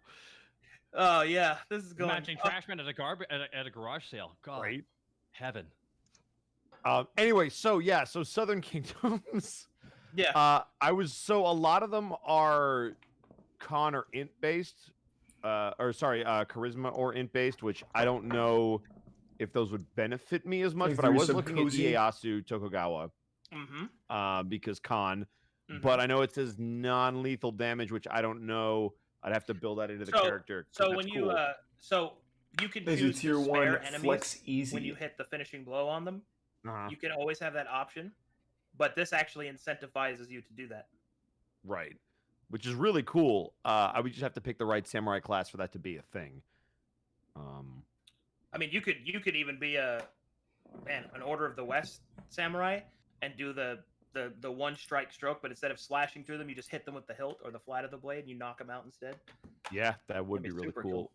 Oh yeah, this is going. Imagine trashman at a garage sale. God, Right. heaven. Anyway, so Southern Kingdoms. Yeah. A lot of them are con or int based, charisma or int based, which I don't know if those would benefit me as much. Thanks But I for was some looking cozy- at Ieyasu Tokugawa, because con. Mhm. But I know it says non-lethal damage, which I don't know. I'd have to build that into the character. 'cause So that's when you cool. so you can Thanks for choose tier to spare 1 enemies flex easy. when you hit the finishing blow on them. Uh-huh. You can always have that option, but this actually incentivizes you to do that. Right. Which is really cool. I would just have to pick the right samurai class for that to be a thing. I mean, you could even be an Order of the West samurai and do the one strike stroke, but instead of slashing through them, you just hit them with the hilt or the flat of the blade, and you knock them out instead. Yeah, that would be That'd be really super cool.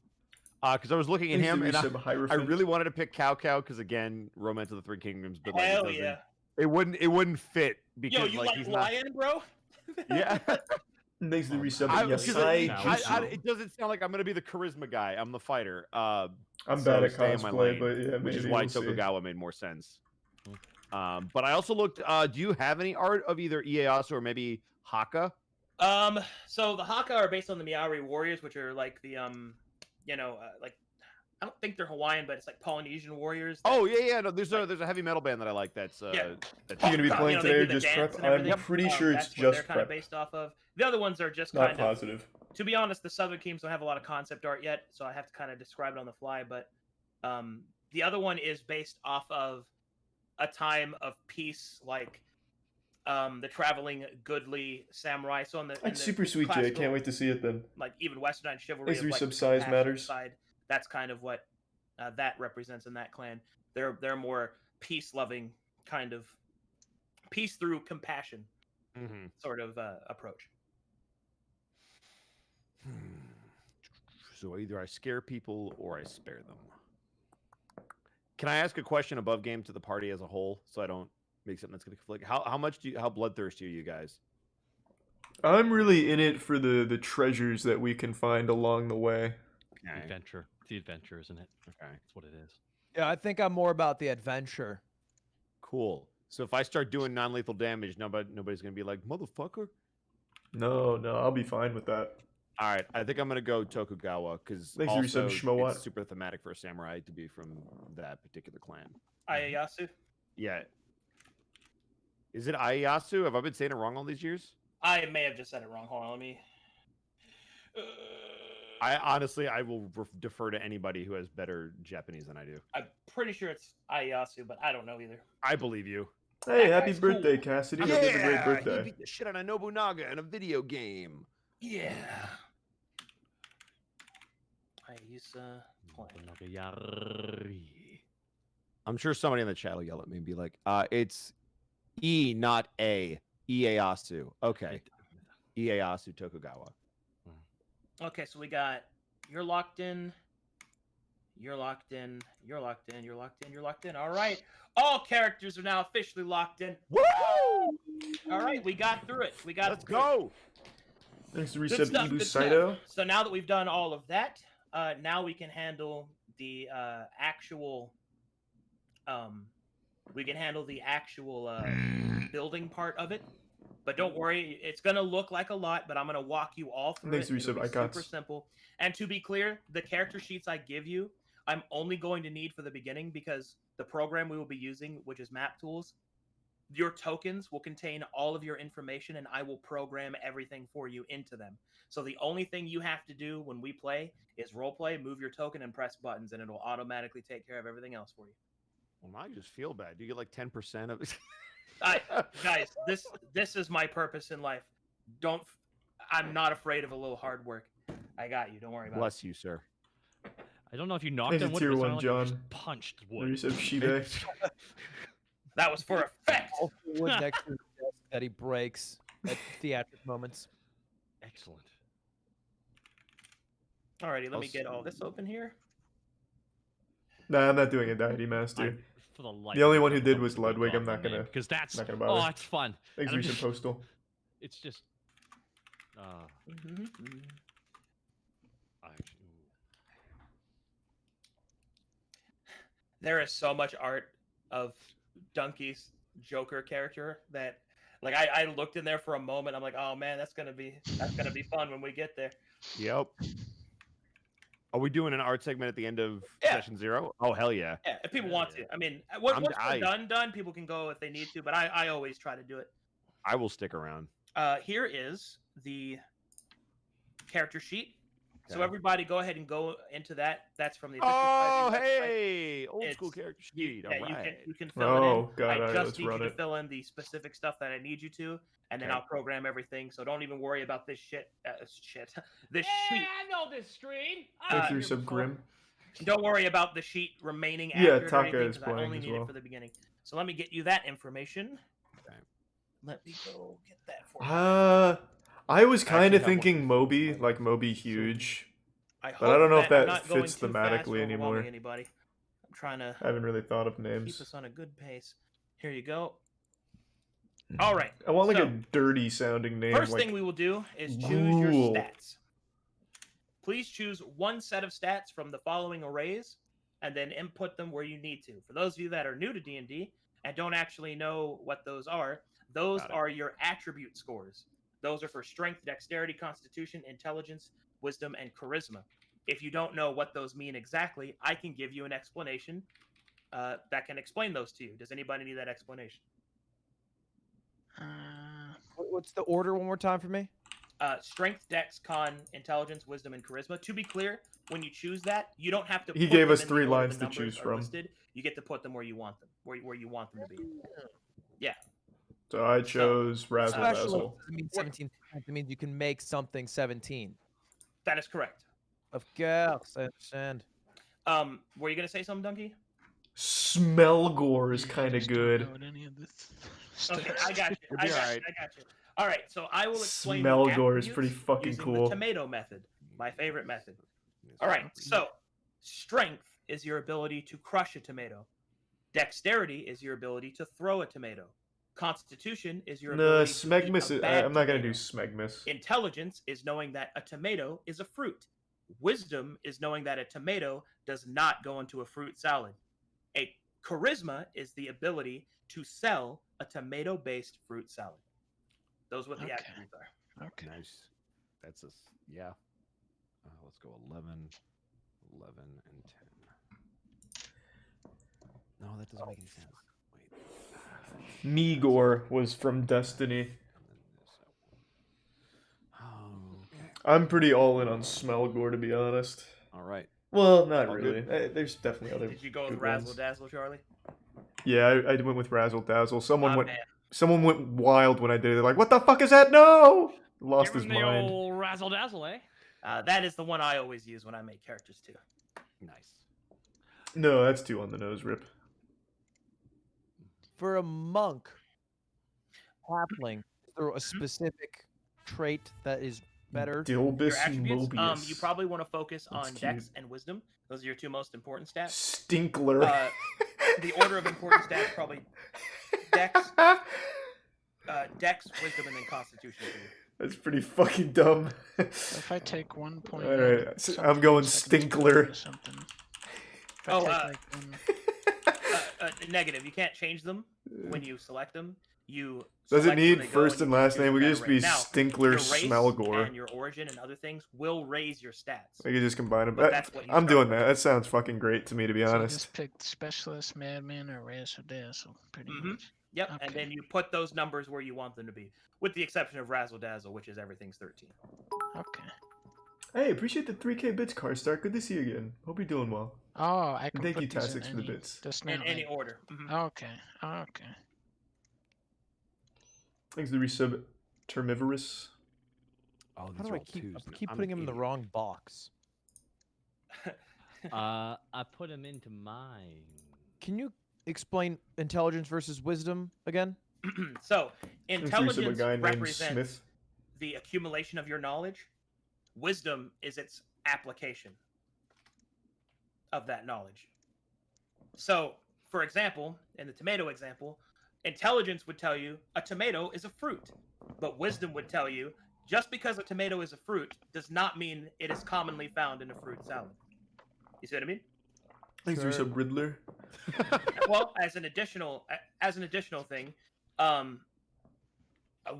Because I was looking at Thanks him, for and resub, I Hierophant. really wanted to pick Cow because again, Romance of the Three Kingdoms, but like, Hell yeah! it wouldn't fit because Yo, you like he's lion, bro? not. Yeah. Thanks for the resub. It doesn't sound like I'm gonna be the charisma guy. I'm the fighter. I'm so bad at stay in my cosplay, lane, but yeah, which is maybe why we'll see. Tokugawa made more sense. But I also looked. Do you have any art of either Ieyasu or maybe Haka? So the Haka are based on the Maori warriors, which are like the like I don't think they're Hawaiian, but it's like Polynesian warriors. Oh yeah. No, there's a heavy metal band that I like. That's Yeah. that's You gonna be playing they today or do the just dance prep? and I'm everything. pretty sure it's that's what they're just kind of prep. based off of. The other ones are just Not kind positive. of. To be honest, the Southern Kingdoms don't have a lot of concept art yet, so I have to kind of describe it on the fly. But the other one is based off of a time of peace, like the traveling goodly samurai. So in the That's super sweet, Jay. I classical, can't wait to see it then. like even Western chivalry, Thanks of, for like, resub, the size compassionate matters. side. That's kind of what that represents in that clan. They're more peace loving, kind of peace through compassion sort of approach. So either I scare people or I spare them. Can I ask a question above game to the party as a whole, so I don't make something that's going to conflict? How bloodthirsty are you guys? I'm really in it for the treasures that we can find along the way. The adventure. It's the adventure, isn't it? Okay. That's what it is. Yeah, I think I'm more about the adventure. Cool. So if I start doing non-lethal damage, nobody's going to be like, motherfucker. No, I'll be fine with that. All right, I think I'm going to go Tokugawa because Thanks for also resub, Shmowat. it's super thematic for a samurai to be from that particular clan. Ieyasu. Yeah. Is it Ieyasu? Have I been saying it wrong all these years? I may have just said it wrong. Hold on, let me. I honestly, I will defer to anybody who has better Japanese than I do. I'm pretty sure it's Ieyasu, but I don't know either. I believe you. Hey, That happy guy's birthday, cool. Cassidy. Hope you have a great He birthday. beat the shit out of Nobunaga in a video game. Yeah. Ieyasu plan. Nagayari. I'm sure somebody in the chat will yell at me and be like, it's E, not A. Ieyasu. Okay. Ieyasu Tokugawa. Okay, so we got you're locked in. You're locked in. You're locked in. You're locked in. You're locked in. All right. All characters are now officially locked in. Woo! All right, we got through it. We got Let's through it. go. Thanks to Good resub, stuff, Ibu good stuff. Saito. So now that we've done all of that, now we can handle the actual. We can handle the actual building part of it. But don't worry, it's gonna look like a lot, but I'm gonna walk you all through Thanks it. to It'll resub, be Icons. super simple. And to be clear, the character sheets I give you, I'm only going to need for the beginning because the program we will be using, which is Map Tools, your tokens will contain all of your information, and I will program everything for you into them. So the only thing you have to do when we play is roleplay, move your token, and press buttons, and it'll automatically take care of everything else for you. Well, now I just feel bad. Do you get like 10% of it? Guys, this is my purpose in life. I'm not afraid of a little hard work. I got you. Don't worry about Bless you, sir. I don't know if you knocked Thanks on to wood, tier but it one, sounded like you John. just punched And wood. resub, Shibe. it. That was for effect. Also wood next to his desk that he breaks at theatric moments. Excellent. Alrighty, let me get all this open here. Nah, I'm not doing a deity master. For the life The only of me, one who don't did know was the Ludwig. I'm goblin not gonna. name, because that's not gonna bother. oh, it's fun. Thanks And I'm for just- resub, Postal. It's just actually, There is so much art of Donkey's Joker character that, like, I looked in there for a moment. I'm like, oh man, that's gonna be fun when we get there. Yep. Are we doing an art segment at the end of Yeah. session 0? Oh, hell yeah. Yeah, if people Hell want yeah. to. I mean, once we're I- done, people can go if they need to. But I always try to do it. I will stick around. Here is the character sheet. So Okay. everybody, go ahead and go into that. That's from the. Oh, official website. hey! Old school It's- character sheet. Yeah, All right. you can fill it Oh in. god, I alright, just let's need run you to it. fill in the specific stuff that I need you to, and then Okay. I'll program everything. So don't even worry about this shit. This Hey, sheet. I know this screen. Thanks I've for been here resub, before. Grim. Don't worry about the sheet remaining Yeah, accurate or Taka anything, is 'cause I playing only as need well. it for the beginning. So let me get you that information. Okay. Let me go get that for you. I was kind actually of have one. thinking Moby, like Moby Huge. I but I don't know if I'm that not going fits too fast or thematically anymore. overwhelming Anybody. I'm trying to I haven't really thought of keep names. us on a good pace. Here you go. All right. I want like so, a dirty sounding name. First like, thing we will do is choose your Ghoul. stats. Please choose one set of stats from the following arrays, and then input them where you need to. For those of you that are new to D&D and don't actually know what those are Got it. are your attribute scores. Those are for strength, dexterity, constitution, intelligence, wisdom, and charisma. If you don't know what those mean exactly, I can give you an explanation that can explain those to you. Does anybody need that explanation? What's the order one more time for me? Strength, dex, con, intelligence, wisdom, and charisma. To be clear, when you choose that, you don't have to. He put gave them us in the 3 order lines the to choose numbers are from. Listed. You get to put them where you want them, where you want them to be. So I chose Razzle Special Dazzle. doesn't mean 17. It means you can make something 17. That is correct. Of course, I understand. Were you gonna say something, Donkey? Smelgore is kind of Just don't good. know what any of this Okay, stuff I got you. You'll I be got alright. you. I got you. All right, so I will explain. the Smelgore is pretty attributes fucking using cool. The tomato method, my favorite method. All right, so strength is your ability to crush a tomato. Dexterity is your ability to throw a tomato. Constitution is your No, ability to eat Smegmas. a bad I'm not gonna do tomato. Smegmas. Intelligence is knowing that a tomato is a fruit. Wisdom is knowing that a tomato does not go into a fruit salad. A charisma is the ability to sell a tomato-based fruit salad. Those are what the Okay. attributes are. Okay. Nice. That's yeah. Let's go 11, 11, and 10. No, that doesn't make any sense. Wait. Migor was from Destiny. And then this. Oh, okay. I'm pretty all in on Smelgore, to be honest. All right. Well, not All really. good. There's definitely other. Did you go with good Razzle ones. Dazzle, Charlie? Yeah, I went with Razzle Dazzle. Ah, man. Someone went wild when I did it. They're like, "What the fuck is that? No!" Lost Give his him the mind. old razzle dazzle, eh? That is the one I always use when I make characters too. Nice. No, that's too on the nose, Rip. For a monk, halfling, is there a specific trait that is better? Your Dilbus attributes, Mobius. you probably want to focus That's on cute. Dex and Wisdom. Those are your two most important stats. Stinkler. The order of important stats probably Dex, Dex, Wisdom, and then Constitution for you. That's pretty fucking dumb. So if I take 1 point, Alright, so something I'm going second Stinkler. or something. If I Oh, take, uh, like, one- Negative. You can't change them when you select them. You Does it select where need they go first and and you last choose a name? We could better just be rate. Now, Stinkler your race Smelgore. and your origin and other things will raise your stats. We could just combine them. But that's what you I'm start doing with. that. That sounds fucking great to me, to be so I honest. just picked specialist, madman, or razzle dazzle, pretty Mhm. much. Yep, and Okay. then you put those numbers where you want them to be, with the exception of Razzle Dazzle, which is everything's 13. Okay. Hey, appreciate the 3K bits, Carstart. Good to see you again. Hope you're doing well. Oh, I And can thank put you, these in Tassix, for the any. bits. That's In not any like. order. Mhm. Okay. Okay. Thanks to the resub Termivorous. Oh, these How do are I all keep twos. keep I'm putting an him in the idiot. wrong box? I put him into mine. Can you explain intelligence versus wisdom again? So, Thanks to resub a intelligence guy named represents Smith. the accumulation of your knowledge. Wisdom is its application of that knowledge. So, for example, in the tomato example, intelligence would tell you a tomato is a fruit, but wisdom would tell you just because a tomato is a fruit does not mean it is commonly found in a fruit salad. You see what I mean? Thanks to resub Riddler. Well, as an additional thing, a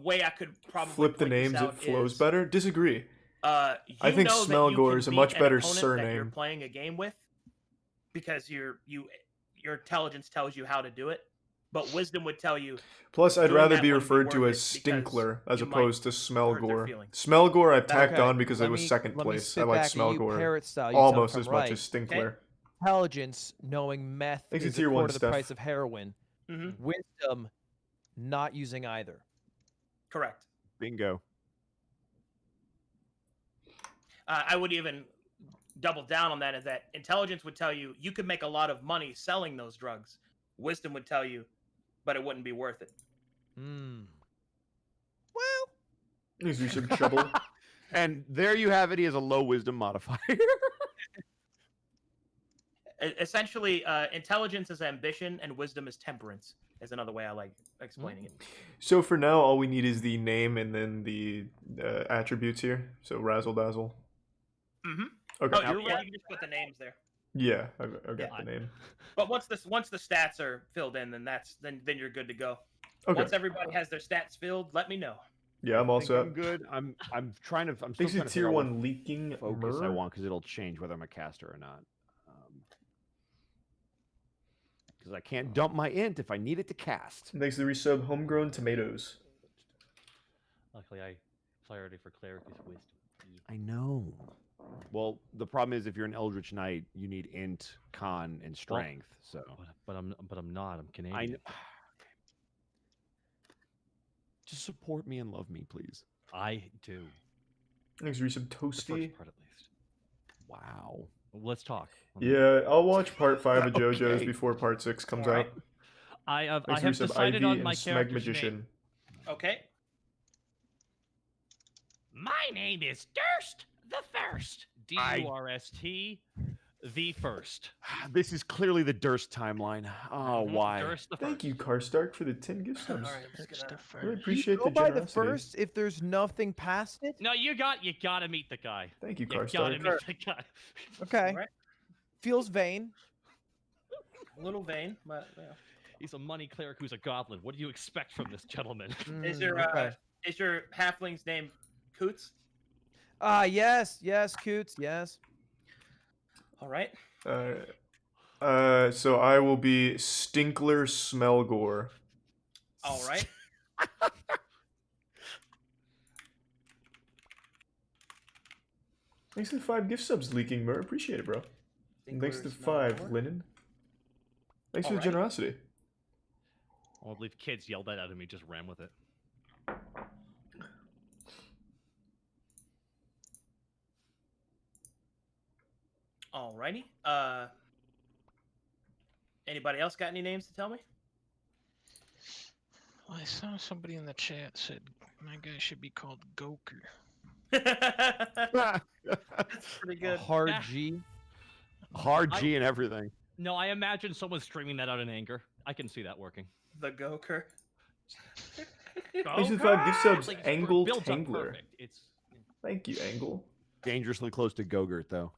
way I could probably Flip the point this names, it out flows is, better. Disagree. You I think know that you Smelgore can is a beat much an better opponent that you're surname. playing a game with because your intelligence tells you how to do it, but wisdom would tell you Plus, I'd doing rather that be wouldn't be referred to worth as it because Stinkler as you might opposed to hurt their Smelgore. feelings. Smelgore I've tacked Okay, on because it let was me- second let me place. sit I like back and you Smelgore parrot style, you tell me almost if as I'm much right. as Stinkler. Intelligence, knowing meth Thanks to is a tier one quarter of the stuff. price of heroin. hmm Wisdom, not using either. Correct. Bingo. I would even double down on that, is that intelligence would tell you you could make a lot of money selling those drugs. Wisdom would tell you, but it wouldn't be worth it. Hmm. Well, Thanks to resub Trouble. And there you have it. He has a low wisdom modifier. Essentially, intelligence is ambition and wisdom is temperance, is another way I like explaining it. So for now, all we need is the name and then the attributes here. So Razzle Dazzle. Mm-hmm. Okay. Oh, yeah, you can just put the names there. Yeah, I've got Yeah. the name. But once the stats are filled in, then then you're good to go. Okay. Once everybody has their stats filled, let me know. Yeah, I'm I also think I'm good. I'm trying to. I'm still Thanks to trying to tier figure out what 1 leaking focus I Myrrh. want because it'll change whether I'm a caster or not. Because I can't dump my int if I need it to cast. Thanks to the resub Homegrown Tomatoes. Luckily, I priority for cleric is wisdom. I know. Well, the problem is if you're an Eldritch Knight, you need int, con, and strength. So But I'm not. I'm Canadian. I. Just support me and love me, please. I do. Thanks to resub The Toasty. first part, at least. Wow. Let's talk. Yeah, I'll watch part 5 of JoJo's Okay. before part 6 comes Alright. out. I have Thanks to resub decided Ivy on and my Smeg character's Magician. name. Okay. My name is Durst the First. I- Durst The first. This is clearly the Durst timeline. Oh, Mhm, why? Durst the Thank first. you, Karstark, for the 10 gift All subs. right, I'm just That's gonna. the Really first. appreciate Go the by the generosity. first if there's nothing past it. No, you gotta meet the guy. Thank you, You gotta Karstark. meet the guy. Okay. All right. Feels vain. A little vain, but He's a money cleric who's a goblin. What do you expect from this gentleman? is Mm, your okay. is your halfling's name Coots? Yes, Coots, yes. All right. So I will be Stinkler Smelgore. All right. Thanks for the 5 gift subs, Leaking Mer. Appreciate it, bro. And thanks to Stinkler 5, Smelgore. Linen. Thanks for the Alrighty. generosity. I believe kids yelled that at me, just ran with it. Alrighty. Anybody else got any names to tell me? Well, I saw somebody in the chat said my guy should be called Goku. That's pretty good. Hard Ah. G. Hard G and everything. No, I imagine someone screaming that out in anger. I can see that working. The Goker. Thanks for the 5 gift subs, Like, Angle builds up Tangler. perfect. It's Thank you, Angle. Dangerously close to Gogurt, though.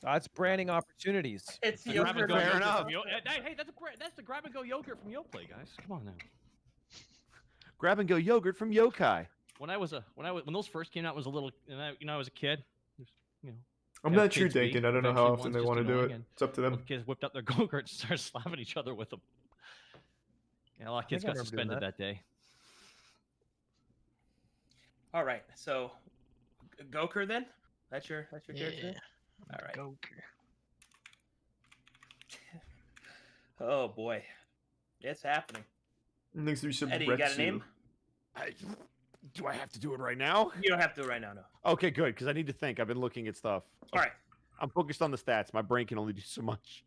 That's branding opportunities. It's the grab and yogurt. go Fair yogurt enough. from hey, that's the grab and go yogurt from Yoplait, guys. Come on now. Grab and go yogurt from Yokai. When those first came out, I was a little, I was a kid. You know, I'm How not sure, kids be. Dakin. I don't know how Eventually often one's they just want to do annoying it. and It's up to little them. kids whipped out their go-karts and started slapping each other with them. Yeah, a lot of kids think I got remember doing suspended that day. All right. So, Goker then. That's your character. Yeah. name? All right. Goku. Oh boy, it's happening. And thanks for some Eddie, you got a name? Do I have to do it right now? You don't have to right now, no. Okay, good, because I need to think. I've been looking at stuff. All right. I'm focused on the stats. My brain can only do so much.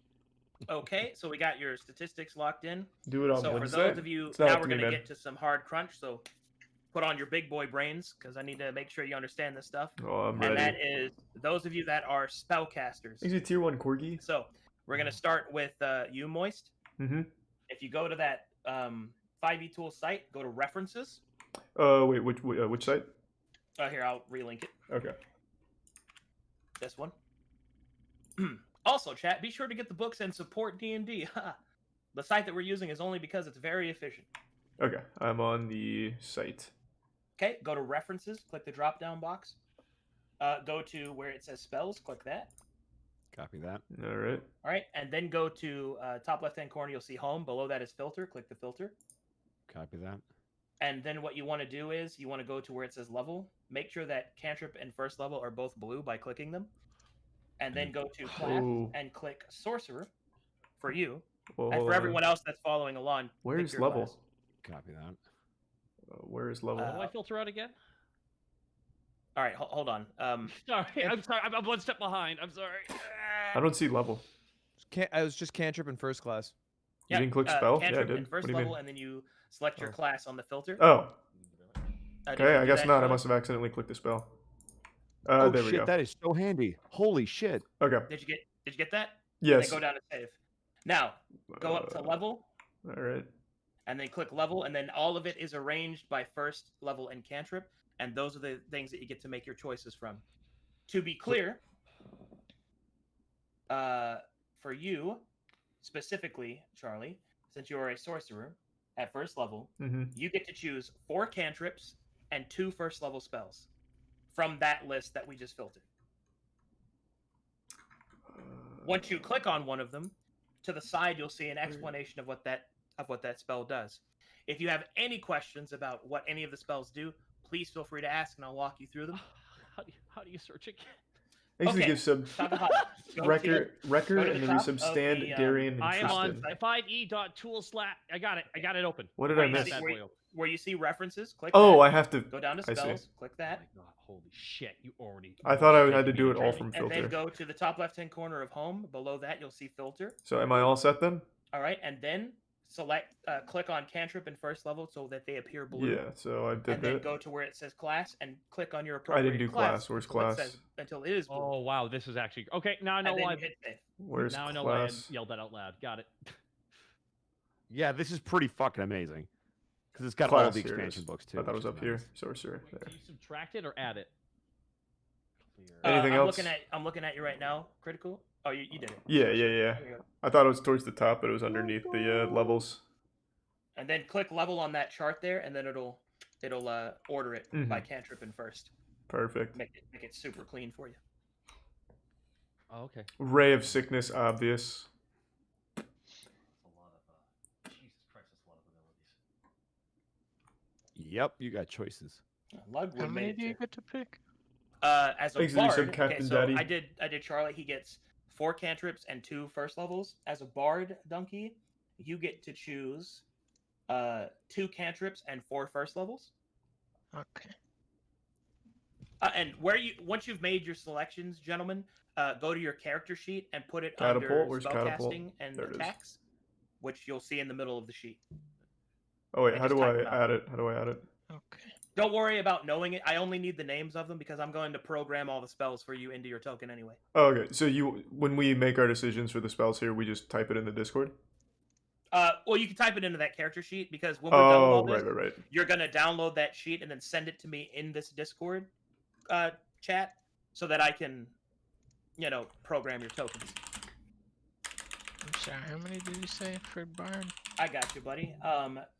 Okay, so we got your statistics locked in. Do it on So for Wednesday. those of you, It's not now up we're to me, gonna man. get to some hard crunch. So put on your big boy brains because I need to make sure you understand this stuff. Oh, I'm And that ready. is those of you that are spellcasters. Thanks for tier 1 Corgi. So we're gonna start with you, Moist. Mm-hmm. If you go to that 5e tool site, go to references. Wait, which site? Here, I'll relink it. Okay. This one. Also, chat, be sure to get the books and support D&D. The site that we're using is only because it's very efficient. Okay, I'm on the site. Okay, go to references, click the drop-down box. Go to where it says spells, click that. Copy that. All right. All right, and then go to top left-hand corner, you'll see home. Below that is filter, click the filter. Copy that. And then what you want to do is you want to go to where it says level. Make sure that cantrip and first level are both blue by clicking them. And then go to class Oh. and click sorcerer for you. Well, And for everyone else that's following along, pick where's your level? class. Copy that. Where is level? How do I filter out again? All right, hold on. Sorry, I'm sorry. I'm one step behind. I'm sorry. I don't see level. I was just cantrip in first class. You didn't click spell? Yeah, I Cantrip did. in first What do you level, mean? and then you select your Oh. class on the filter. Oh, Did okay. you I do guess that, not. I Sean? must have accidentally clicked the spell. Oh there we shit, go. that is so handy. Holy shit. Okay. Did you get that? Yes. Then go down to save. Now go up to level, All right. and then click level, and then all of it is arranged by first level and cantrip, and those are the things that you get to make your choices from. To be clear, for you specifically, Charlie, since you are a sorcerer at first level, Mm-hmm. you get to choose 4 cantrips and 2 first level spells from that list that we just filtered. Once you click on one of them, to the side you'll see an explanation of what that spell does. If you have any questions about what any of the spells do, please feel free to ask, and I'll walk you through them. How do you search it? Thanks for the Okay. gift sub. Top of hot. Go to- Wrecker, go to and the then top resub of stand, the, Darian, and I am on Tristan. 5e.tools/. I got it open. What did Where I you miss? see- Bad where, boy open. where you see references, click Oh, that. I have to. Go down to I see. spells, click Oh that, my god! Holy shit! You already. I thought I you had to made do me it all Charlie. from and then filter. go to the top left-hand corner of home. Below that, you'll see filter. So am I all set then? All right, and then click on cantrip and first level so that they appear blue. Yeah, so I did And then that. go to where it says class and click on your I appropriate didn't do class. Where's until class? until it is blue. Oh wow, this is actually okay. Now I know and then why. you hit save. Where's Now I know why I class? yelled that out loud. Got it. Yeah, this is pretty fucking amazing. Because it's got Class, all the here it expansion is. books too. I thought it which was is up here. nice. Sorcerer. Wait, There. do you subtract it or add it? Anything I'm else? looking at you right now. Critical. Oh, you did it. Yeah. There you go. I thought it was towards the top, but it was underneath the levels. And then click level on that chart there, and then it'll order it by cantrip and first. Perfect. Make it super clean for you. Oh, okay. Ray of Sickness, obvious. A lot of Jesus Christ, that's a lot of abilities. Yep, you got choices. How Lugwood many made do it you too. get to pick? As a Thanks that you said bard, Captain so Daddy. I did Charlie. He gets 4 cantrips and 2 first levels. As a bard, Donkey, you get to choose 2 cantrips and 4 first levels. Okay. And once you've made your selections, gentlemen, go to your character sheet and put it Catapult? under Where's catapult? spellcasting and There it is. attacks, which you'll see in the middle of the sheet. Oh wait, And how just do type I them out. add it? How do I add it? Okay. Don't worry about knowing it. I only need the names of them because I'm going to program all the spells for you into your token anyway. Oh, okay. So when we make our decisions for the spells here, we just type it in the Discord. Well, you can type it into that character sheet because when we're done with all this, right. you're gonna download that sheet and then send it to me in this Discord chat so that I can, program your tokens. I'm sorry. How many did you say for Bard? I got you, buddy.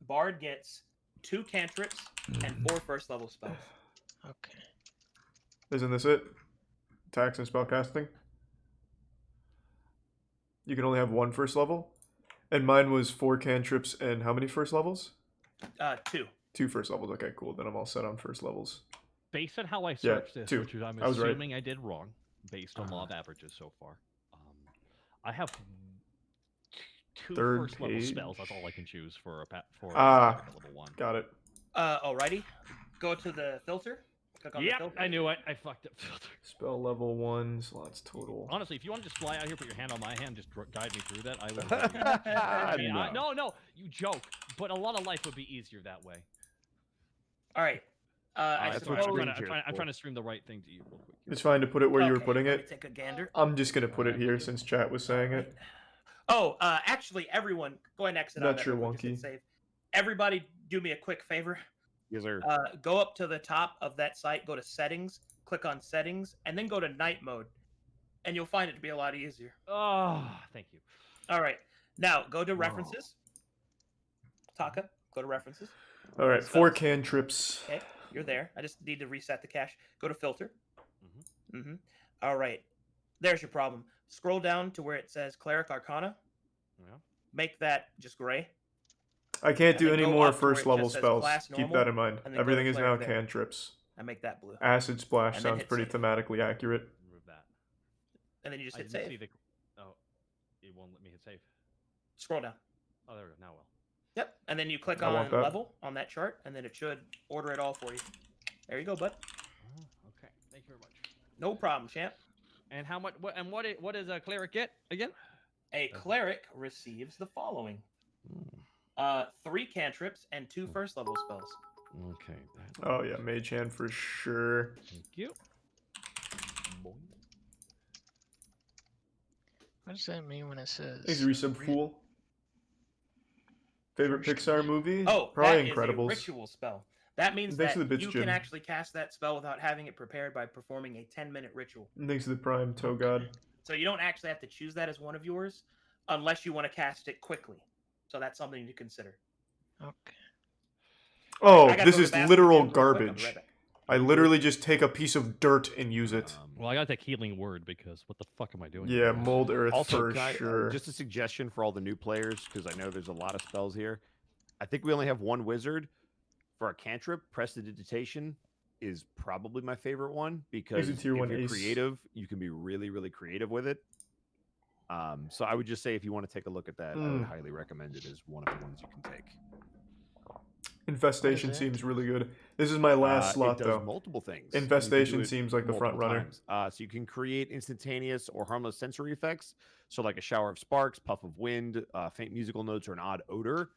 Bard gets 2 cantrips and 4 first level spells. Okay. Isn't this it? Attacks and spellcasting. You can only have 1 first level, and mine was 4 cantrips and how many first levels? 2. 2 first levels. Okay, cool. Then I'm all set on first levels. Based on how I Yeah, searched this, 2. which is I'm I was right. assuming I did wrong, based on law of averages so far. I have 2 Third first level page. spells. That's all I can choose for level 1. Got it. Alrighty. Go to the filter. Click on the Yep, filter. I knew it. I fucked up filter. Spell level 1 slots total. Honestly, if you want to just fly out here, put your hand on my hand, just guide me through that, I would. No, you joke. But a lot of life would be easier that way. All right. I that's suppose. what I'm trying to stream the right thing to you real quick. It's fine to put it where you were Okay, putting let me it. take a gander. I'm just gonna put it here since chat was saying it. Oh, actually, everyone, go ahead and exit out. That's your real quick, just hit wonky. save. Everybody, do me a quick favor. Yes, sir. Go up to the top of that site, go to settings, click on settings, and then go to night mode, and you'll find it to be a lot easier. Oh, thank you. All right, now go to references. Taka, go to references. All right, 4 Spells. cantrips. Okay, you're there. I just need to reset the cache. Go to filter. All right, there's your problem. Scroll down to where it says Cleric Arcana. Yeah. Make that just gray. I can't And do then any go more up to where first it level just says spells. class Keep normal, that in mind. and then go to Everything is now cleric there. cantrips. And make that blue. Acid splash And then sounds hit pretty save. thematically accurate. Remove that. And then you just I hit didn't save. see the. Oh, it won't let me hit save. Scroll down. Oh, there we go. Now well. Yep. And then you click I want on that. level on that chart, and then it should order it all for you. There you go, bud. Oh, okay. Thank you very much. No problem, champ. And how much? What does a cleric get again? A cleric receives the following: 3 cantrips and 2 first level spells. Okay. Oh yeah, mage hand for sure. Thank you. What does that mean when it says? Thanks, resub fool. Favorite Pixar movie? Oh, Probably that is Incredibles. a ritual spell. That means Thanks that to the bits, you Jim. can actually cast that spell without having it prepared by performing a 10-minute ritual. And thanks to the Prime Toe God. So you don't actually have to choose that as one of yours unless you want to cast it quickly. So that's something to consider. Okay. Oh, I gotta this go to is the bathroom literal again real quick. I'll be garbage. right back. I literally just take a piece of dirt and use it. Well, I gotta take healing word because what the fuck am I doing? Yeah, mold earth Also, for Kai, sure. just a suggestion for all the new players, because I know there's a lot of spells here. I think we only have 1 wizard. For a cantrip, Prestidigitation is probably my favorite one because a if tier you're 1 ace. creative, you can be really, really creative with it. So I would just say if you want to take a look at that, I would highly recommend it as one of the ones you can take. Infestation it seems do? really good. This is my last slot it does though. multiple things. You can Infestation do it seems like the front multiple runner. times. So you can create instantaneous or harmless sensory effects. So like a shower of sparks, puff of wind, faint musical notes, or an odd odor.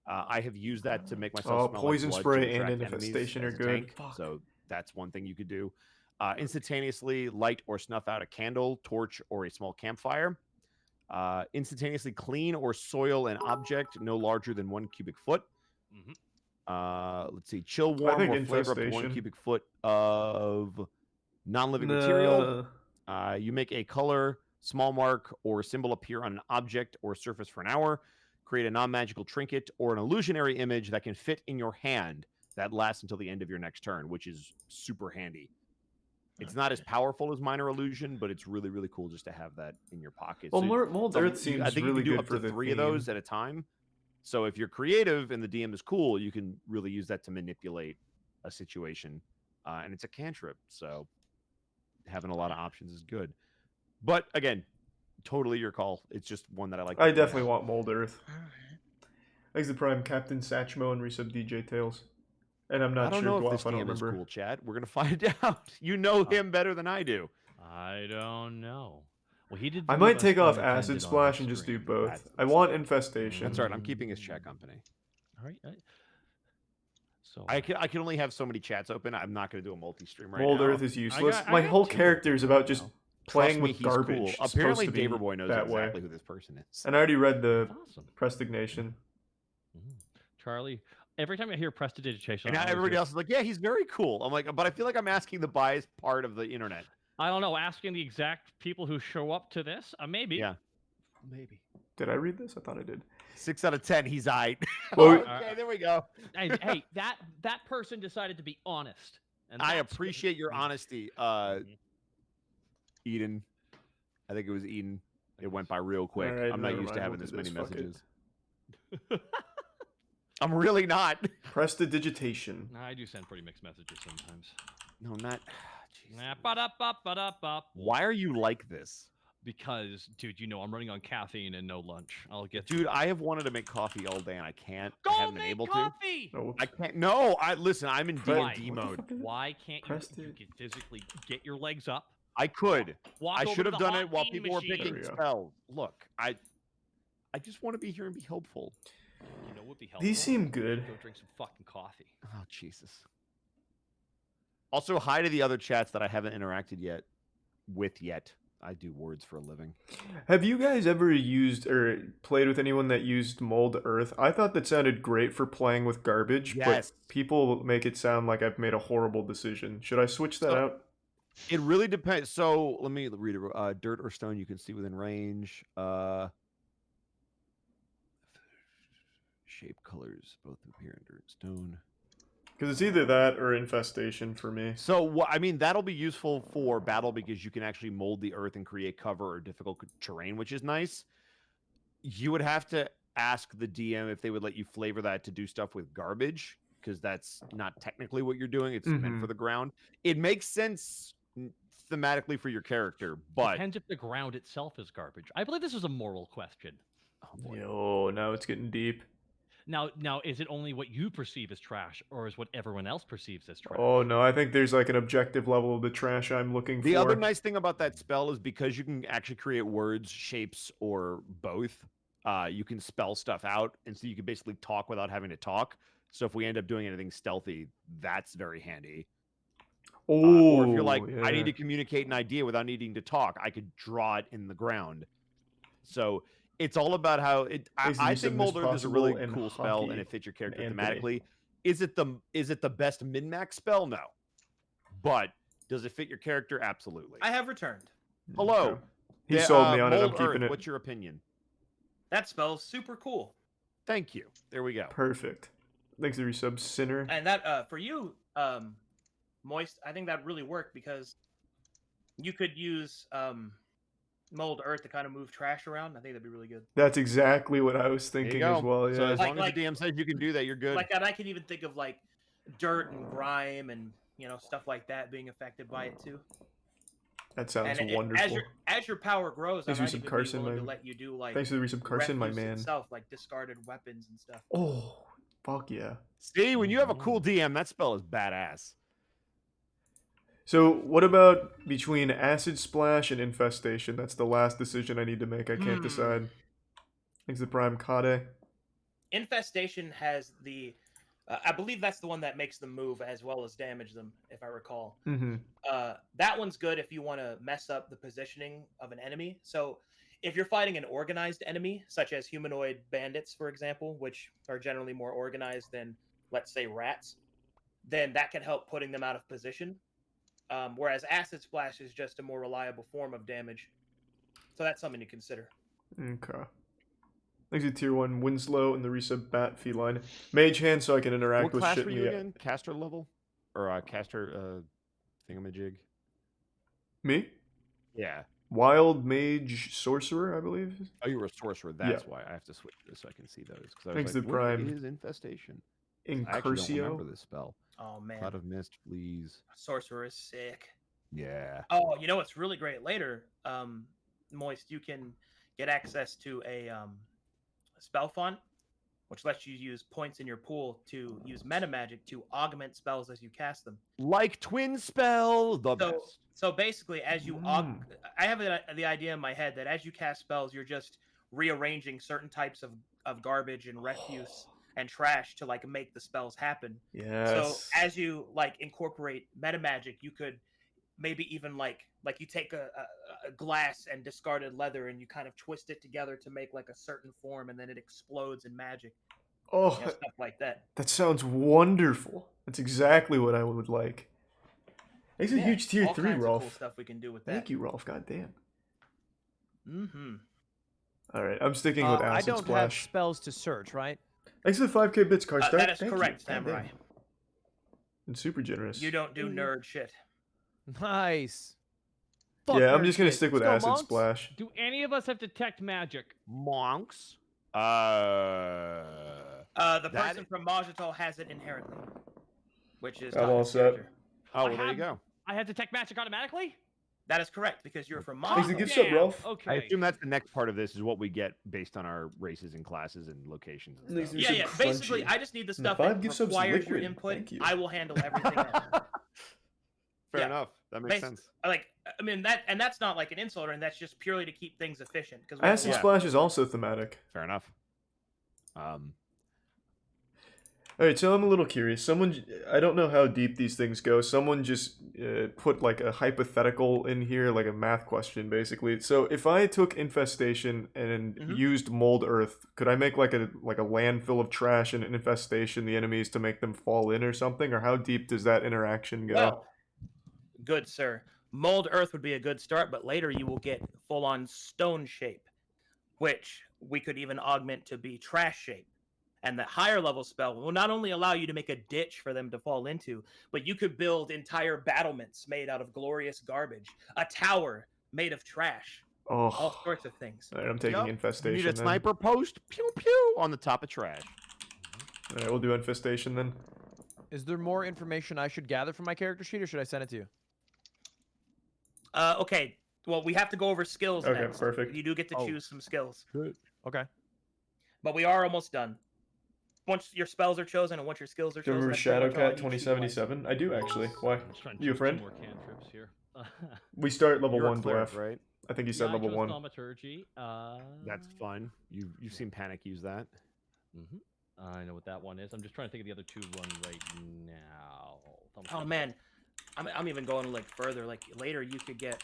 I have used that to make myself Oh, smell poison like blood spray to and attract enemies infestation are as a good. tank. Fuck. So that's one thing you could do. Instantaneously light or snuff out a candle, torch, or a small campfire. Instantaneously clean or soil an object no larger than 1 cubic foot. Let's see. Chill, I warm, think or flavor up to 1 infestation. cubic foot of non-living material. No. You make a color, small mark, or symbol appear on an object or surface for an hour. Create a non-magical trinket or an illusionary image that can fit in your hand that lasts until the end of your next turn, which is super handy. It's not as powerful as Minor Illusion, but it's really, really cool just to have that in your pocket. Well, So Mold Earth I seems think really you can do good up for to the 3 theme. of those at a time. So if you're creative and the DM is cool, you can really use that to manipulate a situation. And it's a cantrip, so having a lot of options is good. But again, totally your call. It's just one that I like. I definitely want Mold Earth. Alright. Thanks to Prime, Captain Satchmo and resub DJ Tails. And I'm not I don't sure know if Guaf, this I don't DM is remember. cool, Chad. We're gonna find out. You know him better than I do. I don't know. Well, he did. I leave might us take off unattended Acid on his Splash and just do stream. both. That's I want insane. Infestation. That's right. I'm keeping his chat company. All right. So I can only have so many chats open. I'm not going to do a multi-stream right Mold now. Earth is useless. I My got whole 2 character is open about right just now. playing Trust me, with he's garbage. cool. It's supposed Apparently, to be Daverboy knows that exactly way. who this person is. And I already read the Awesome. Prestignation. Charlie, every time I hear prestidigitation, And now everybody else is like, yeah, he's very cool. I'm like, but I feel like I'm asking the biased part of the internet. I don't know. Asking the exact people who show up to this, maybe. Yeah. Maybe. Did I read this? I thought I did. 6 out of 10, he's aight. Well, Okay, there we go. Hey, that person decided to be honest. And I that's appreciate your honesty, Eden. I think it was Eden. It went by real quick. Alright, I'm not never used to mind, having we'll this do many this, fuck it. messages. I'm really not. Prestidigitation. I do send pretty mixed messages sometimes. No, not. Jeez. Nah, ba-da-ba-ba-da-ba. Why are you like this? Because, dude, you know I'm running on caffeine and no lunch. I'll get Dude, I have wanted to make coffee all day and I can't. Go I haven't been make able to. coffee! Oh, whoops. I can't. No, listen. I'm in Why? D&D What the mode. fuck is it? Why can't you, Presti- you can physically get your legs up? I could. Walk I over should to have the done hot it while bean people were machine. picking There we go. spells. Look, I just want to be here and be helpful. You know what would be helpful? These seem good. Go drink some fucking coffee. Oh Jesus. Also, hi to the other chats that I haven't interacted yet. I do words for a living. Have you guys ever used or played with anyone that used Mold Earth? I thought that sounded great for playing with garbage, Yes. but people make it sound like I've made a horrible decision. Should I switch that So- out? It really depends. So let me read it. Dirt or stone you can see within range. Shape colors both appear in dirt and stone. Because it's either that or Infestation for me. So I mean, that'll be useful for battle because you can actually mold the earth and create cover or difficult terrain, which is nice. You would have to ask the DM if they would let you flavor that to do stuff with garbage, because that's not technically what you're doing. It's meant Mhm. for the ground. It makes sense thematically for your character, but Depends if the ground itself is garbage. I believe this is a moral question. oh boy. Yo, now it's getting deep. Now, is it only what you perceive as trash, or is what everyone else perceives as trash? Oh no, I think there's like an objective level of the trash I'm looking The for. other nice thing about that spell is because you can actually create words, shapes, or both. You can spell stuff out, and so you can basically talk without having to talk. So if we end up doing anything stealthy, that's very handy. Oh, Or if you're like, I yeah. need to communicate an idea without needing to talk, I could draw it in the ground. So it's all about how it. I Basically, think something Mold is Earth is a really possible in cool spell, and hockey it fits your character and Anthony. thematically. Is it the best min-max spell? No, but does it fit your character? Absolutely. I have returned. Hello. Okay. He Yeah, sold me on it. I'm Mold keeping Earth, it. What's your opinion? That spell's super cool. Thank you. There we go. Perfect. Thanks for your resub, Sinner. And that for you, Moist, I think that really worked because you could use Mold Earth to kind of move trash around. I think that'd be really good. That's exactly what I was There you thinking go. as well. So Yeah. as Like- long as like- the DM says you can do that, you're good. Like, and I could even think of like dirt and grime and stuff like that being affected by it too. That sounds And wonderful. as your power grows, I Thanks for might some even Carson, be willing to man. let you do like Thanks for the resub, Carson, my refuse man. itself, like discarded weapons and stuff. Oh, Fuck yeah. See, when you have a cool DM, that spell is badass. So, what about between Acid Splash and Infestation? That's the last decision I need to make. I can't decide. Thanks to Prime Kade. Infestation has the, I believe that's the one that makes them move as well as damage them, if I recall. Mm-hmm. That one's good if you want to mess up the positioning of an enemy. So if you're fighting an organized enemy, such as humanoid bandits, for example, which are generally more organized than, let's say, rats, then that can help putting them out of position. Whereas Acid Splash is just a more reliable form of damage. So that's something to consider. Okay. Thanks to Tier 1 Winslow and the resub Bat Feline. Mage Hand so I can interact What with class shit were in you the... again? Caster level? Or caster thingamajig? Me? Yeah. Wild Mage Sorcerer, I believe. Oh, you were a sorcerer. That's why I have to switch this so I can see those. Because I was Thanks like, to what Prime. is infestation? I actually don't remember Incursio. this spell. Oh, man. Cloud of Mist, please. Sorcerer is sick. Yeah. Oh, you know what's really great later, Moist, you can get access to a spell font, which lets you use points in your pool to use meta magic to augment spells as you cast them. Like Twin Spell, the best. So basically, as you I have the idea in my head that as you cast spells, you're just rearranging certain types of garbage and refuse and trash to like make the spells happen. Yes. So as you like incorporate meta magic, you could maybe even like you take a glass and discarded leather and you kind of twist it together to make like a certain form and then it explodes in magic. Oh, Stuff like that. That sounds wonderful. That's exactly what I would like. Thanks a huge Tier all 3, kinds of Rolf. cool stuff we can do with that. Thank you, Rolf. God damn. Mm-hmm. Alright, I'm sticking with I Acid don't have Splash. spells to search, right? Thanks for the 5k bits, Karstark. That is Thank correct, you. God Samurai. damn. And super generous. You don't do nerd shit. Nice. Yeah, I'm just gonna shit. stick with Let's go, Acid monks. Splash. Do any of us have detect magic? Monks? The That person from Majital has it inherently, which is I'm all Taka's set. character. Oh, I well, there you have- go. I have detect magic automatically? That is correct because you're from Thanks Majital. to gift sub, damn. Rolf. Okay. I assume that's the next part of this is what we get based on our races and classes and locations and Thanks stuff. to Yeah. Crunchy. Basically, I just need the And the stuff 5 that gift subs requires your liquid. input. Thank you. I will handle everything else. Fair Yeah. enough. That makes Basi- sense. Like, I mean that's not like an insult, and that's just purely to keep things efficient. Because Acid Yeah. Splash is also thematic. Fair enough. Alright, so I'm a little curious. I don't know how deep these things go. Someone just put like a hypothetical in here, like a math question, basically. So if I took Infestation and used Mold Earth, could I make like a landfill of trash and infestation the enemies to make them fall in or something? Or how deep does that interaction go? Well, good sir. Mold Earth would be a good start, but later you will get full-on stone shape, which we could even augment to be trash shape. And the higher level spell will not only allow you to make a ditch for them to fall into, but you could build entire battlements made out of glorious garbage, a tower made of trash, all Oh, sorts of things. alright, I'm taking Yep. Infestation. Need a then. sniper post, pew pew, on the top of trash. Alright, we'll do Infestation then. Is there more information I should gather from my character sheet, or should I send it to you? Okay, well, we have to go over skills Okay, next. perfect. You do get to Oh. choose some skills, Okay. but we are almost done. Once your spells are chosen and once your skills are Do you chosen, remember that's pretty much all Shadowcat you need sheet-wise. 2077? I do actually. Why? I'm just trying to You a choose friend? two more cantrips here. We start level You're a 1 cleric, dwarf. right? I think he said Yeah, I level chose 1. Thaumaturgy. That's fun. You've seen Panic use that. I know what that one is. I'm just trying to think of the other two one right now. Oh Thaumaturgy. man, I'm even going like further. Like later, you could get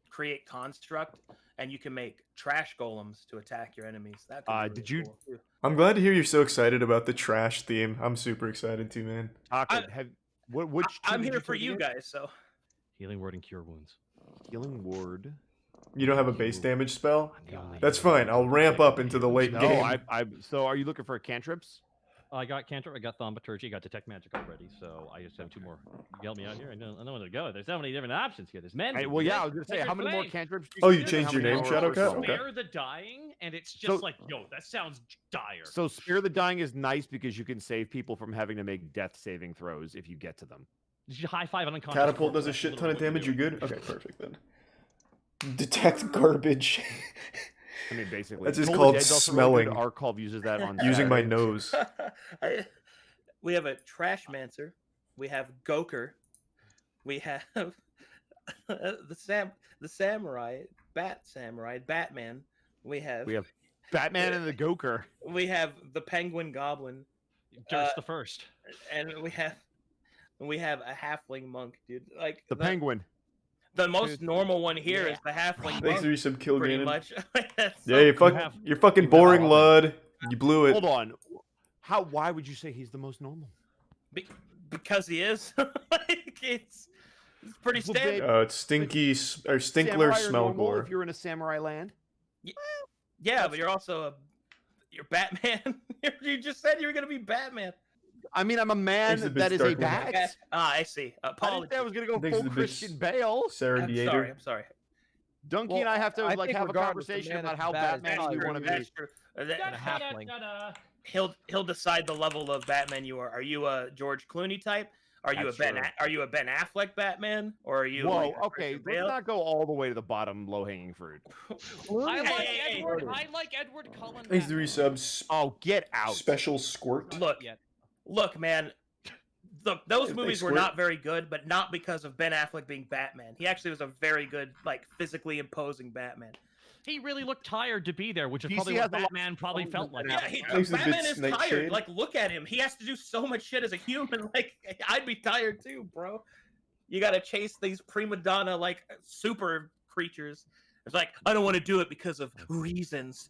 create construct, and you can make trash golems to attack your enemies. That could be really Did you- cool, too. I'm glad to hear you're so excited about the trash theme. I'm super excited too, man. Taka, which two I'm did here for take you again? guys. So Healing word and cure wounds. Healing ward. You don't have a base damage spell? I'm the only That's healer fine. who I'll can ramp protect up the into the healers. late No, game. so are you looking for cantrips? I got cantrip. I got thaumaturgy. I got detect magic already. So I just have two more. You help me out here. I don't know where to go. There's so many different options here. There's men. Hey, well, yeah, I was gonna say, how many more cantrips? do Oh, see you and changed how your many name, more are Shadowcat? first level? Okay. Spare the dying, and it's just So- like, yo, that sounds dire. So Spear the Dying is nice because you can save people from having to make death saving throws if you get to them. Did you high five an unconscious Catapult corpse? does a That's shit little ton of what you're damage. You're doing. good? Okay, perfect then. Detect garbage. I mean, basically. That's just Toll the called Dead's also really good. smelling. Arcov uses that on Using my Saturday. nose. We have a Trashmancer. We have Goker. We have the samurai, Batman. We have Batman and the Goker. we have the Penguin Goblin, Just the first. and we have a halfling monk, dude. Like The Penguin. The most normal one here is the halfling Thanks monk, for some kill pretty Ganon. much. Yeah, you're fucking boring, Lud. You blew it. Hold on. Why would you say he's the most normal? Because he is. Like, it's pretty Well, standard. It's stinky or Stinkler Samurai are smell normal gore. if you're in a samurai land. Yeah, but you're also you're Batman. You just said you were gonna be Batman. I mean, I'm a man Thanks to that is a Dark One. bat. I see. I didn't Apologies. say I was gonna go Thanks to full the Christian bitch Bale. Sarah I'm Diator. sorry. I'm sorry. Donkey Well, and I have to I like think have a regardless, the conversation man about is how bad as Batman hell. you want to be. That's true. And a halfling. He'll decide the level of Batman you are. Are you a George Clooney type? Are you That's a Ben? true. Are you a Ben Affleck Batman? Or are you? Whoa, like a okay, Christian let's Bale? not go all the way to the bottom, low-hanging fruit. I like Hey, Edward. I like Edward Cullen. Thanks to Batman. resubs. Oh, get out! Special squirt. Look, man. Those Hey, movies thanks, were Squirt. not very good, but not because of Ben Affleck being Batman. He actually was a very good, like, physically imposing Batman. He really looked tired to be there, which is DC probably has what a lot Batman probably felt like. Yeah, Thanks to the Batman bits, is Nightshade. tired. Like, look at him. He has to do so much shit as a human. Like, I'd be tired too, bro. You gotta chase these prima donna, like, super creatures. It's like, I don't want to do it because of reasons.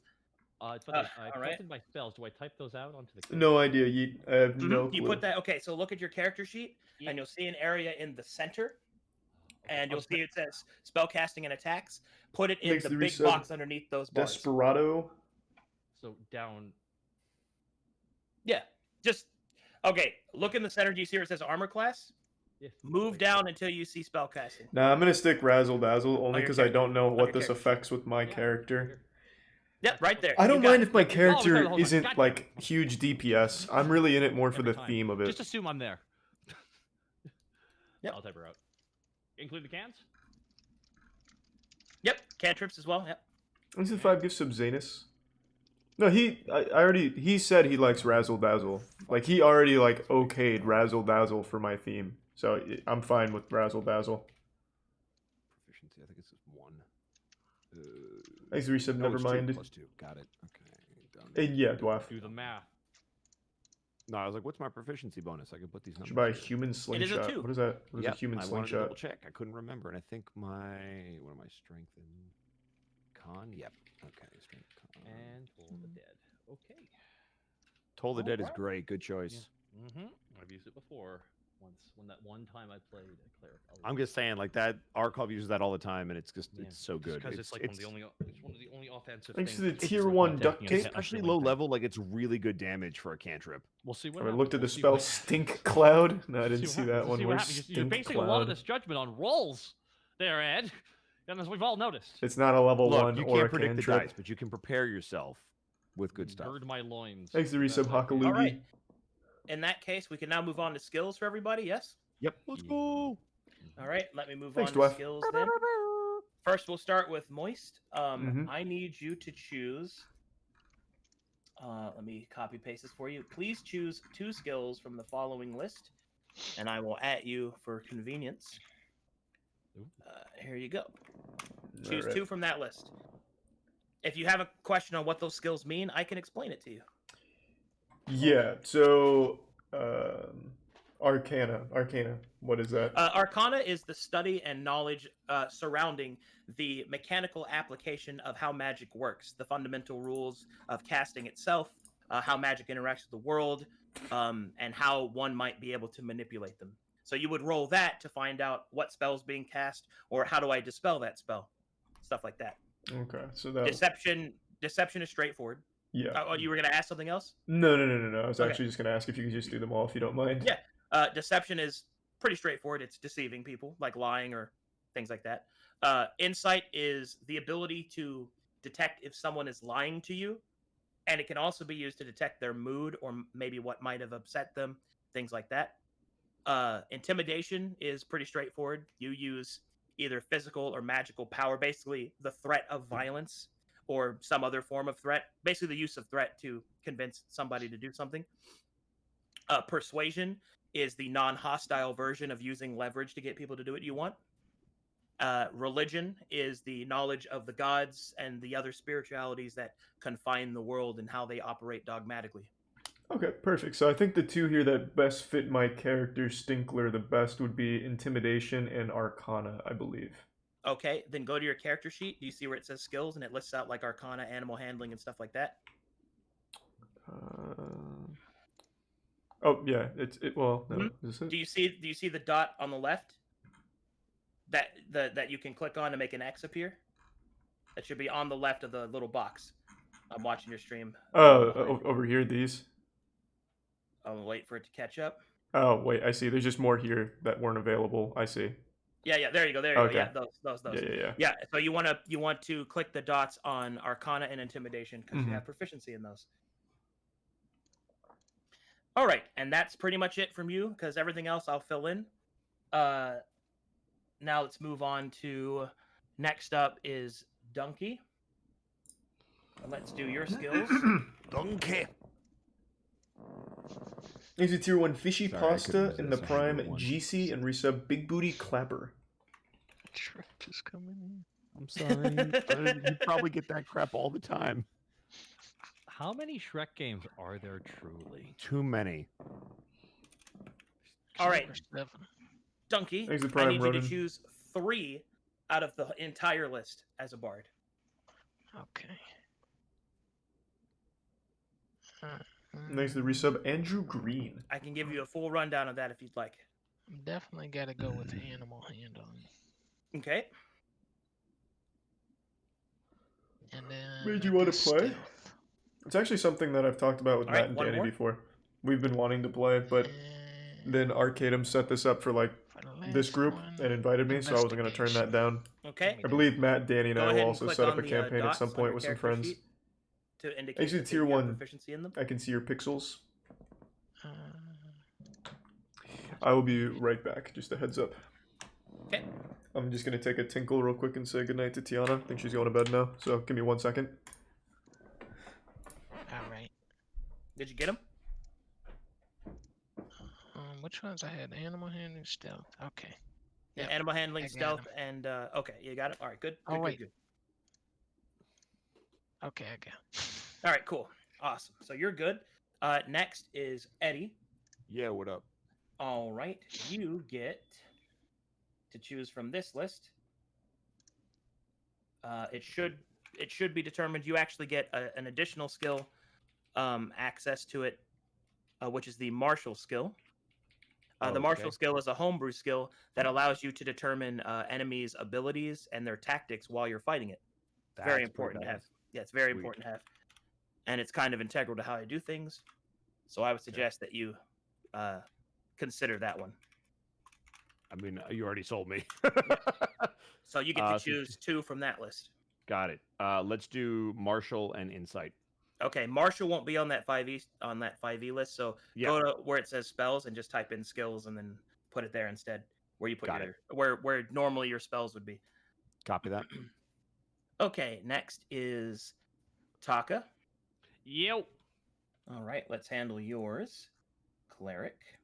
It's funny. I all right. tested my spells. Do I type those out onto the? No idea. I have no You clue. put that, okay, so look at your character sheet, and you'll see an area in the center, and you'll see it says spellcasting and attacks. Put it in Thanks the to big resub. box underneath those bars. Desperado. So down. Yeah, just, okay, look in the center. Do you see where it says armor class? Yeah. Move down until you see spellcasting. Nah, I'm gonna stick Razzle Dazzle only your because I don't know what your this character. affects with my character. Yep, right there. I You don't got mind it. if my hold character on, hold on. isn't Goddamn. like huge DPS. I'm really in it more for Every the time. theme of it. Just assume I'm there. Yep. I'll type her out. Include the cans. Yep, cantrips as well. Yep. Is it 5 gifts of Zanus? No, he said he likes Razzle Dazzle. Like he already like okayed Razzle Dazzle for my theme. So I'm fine with Razzle Dazzle. Proficiency, I think it's just 1. Thanks, resub, No, never it's 2 mind. plus 2. Got it. Okay, done. Yeah, Dwarf. Do the math. No, I was like, what's my proficiency bonus? I could put these numbers. Should buy a here. human It is a slingshot. 2. What is that? What is Yep, a human I wanted to double slingshot? check. I couldn't remember, and I think what am I strength and con? Yep. Okay, strength con. And Toll the Dead. Okay. Toll the Dead is great. Good choice. Mm-hmm. I've used it before. Once, when that one time I played a cleric. I'm just saying, like that. Arcov uses that all the time, and it's just it's so good. Because it's like one of the only offensive. Thanks to things the that tier uses 1 one duct technique, tape. Especially actually low like that. level, like it's really good damage for a cantrip. We'll see what I happens. looked at the We'll see spell what- Stink Cloud. No, I we'll didn't what see happens. that We'll one. see what Where's happens. You're Stink basing a lot of Cloud? this judgment on rolls, there, Ed. And as we've all noticed. It's not a level Look, 1 you or can't a predict the cantrip. dice, but you can prepare yourself with good stuff. Gird my loins. Thanks to resub, Hakalugi. All right. In that case, we can now move on to skills for everybody. Yes. Yep. Let's go. All right. Let me move Thanks, on to Dwarf. skills then. First, we'll start with Moist. Mhm. I need you to choose. Let me copy paste this for you. Please choose 2 skills from the following list, and I will at you for convenience. Here you go. Choose Alright. 2 from that list. If you have a question on what those skills mean, I can explain it to you. Yeah, so Arcana. What is that? Arcana is the study and knowledge surrounding the mechanical application of how magic works, the fundamental rules of casting itself, how magic interacts with the world, and how one might be able to manipulate them. So you would roll that to find out what spell's being cast, or how do I dispel that spell, stuff like that. Okay, so that Deception is straightforward. yeah. Oh, you were gonna ask something else? No. I was Okay. actually just gonna ask if you could just do them all if you don't mind. Yeah. Deception is pretty straightforward. It's deceiving people, like lying or things like that. Insight is the ability to detect if someone is lying to you, and it can also be used to detect their mood or maybe what might have upset them, things like that. Intimidation is pretty straightforward. You use either physical or magical power, basically the threat of violence, or some other form of threat. Basically, the use of threat to convince somebody to do something. Persuasion is the non-hostile version of using leverage to get people to do what you want. Religion is the knowledge of the gods and the other spiritualities that confine the world and how they operate dogmatically. Okay, perfect. So I think the two here that best fit my character Stinkler the best would be Intimidation and Arcana, I believe. Okay, then go to your character sheet. Do you see where it says skills and it lists out like Arcana, animal handling, and stuff like that? Oh yeah, well no. Mhm. Is it? Do you see the dot on the left? That you can click on to make an X appear? That should be on the left of the little box. I'm watching your stream. Over here, these. I'll wait for it to catch up. Oh wait, I see. There's just more here that weren't available. I see. Yeah, there you go. Okay. Yeah, those. Yeah. Yeah, so you want to click the dots on Arcana and Intimidation because you have proficiency in those. All right, and that's pretty much it from you because everything else I'll fill in. Now let's move on to next up is Donkey. Let's do your skills. Donkey. Here's a tier 1 Fishy Sorry, I Pasta couldn't in the resist. I had to Prime do one. GC and resub Big Booty Clapper. Shrek is coming in. I'm sorry. You probably get that crap all the time. How many Shrek games are there truly? Too many. All right. Number 7. Donkey, Thanks, the I Prime need you Ronin. to choose 3 out of the entire list as a bard. Okay. Thanks to the resub Andrew Green. I can give you a full rundown of that if you'd like. Definitely got to go with animal handling. Okay. And then Where'd I you wanna guess play? stealth. It's actually something that I've talked about with All Matt right, and one Danny more. before. We've been wanting to play, but And then Arcadum set this up for like for the this last group one, and invited me, so I wasn't gonna turn that investigation. down. Okay. I believe Matt, Danny, and Go I ahead will and also click set up on a the campaign at dots some on point your with some character friends. sheet to indicate Actually, that tier you have 1. proficiency in them. I can see your pixels. Uh, I will be right back. Just a heads up. Okay. I'm just gonna take a tinkle real quick and say goodnight to Tiana. I think she's going to bed now, so give me 1 second. all right. Did you get them? Which ones I had? Animal handling, stealth. Okay. Yeah, Yep, animal handling, I got stealth, 'em. and okay, you got it. All right, good. Oh, Good, wait. good. Okay, I got 'em. All right, cool, awesome. So you're good. Next is Eddie. Yeah, what up? All right, you get to choose from this list. It should be determined. You actually get an additional skill access to it, which is the martial skill. The martial Okay. skill is a homebrew skill that allows you to determine enemies' abilities and their tactics while you're fighting it. Very That's pretty important to have. badass. Yeah, it's very Sweet. important to have. And it's kind of integral to how I do things. So I would suggest that you consider that one. I mean, you already sold me. So you get to So- choose 2 from that list. Got it. Let's do Martial and Insight. Okay, Martial won't be on that 5e list, so Yeah. go to where it says spells and just type in skills and then put it there instead. Where you put Got where normally your spells would be. Copy that. Okay, next is Taka. Yo. All right, let's handle yours. Cleric.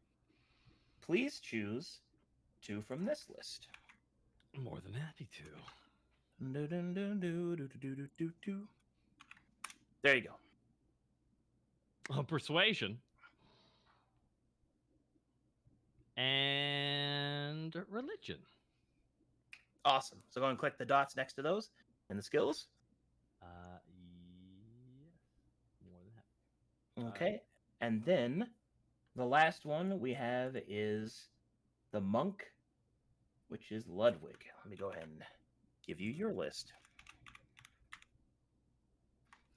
Please choose 2 from this list. More than happy to. There you go. Persuasion. And religion. Awesome. So go and click the dots next to those and the skills. Yes. More than happy. Okay. And then the last one we have is the monk, which is Ludwig. Let me go ahead and give you your list.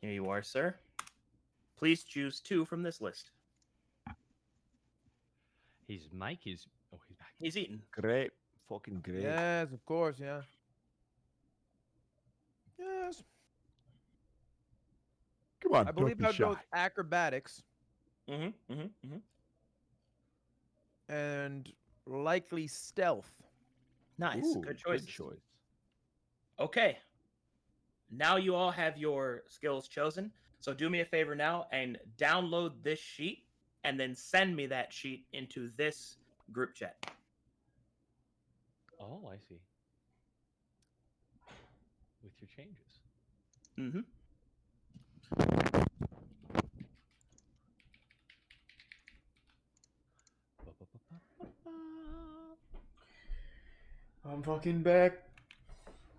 Here you are, sir. Please choose 2 from this list. His mic is. Oh, he's back. He's eating. Great. Fucking great. Yes, of course, yeah. Yes. Come on. I believe don't I'd be go with shy. acrobatics Mm-hmm. and likely stealth. Nice. Ooh, Good choice. choice. Okay. now you all have your skills chosen. So do me a favor now and download this sheet and then send me that sheet into this group chat. Oh, I see. With your changes. Mm-hmm. I'm fucking back.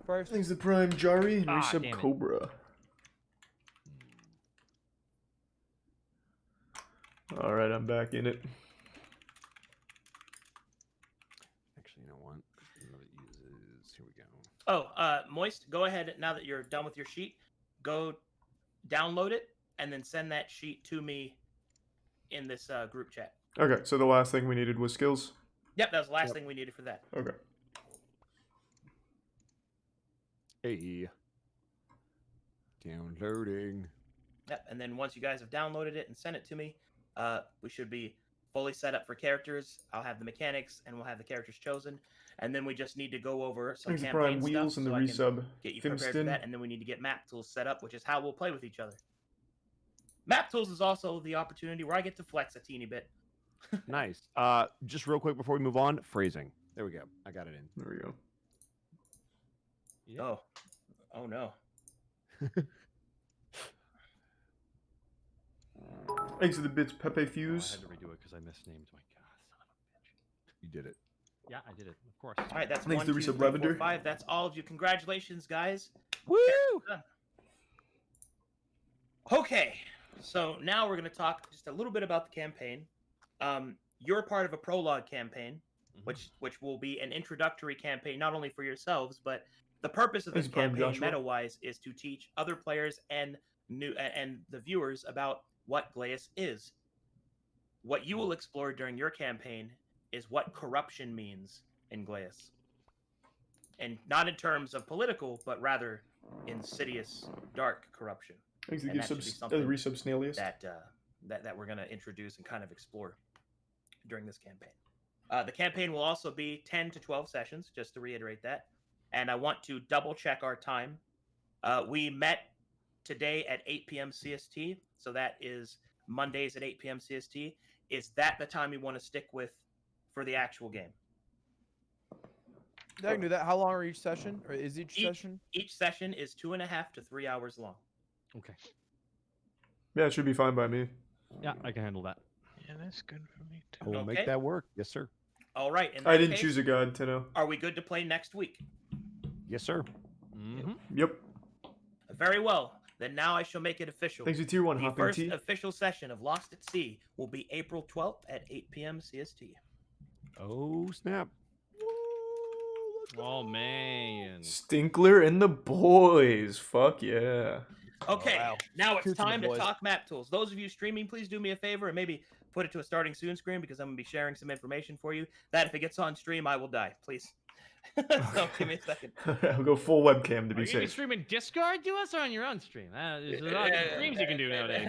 First, Thanks to Prime Jari and Ah, Resub damn it. Cobra. Alright, I'm back in it. Actually, you know what? What it uses. Here we go. Oh, Moist, go ahead now that you're done with your sheet. Go download it and then send that sheet to me in this group chat. Okay, so the last thing we needed was skills. Yep, that was the last thing we needed for that. Okay. Hey. Downloading. Yep, and then once you guys have downloaded it and sent it to me, we should be fully set up for characters. I'll have the mechanics and we'll have the characters chosen. And then we just need to go over some Thanks to campaign Prime stuff Wheels and the so I can resub get you prepared for Fimston. that. And then we need to get map tools set up, which is how we'll play with each other. Map tools is also the opportunity where I get to flex a teeny bit. Nice. Just real quick before we move on, phrasing. There we go. I got it in. There we go. Yeah. Oh no. Thanks to the bits Pepe Oh, I Fuse. had to redo it because I misnamed my god, son of a bitch. You did it. Yeah, I did it, of course. All right, that's Thanks 1, to 2, Resub 3, 4, Lavender. 5. That's all of you. Congratulations, guys. Woo! Okay, so now we're going to talk just a little bit about the campaign. You're part of a prologue campaign, which will be an introductory campaign, not only for yourselves, but the purpose of this Thanks, Prime campaign, Joshua. meta-wise, is to teach other players and the viewers about what Glaeus is. What you will explore during your campaign is what corruption means in Glaeus. And not in terms of political, but rather insidious, dark corruption. Thanks to And the that should be something resub Snailiest. that we're going to introduce and kind of explore during this campaign. The campaign will also be 10 to 12 sessions, just to reiterate that. And I want to double check our time. We met today at 8 p.m. CST, so that is Mondays at 8 p.m. CST. Is that the time you want to stick with for the actual game? I can do that. How long are each session? Or is each session? Each session is 2.5 to 3 hours long. Okay. Yeah, it should be fine by me. Yeah, I can handle that. Yeah, that's good for me too. We'll Okay. make that work. Yes, sir. All right. In I that didn't case, choose a god, Tenno. Are we good to play next week? Yes, sir. Mm-hmm. Yep. Very well. Then now I shall make it official. Thanks to Tier 1 The Hopping first T. official session of Lost at Sea will be April 12th at 8 p.m. CST. Oh, snap. Oh man. Stinkler and the boys. Fuck yeah. Okay, wow. now it's Toots and the time to boys. talk map tools. Those of you streaming, please do me a favor and maybe put it to a starting soon screen because I'm going to be sharing some information for you. That if it gets on stream, I will die. Please. So give me a second. I'll go full webcam to Are be you gonna be safe. streaming Discord to us or on your own stream? There's a lot of streams you can do nowadays.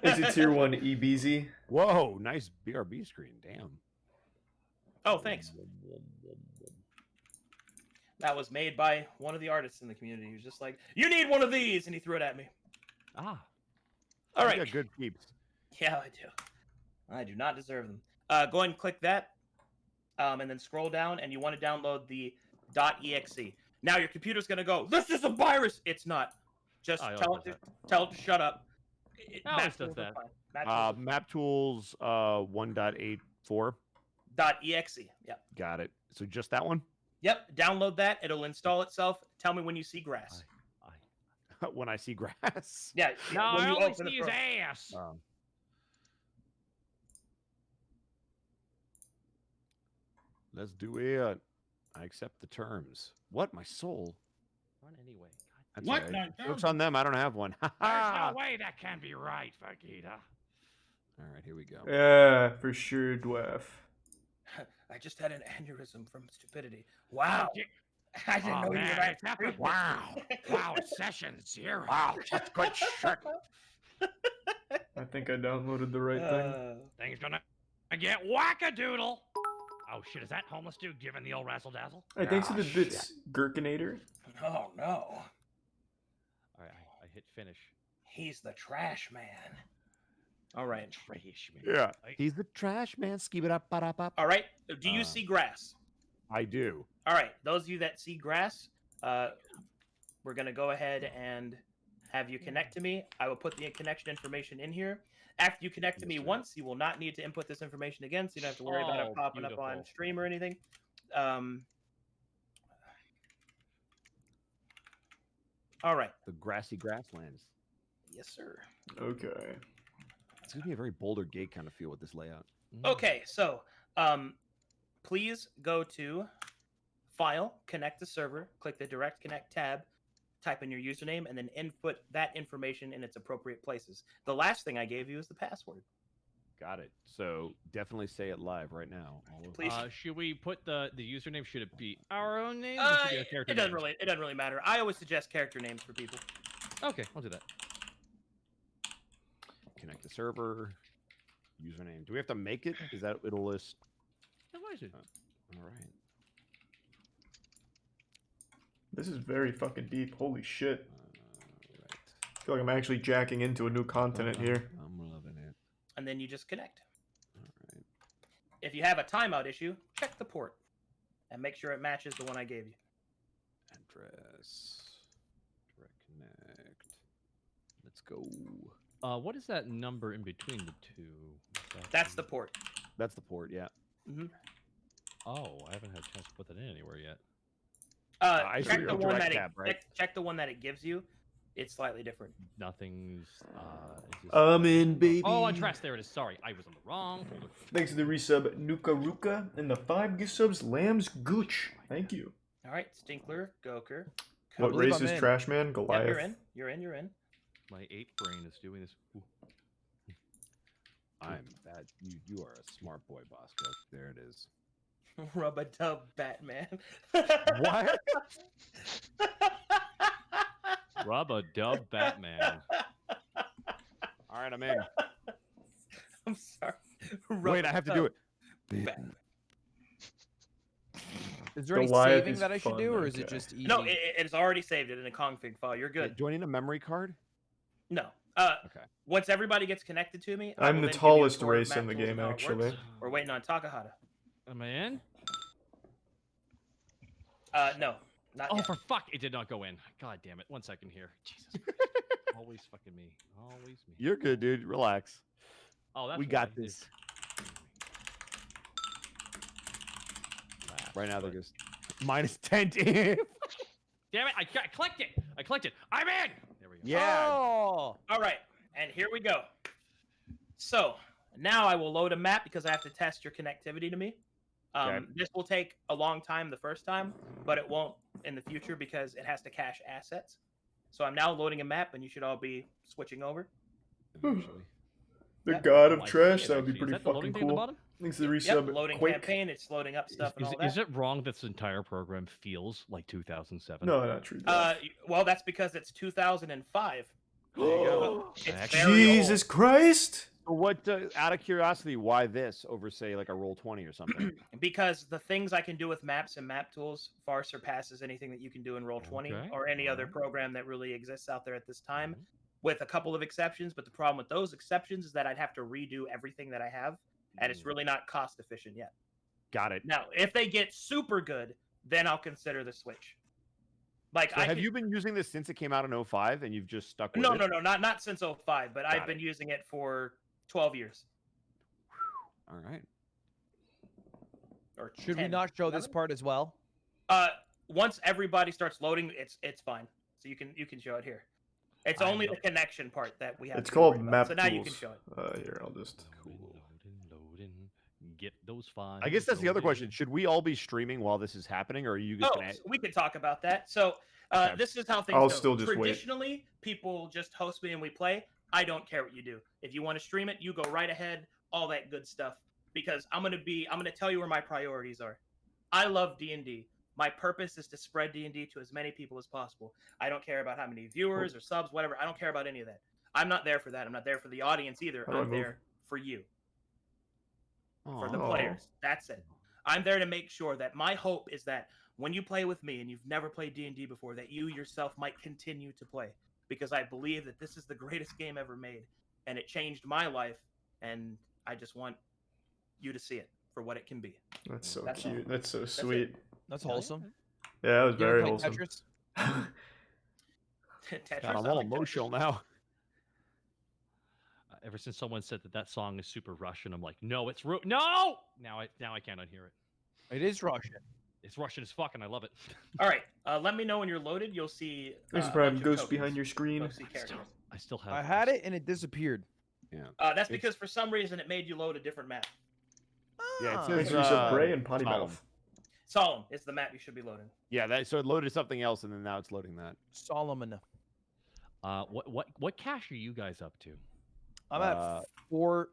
Thanks to Tier 1 EBZ. Whoa, nice BRB screen. Damn. Oh, thanks. That was made by one of the artists in the community. He was just like, "You need one of these," and he threw it at me. Ah. All You right. got good peeps. Yeah, I do. I do not deserve them. Go ahead and click that, and then scroll down, and you want to download the .exe. Now your computer's gonna go, "This is a virus." It's not. Just Oh, it tell always it does to shut up. It always does tools are that. fine. Map tools Map tools 1.84. .exe. Yep. Got it. So just that one? Yep. Download that. It'll install itself. Tell me when you see grass. When I see grass. Yeah. No, when I you only open the see his program. ass. Let's do it. I accept the terms. What? My soul? Run anyway. That's What? all No, right. Joke's on them. I don't have one. There's All no way that can be right, Vegeta. right, here we go. Yeah, for sure, Dwarf. I just had an aneurysm from stupidity. Wow. di- I didn't know you were that it's happened. stupid. Wow. Wow, session 0. Wow, that's good shit. I think I downloaded the right thing. Thing's gonna get wackadoodle. Oh shit, is that homeless dude giving the old razzle dazzle? Hey, thanks to Ah, the bits Gherkinator. Oh no. hit finish. He's the trash man. All right. Trash man. Yeah. He's the trash man. Skip it up. All right. Do you see grass? I do. All right. Those of you that see grass, we're going to go ahead and have you connect to me. I will put the connection information in here. After you connect to me once, you will not need to input this information again, so you don't have to worry about it popping up on stream or anything. All right. The grassy grasslands. Yes, sir. Okay. It's going to be a very Boulder Gate kind of feel with this layout. Okay, so please go to File, Connect to Server, click the Direct Connect tab, type in your username, and then input that information in its appropriate places. The last thing I gave you is the password. Got it. So definitely say it live right now. Please. Should we put the username? Should it be our own name? Or should it be a character it doesn't name? really matter. I always suggest character names for people. Okay, I'll do that. Connect the server. Username. Do we have to make it? Is that it'll list? No, why is it? All right. This is very fucking deep. Holy shit. Right. I feel like I'm actually jacking into a new continent here. I'm loving it. And then you just connect. All right. If you have a timeout issue, check the port and make sure it matches the one I gave you. Address. Direct connect. Let's go. What is that number in between the two? That's the port. That's the port. Yeah. Mm-hmm. Oh, I haven't had a chance to put that in anywhere yet. I see Check your the one direct that tab, right? check the one that it gives you. It's slightly different. Nothing's. Is this... I'm in, baby. Oh, address. There it is. Sorry, I was on the wrong folder. Thanks to the resub, Nuka Ruka, and the 5 gift subs, Lamb's Gooch. Thank you. All right, Stinkler, Goker. What believe race I'm is in. Trash Man? Yep, Goliath. you're in. My 8 brain is doing this. Ooh. I'm that. You are a smart boy, Bosco. There it is. Rub-a-dub Batman. What? Rub-a-dub Batman. All right, I'm in. I'm sorry. Wait, I have to do it. Batman. Is there any Goliath saving is that I should fun, do, or is okay. it just easy? No, it's already saved it in a config file. You're good. Do I need a memory card? No. Okay. Once everybody gets connected to me, I I'm will the then give you a tallest tour of race in map the tools game, and how it works. actually. We're waiting on Takahata. Am I in? No, not Oh, yet. for fuck! It did not go in. God damn it. 1 second here. Jesus Christ. Always fucking me. Always me. You're good, dude. Relax. Oh, that's We why. got It's- this. Right now they're just minus 10 to him. Damn it! I clicked it. I clicked it. I'm in. There we go. Yeah. Oh, All right, and here we go. So now I will load a map because I have to test your connectivity to me. Okay. This will take a long time the first time, but it won't in the future because it has to cache assets. So I'm now loading a map, and you should all be switching over. Eventually. The Yep. god of Oh, I see trash, it, that would be actually. Is pretty that the loading fucking thing at the cool. bottom? Thanks to the Yep, resub, loading Quake. campaign. It's loading up stuff and all that. Is it wrong that this entire program feels like 2007? No, not true. Well, that's because it's 2005. There you go. It's Actually- very Jesus old. Christ! So what? Out of curiosity, why this over say like a roll 20 or something? Because the things I can do with maps and map tools far surpasses anything that you can do in Roll20 Okay, or any other alright. program that really exists out there at this time, with a couple of exceptions. But the problem with those exceptions is that I'd have to redo everything that I have, and it's really not cost efficient yet. Got it. Now, if they get super good, then I'll consider the switch. Like, So have you been using this since it came out in 05 and you've just stuck with No, it? no, not since 05, but I've Got been it. using it for 12 years. All right. Or should we 10, not show this 11? part as well? Once everybody starts loading, it's fine. So you can show it here. It's I only know. the connection part that we have. It's to worry called about. map So tools. now you can show it. Here, I'll just. Loading. Get those files. I guess that's the other loaded. question. Should we all be streaming while this is happening, or are you just Oh, gonna? so we can talk about that. So Okay. this is how things I'll go. still just wait. Traditionally, people just host me and we play. I don't care what you do. If you want to stream it, you go right ahead. All that good stuff. Because I'm gonna tell you where my priorities are. I love D&D. My purpose is to spread D&D to as many people as possible. I don't care about how many viewers or subs, whatever. I don't care about any of that. I'm not there for that. I'm not there for the audience either. How do I I'm move? there for you, for the Aw. players. That's it. I'm there to make sure that my hope is that when you play with me and you've never played D&D before, that you yourself might continue to play. because I believe that this is the greatest game ever made, and it changed my life, and I just want you to see it for what it can be. That's so That's all. cute. That's so it. sweet. That's Hell yeah, wholesome. man. Yeah, that was You ever very played wholesome. Tetris? Tetris, God, I'm I all like Tetris. emotional now. Ever since someone said that song is super Russian, I'm like, no, it's no. Now I can't unhear it. It is Russian. It's Russian as fuck, and I love it. All right, let me know when you're loaded. You'll see. There's a a problem. bunch of Ghost tokens. behind your screen. You'll see characters. I still have. I had it and it disappeared. That's because for some reason it made you load a different map. Yeah, it Ah, says, Thanks for yourself, Bray and Solemn. Potty Mouth. Solemn is the map you should be loading. Yeah, so it loaded something else, and then now it's loading that. Solomon. What cache are you guys up to? I'm at 4D.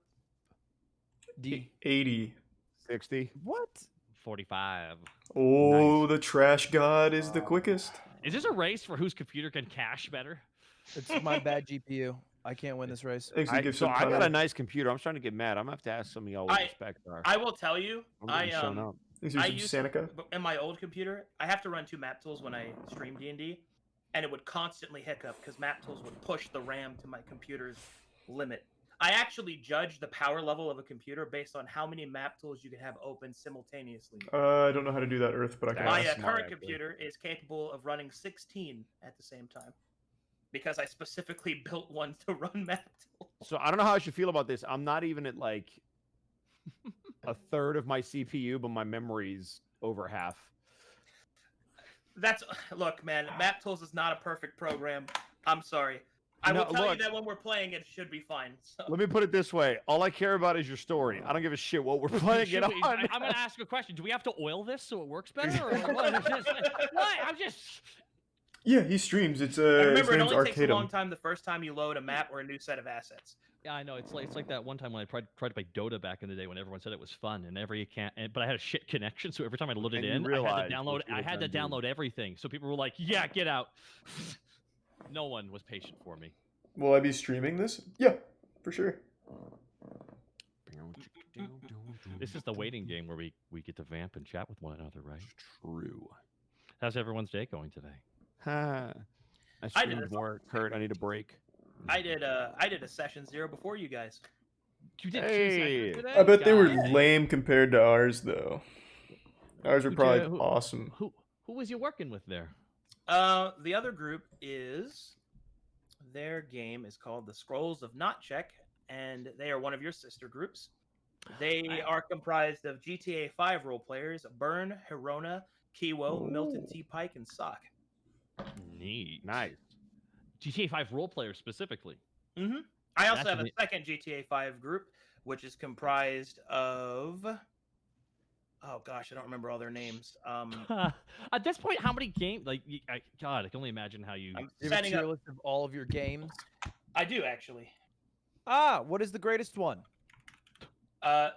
80. 60. What? 45. Oh, the trash god is the quickest. Is this a race for whose computer can cache better? It's my bad GPU. I can't win this race. Thanks to give So some I got a time. nice computer. I'm starting to get mad. I'm gonna have to ask some of y'all what the specs are. I will tell you, I'm getting shown up. Thanks I to used Sanica. in my old computer, I have to run 2 map tools when I stream D&D, and it would constantly hiccup because map tools would push the RAM to my computer's limit. I actually judge the power level of a computer based on how many map tools you can have open simultaneously. I don't know how to do that, Earth, but I can My ask. smart, current actually. computer is capable of running 16 at the same time because I specifically built one to run map tools. So I don't know how I should feel about this. I'm not even at like a third of my CPU, but my memory's over half. Look, man. Map tools is not a perfect program. I'm sorry. I No, will tell look. you that when we're playing, it should be fine. So. Let me put it this way: all I care about is your story. I don't give a shit what we're playing it on. I'm going to ask you a question. Do we have to oil this so it works better? Or what? What? I'm just. Yeah, he streams. It's And his remember, it name's only takes a long Arcadum. time the first time you load a map or a new set of assets. Yeah, I know. It's like that one time when I tried to play Dota back in the day when everyone said it was fun and but I had a shit connection, so every time I loaded And you in, I realized had to download. what you I were had to trying to do. download everything. So people were like, "Yeah, get out." No one was patient for me. Will I be streaming this? Yeah, for sure. This is the waiting game where we get to vamp and chat with one another, right? True. How's everyone's day going today? I I did streamed this more. Kurt, I need a break. I did a session 0 before you guys. You did Hey. 2 sessions today? I bet they were God. lame compared to ours, though. Ours were Who'd probably you- awesome. Who was you working with there? The other group is their game is called the Scrolls of Not Check, and they are one of your sister groups. They are comprised of GTA 5 role players: Burn, Hirona, Kiwo, Milton T. Pike, and Sock. Neat. Nice. GTA 5 role players specifically. Mm-hmm. I also That's have a neat. second GTA 5 group, which is comprised of. Oh gosh, I don't remember all their names. At this point, how many games? God, I can only imagine how you. I'm You have a setting tier up. list of all of your games. I do actually. What is the greatest one? The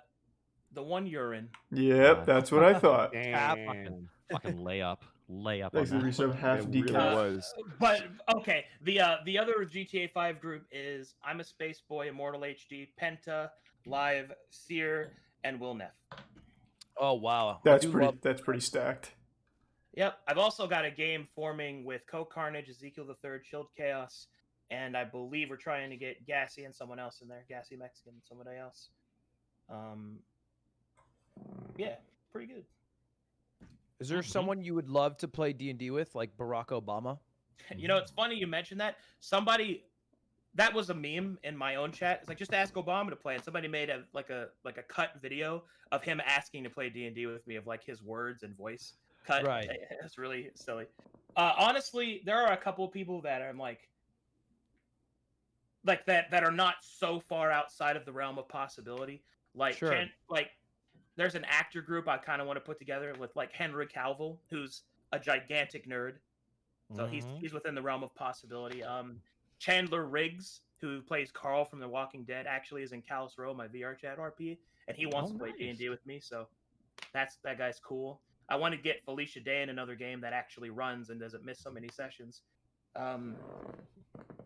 one you're in. Yep, that's what I thought. Damn. Fucking layup on Thanks to that. resub half It really decaf. was. But okay, the other GTA 5 group is I'm a Space Boy, Immortal HD, Penta, Live, Seer, and Will Neff. Oh wow, That's pretty stacked. Yep, I've also got a game forming with Co Carnage, Ezekiel the Third, Chilled Chaos, and I believe we're trying to get Gassy and someone else in there. Gassy Mexican and somebody else. Yeah, pretty good. Is there someone you would love to play D&D with, like Barack Obama? You know, it's funny you mentioned that. Somebody that was a meme in my own chat. It's like, just ask Obama to play, and somebody made a cut video of him asking to play D&D with me, of like his words and voice cut. Right. It's really silly. Honestly, there are a couple of people that I'm like that are not so far outside of the realm of possibility. Like, Sure. there's an actor group I kind of want to put together with like Henry Cavill, who's a gigantic nerd. So he's within the realm of possibility. Chandler Riggs, who plays Carl from The Walking Dead, actually is in Callus Row, my VR chat RP, and he wants to play nice. D&D with me. So that guy's cool. I want to get Felicia Day in another game that actually runs and doesn't miss so many sessions. I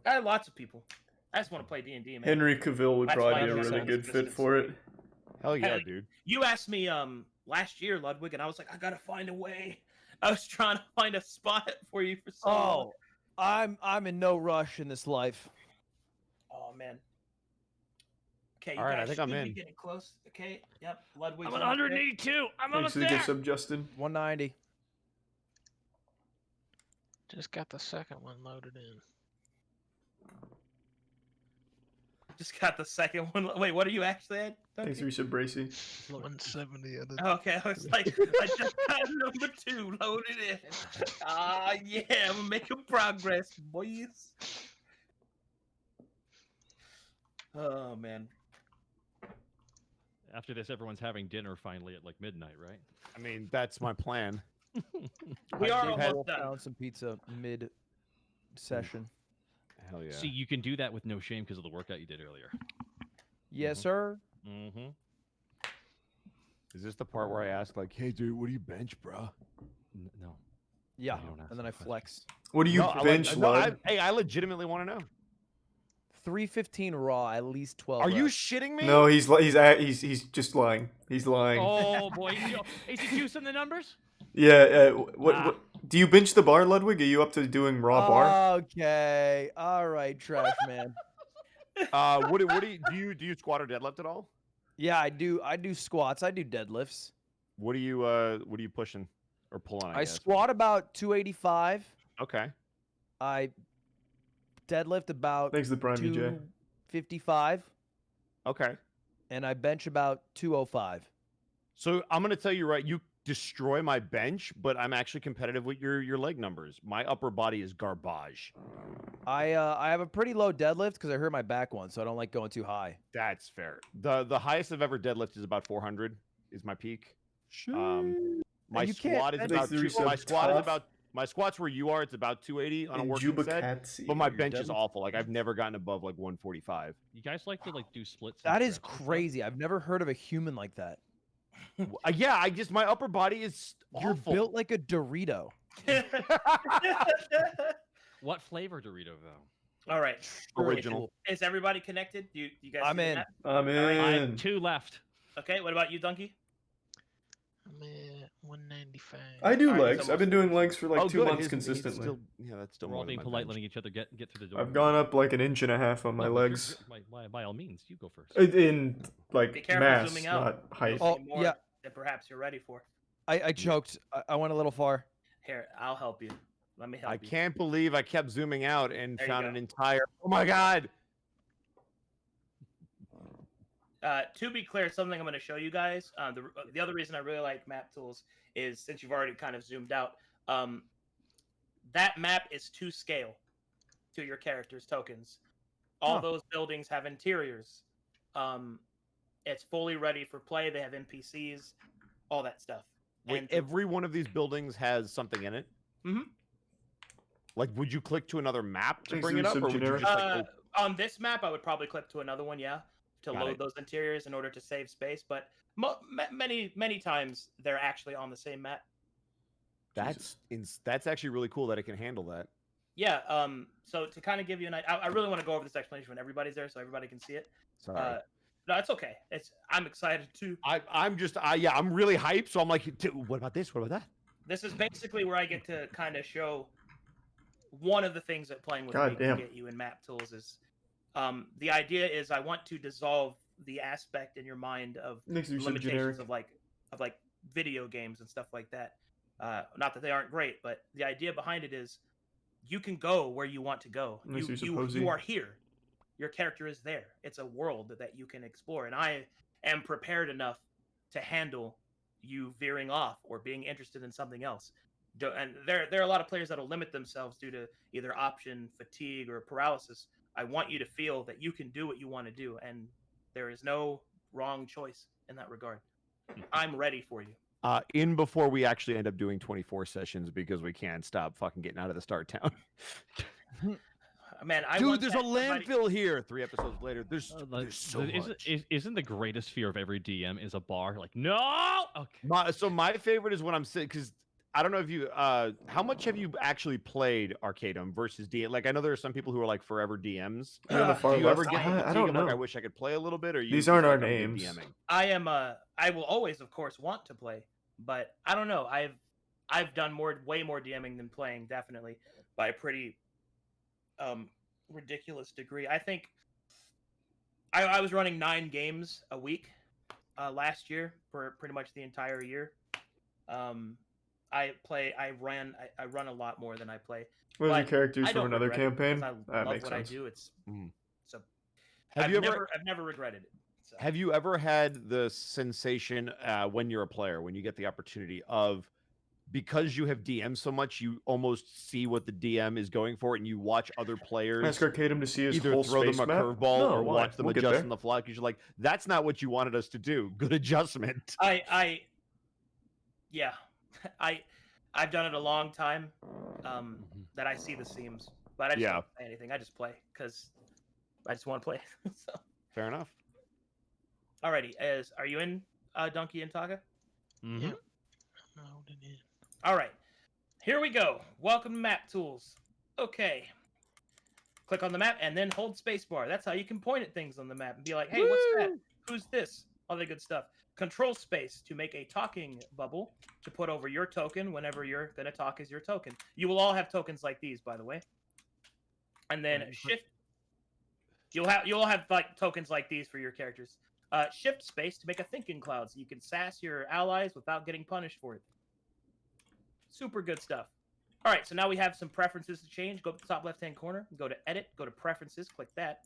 have lots of people. I just want to play D&D, man. Henry Cavill would That's probably why be a I'm really saying good it's fit for it. Hell yeah, Hell, dude. You asked me last year, Ludwig, and I was like, I gotta find a way. I was trying to find a spot for you for so long. I'm in no rush in this life. Oh man. Okay, you All right, I guys think I'm should in. be getting close. Okay, yep. Ludwig's I'm at almost there. 182. I'm Thanks almost for the there. gift sub, Justin. 190. Just got the second one loaded in. Just got the second one. Wait, what are you actually at? Thanks for your sub, Bracy. 170 of the Okay, I was like, I just got number 2 loaded in. Ah, yeah, we're making progress, boys. Oh man. After this, everyone's having dinner finally at like midnight, right? I mean, that's my plan. We are You've had- almost done. Found some pizza mid session. Hell yeah. See, you can do that with no shame because of the workout you did earlier. Yes, sir. Mm-hmm. Is this the part where I ask, like, hey, dude, what do you bench, bro? No. Yeah, you don't ask and then I that question. flex. What do you No, I like- bench, no, Lud? hey, I legitimately want to know. 315 raw, at least 12. Are you reps. shitting me? No, he's just lying. He's lying. Oh boy, is he juicing the numbers? Yeah. Ah. What? Do you bench the bar, Ludwig? Are you up to doing raw bar? Okay. All right, trash man. What do you squat or deadlift at all? Yeah, I do squats. I do deadlifts. What are you pushing or pulling? I I guess. squat about 285. Okay. I deadlift about Thanks to the Prime EJ. 255, Okay. and I bench about 205. So I'm gonna tell you right, you destroy my bench, but I'm actually competitive with your leg numbers. My upper body is garbage. I have a pretty low deadlift because I hurt my back once, so I don't like going too high. That's fair. The highest I've ever deadlifted is about 400. Is my peak. My you can't squat is bench- about Thanks to my resub squat is tough. about my squat's where you are. It's about 280 on a And working set. Jubakatsi. But my Your bench is deadlift- awful. Like I've never gotten above like 145. You guys like to like do splits? and That is stretch and stuff? crazy. I've never heard of a human like that. Yeah, my upper body is You're awful. built like a Dorito. What flavor Dorito though? All right. Original. Is everybody connected? You guys? I'm see the in. map? I'm I in. have 2 left. Okay. What about you, Donkey? I'm at 195. I do All right, legs. he's I've been almost doing legs for like 2 good. months He's consistently. still, yeah, that's still We're more all than being my polite, bench. letting each other get through the door. I've gone up like an inch and a half on my No, but you're legs. good. By all means, you go first. In Be like careful mass, zooming out. not height. You'll Oh, see more yeah. than perhaps you're ready for. I choked. I went a little far. Here, I'll help you. Let me help I you. can't believe I kept zooming out and There you found go. an entire. Oh my god! To be clear, something I'm going to show you guys. The other reason I really like map tools is since you've already kind of zoomed out. That map is to scale to your character's tokens. All Huh. those buildings have interiors. It's fully ready for play. They have NPCs, all that stuff. Wait, And every one of these buildings has something in it. Mhm. Like, would you click to another map to Thanks, bring it up, or would you generic. just like? on this map, I would probably click to another one, yeah, to Got load it. those interiors in order to save space. But many times they're actually on the same map. That's actually really cool that it can handle that. Yeah. So to kind of give you an idea, I really want to go over this explanation when everybody's there, so everybody can see it. Sorry. No, it's okay. I'm excited too. I'm really hyped. So I'm like, "Dude, what about this? What about that? This is basically where I get to kind of show one of the things that playing with God me can damn. get you in map tools is. The idea is I want to dissolve the aspect in your mind of Next to limitations generic. of like video games and stuff like that. Not that they aren't great, but the idea behind it is you can go where you want to go. Next to You are here. Your character is there. It's a world that you can explore, and I am prepared enough to handle you veering off or being interested in something else. And there are a lot of players that'll limit themselves due to either option fatigue or paralysis. I want you to feel that you can do what you want to do, and there is no wrong choice in that regard. I'm ready for you. In before we actually end up doing 24 sessions because we can't stop fucking getting out of the start town. Man, Dude, there's a landfill here. 3 episodes later, there's so isn't, much. Isn't the greatest fear of every DM is a bar? Like, no. Okay. So my favorite is when I'm sitting because I don't know if you how much have you actually played Arcadum versus DM? Like I know there are some people who are like forever DMs. You're on the far Do you ever left. get I fatigue don't of, like, know. I wish I could play a little bit, or you These just aren't our like, I'm good names. DMing? I will always, of course, want to play, but I don't know. I've done way more DMing than playing, definitely by a pretty ridiculous degree. I think I was running 9 games a week last year for pretty much the entire year. I run a lot more than I play. Those are But characters I from don't another regret it because campaign. I That love makes what sense. I do. It's so Have you ever I've never regretted it. So. have you ever had the sensation when you're a player, when you get the opportunity of, because you have DM so much, you almost see what the DM is going for, and you watch other players Ask Arcadum to see his either whole throw them space a map. curveball No, or why? watch them We'll get adjust there. on the fly, because you're like, that's not what you wanted us to do. Good adjustment. Yeah, I've done it a long time. That I see the seams, but I just don't say anything. I just play because I just want to play. So. Fair enough. Alrighty, are you in Donkey and Taka? Mhm. Yep. I'm loading in. All right, here we go. Welcome to Map Tools. Okay. Click on the map and then hold spacebar. That's how you can point at things on the map and be like, hey, what's that? Who's this? All that good stuff. Control space to make a talking bubble to put over your token whenever you're going to talk as your token. You will all have tokens like these, by the way. And then shift. You'll have like tokens like these for your characters. Shift space to make a thinking cloud so you can sass your allies without getting punished for it. Super good stuff. All right, so now we have some preferences to change. Go up to the top left-hand corner, go to Edit, go to Preferences, click that.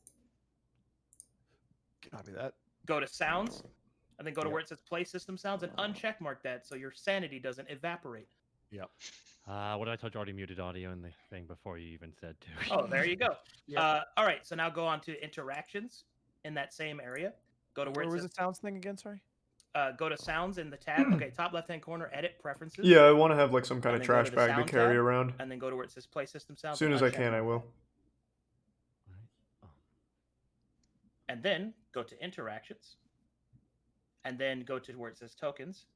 Copy that. Go to Sounds, and then go to where it says Play System Sounds, and uncheck mark that so your sanity doesn't evaporate. Yep. What did I told you? Already muted audio in the thing before you even said to. Oh, there you go. All right, so now go on to Interactions in that same area. Go to where Where it was says the sounds thing again? Sorry. Go to Sounds in the tab. Okay, top left-hand corner, Edit Preferences. Yeah, I want to have like some kind And of then go trash to the bag to sound carry tab, around. and then go to where it says Play System Sounds. As soon and as I uncheck can, I mark will. that. And then go to Interactions. And then go to where it says Tokens.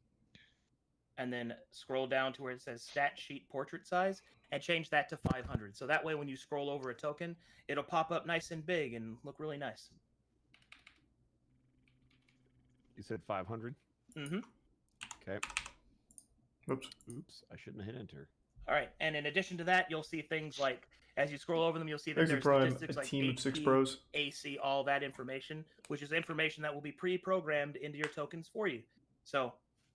And then scroll down to where it says Stat Sheet Portrait Size and change that to 500. So that way when you scroll over a token, it'll pop up nice and big and look really nice. You said 500? Mm-hmm. Okay. Oops. Oops, I shouldn't have hit enter. All right. And in addition to that, you'll see things like, as you scroll over them, you'll see that There's a there's prime, statistics a like team of 6 HP, pros. AC, all that information, which is information that will be pre-programmed into your tokens for you. So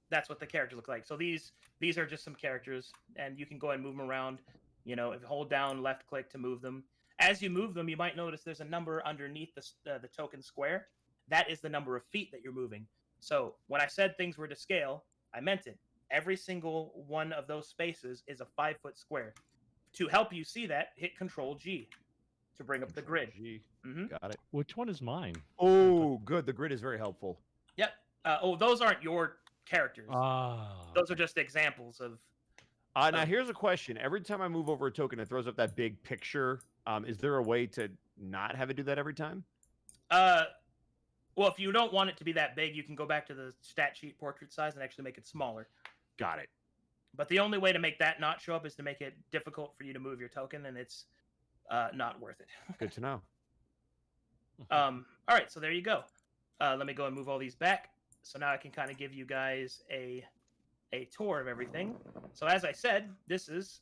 that's what the characters look like. So these are just some characters, and you can go and move them around. You know, if you hold down left click to move them. As you move them, you might notice there's a number underneath the token square. That is the number of feet that you're moving. So when I said things were to scale, I meant it. Every single one of those spaces is a 5-foot square. To help you see that, hit Control G to bring up the grid. G. Mm-hmm. Got it. Which one is mine? Oh, good. The grid is very helpful. Yep. Those aren't your characters. Those are just examples of. Now here's a question. Every time I move over a token, it throws up that big picture. Is there a way to not have it do that every time? Well, if you don't want it to be that big, you can go back to the stat sheet portrait size and actually make it smaller. Got it. But the only way to make that not show up is to make it difficult for you to move your token, and it's not worth it. Good to know. All right, so there you go. Let me go and move all these back. So now I can kind of give you guys a tour of everything. So as I said, this is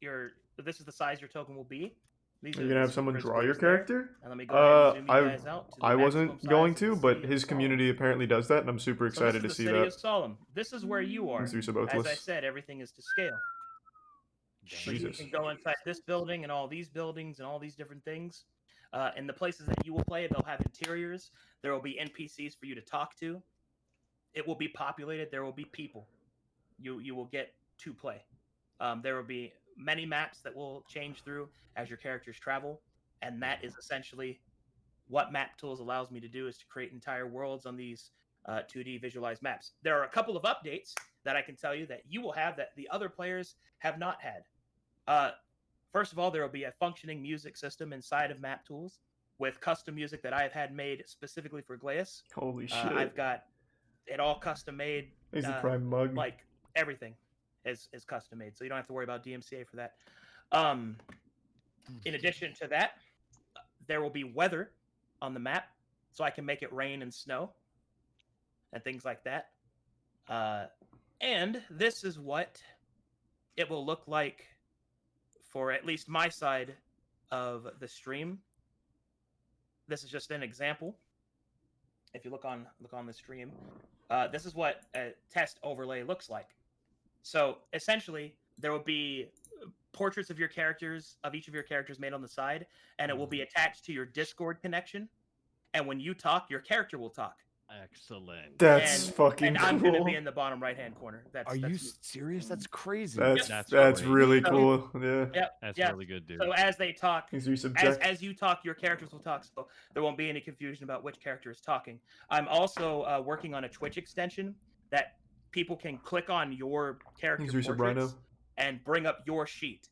the size your token will be. These Are you the gonna have super someone draw squares your there. character? And let me go ahead and zoom you I guys out to the I maximum wasn't size going of the to, city but of his Solem. community apparently does that, and I'm super So this excited is to the see city that. of Solem. This is where you are. Since As Boathless. I said, everything is to scale. So you Jesus. can go inside this building and all these buildings and all these different things. And the places that you will play, they'll have interiors. There will be NPCs for you to talk to. It will be populated. There will be people. You will get to play. There will be many maps that will change through as your characters travel. And that is essentially what Map Tools allows me to do, is to create entire worlds on these 2D visualized maps. There are a couple of updates that I can tell you that you will have that the other players have not had. First of all, there will be a functioning music system inside of Map Tools with custom music that I have had made specifically for Glaeus. Holy shit. I've got it all custom made. He's the prime mug. Like everything is custom made, so you don't have to worry about DMCA for that. In addition to that, there will be weather on the map, so I can make it rain and snow and things like that. And this is what it will look like for at least my side of the stream, this is just an example. If you look on the stream, this is what a test overlay looks like. So essentially, there will be portraits of each of your characters made on the side, and it will be attached to your Discord connection. And when you talk, your character will talk. Excellent. That's and, fucking and cool. I'm going to be in the bottom right-hand corner. Are you me. serious? That's crazy. That's great. really So- cool. Yeah. Yep. That's yeah. really good, dude. So as they talk, Things are subject. as you talk, your characters will talk. So there won't be any confusion about which character is talking. I'm also working on a Twitch extension that people can click on your character Things are portraits Rhino. and bring up your sheet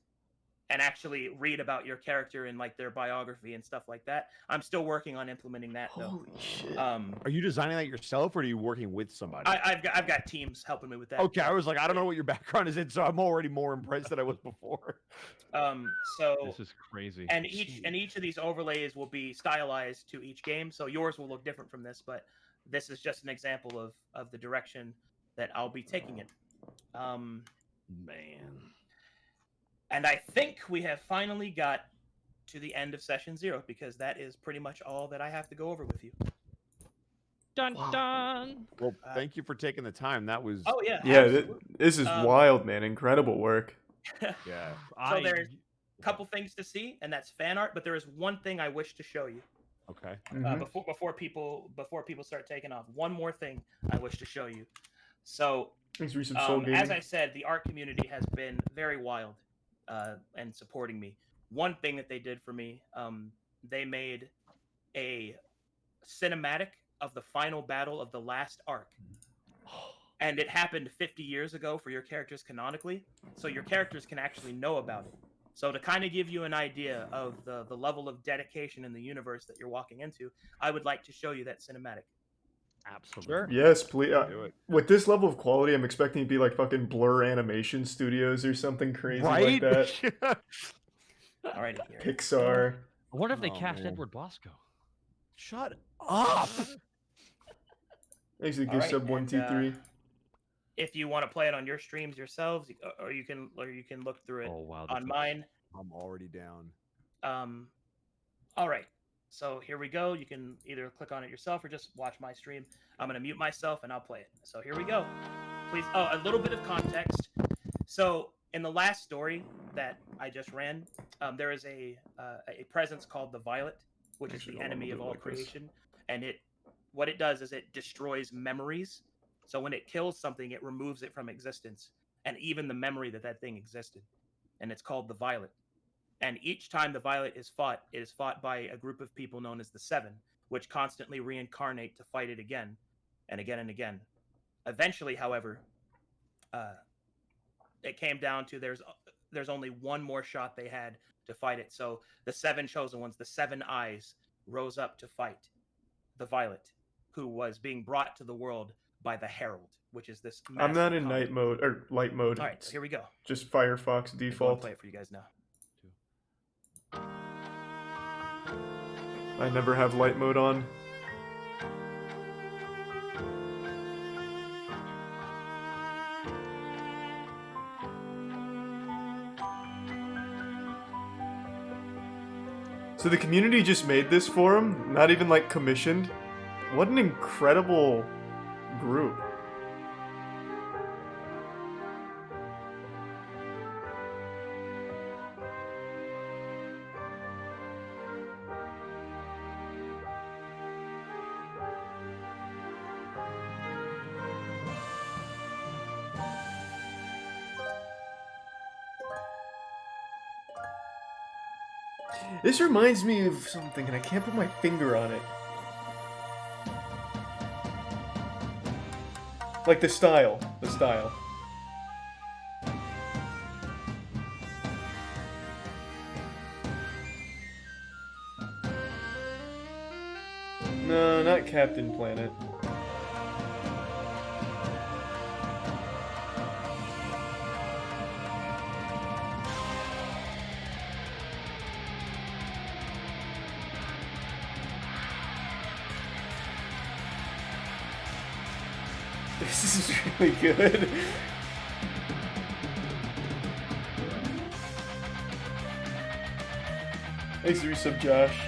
and actually read about your character and like their biography and stuff like that. I'm still working on implementing that though. Holy shit. Are you designing that yourself, or are you working with somebody? I've got teams helping me with that. Okay, I was like, I don't know what your background is in, so I'm already more impressed than I was before. So This is crazy. and each of these overlays will be stylized to each game, so yours will look different from this, but this is just an example of the direction that I'll be taking it. Man. And I think we have finally got to the end of session 0, because that is pretty much all that I have to go over with you. Dun dun. Well, thank you for taking the time. That was Oh yeah, Yeah, absolutely. this is wild, man. Incredible work. yeah. So there's a couple things to see, and that's fan art. But there is one thing I wish to show you Okay. Mhm. before people start taking off. One more thing I wish to show you. So Thanks for some soul gaming. as I said, the art community has been very wild and supporting me. One thing that they did for me, they made a cinematic of the final battle of the last arc. And it happened 50 years ago for your characters canonically, so your characters can actually know about it. So to kind of give you an idea of the level of dedication in the universe that you're walking into, I would like to show you that cinematic. Absolutely. Yes, please. Do it. With this level of quality, I'm expecting it to be like fucking Blur Animation Studios or something crazy like that. All right, here. Pixar. I wonder if they Oh, cast man. Edward Bosco. Shut up. Thanks to All Goose right, Sub 123. If you want to play it on your streams yourselves, or you can look through it Oh wow. on mine. I'm already down. All right. So here we go. You can either click on it yourself or just watch my stream. I'm going to mute myself and I'll play it. So here we go. Please. Oh, a little bit of context. So in the last story that I just ran, there is a presence called the Violet, which is Actually, the hold on, enemy I'll of do it all like this. creation. And what it does is it destroys memories. So when it kills something, it removes it from existence, and even the memory that thing existed. And it's called the Violet. And each time the Violet is fought, it is fought by a group of people known as the Seven, which constantly reincarnate to fight it again and again and again. Eventually, however, it came down to there's only one more shot they had to fight it. So the Seven chosen ones, the Seven Eyes, rose up to fight the Violet, who was being brought to the world by the Herald, which is this. I'm not massive in comet. night mode or light mode. All right, so here we go. Just Firefox I'll go and default. play it for you guys now. I never have light mode on. So the community just made this for him, not even like commissioned. What an incredible group. This reminds me of something, and I can't put my finger on it. Like the style. The style. No, not Captain Planet. This is really good. Thanks for the resub, Josh.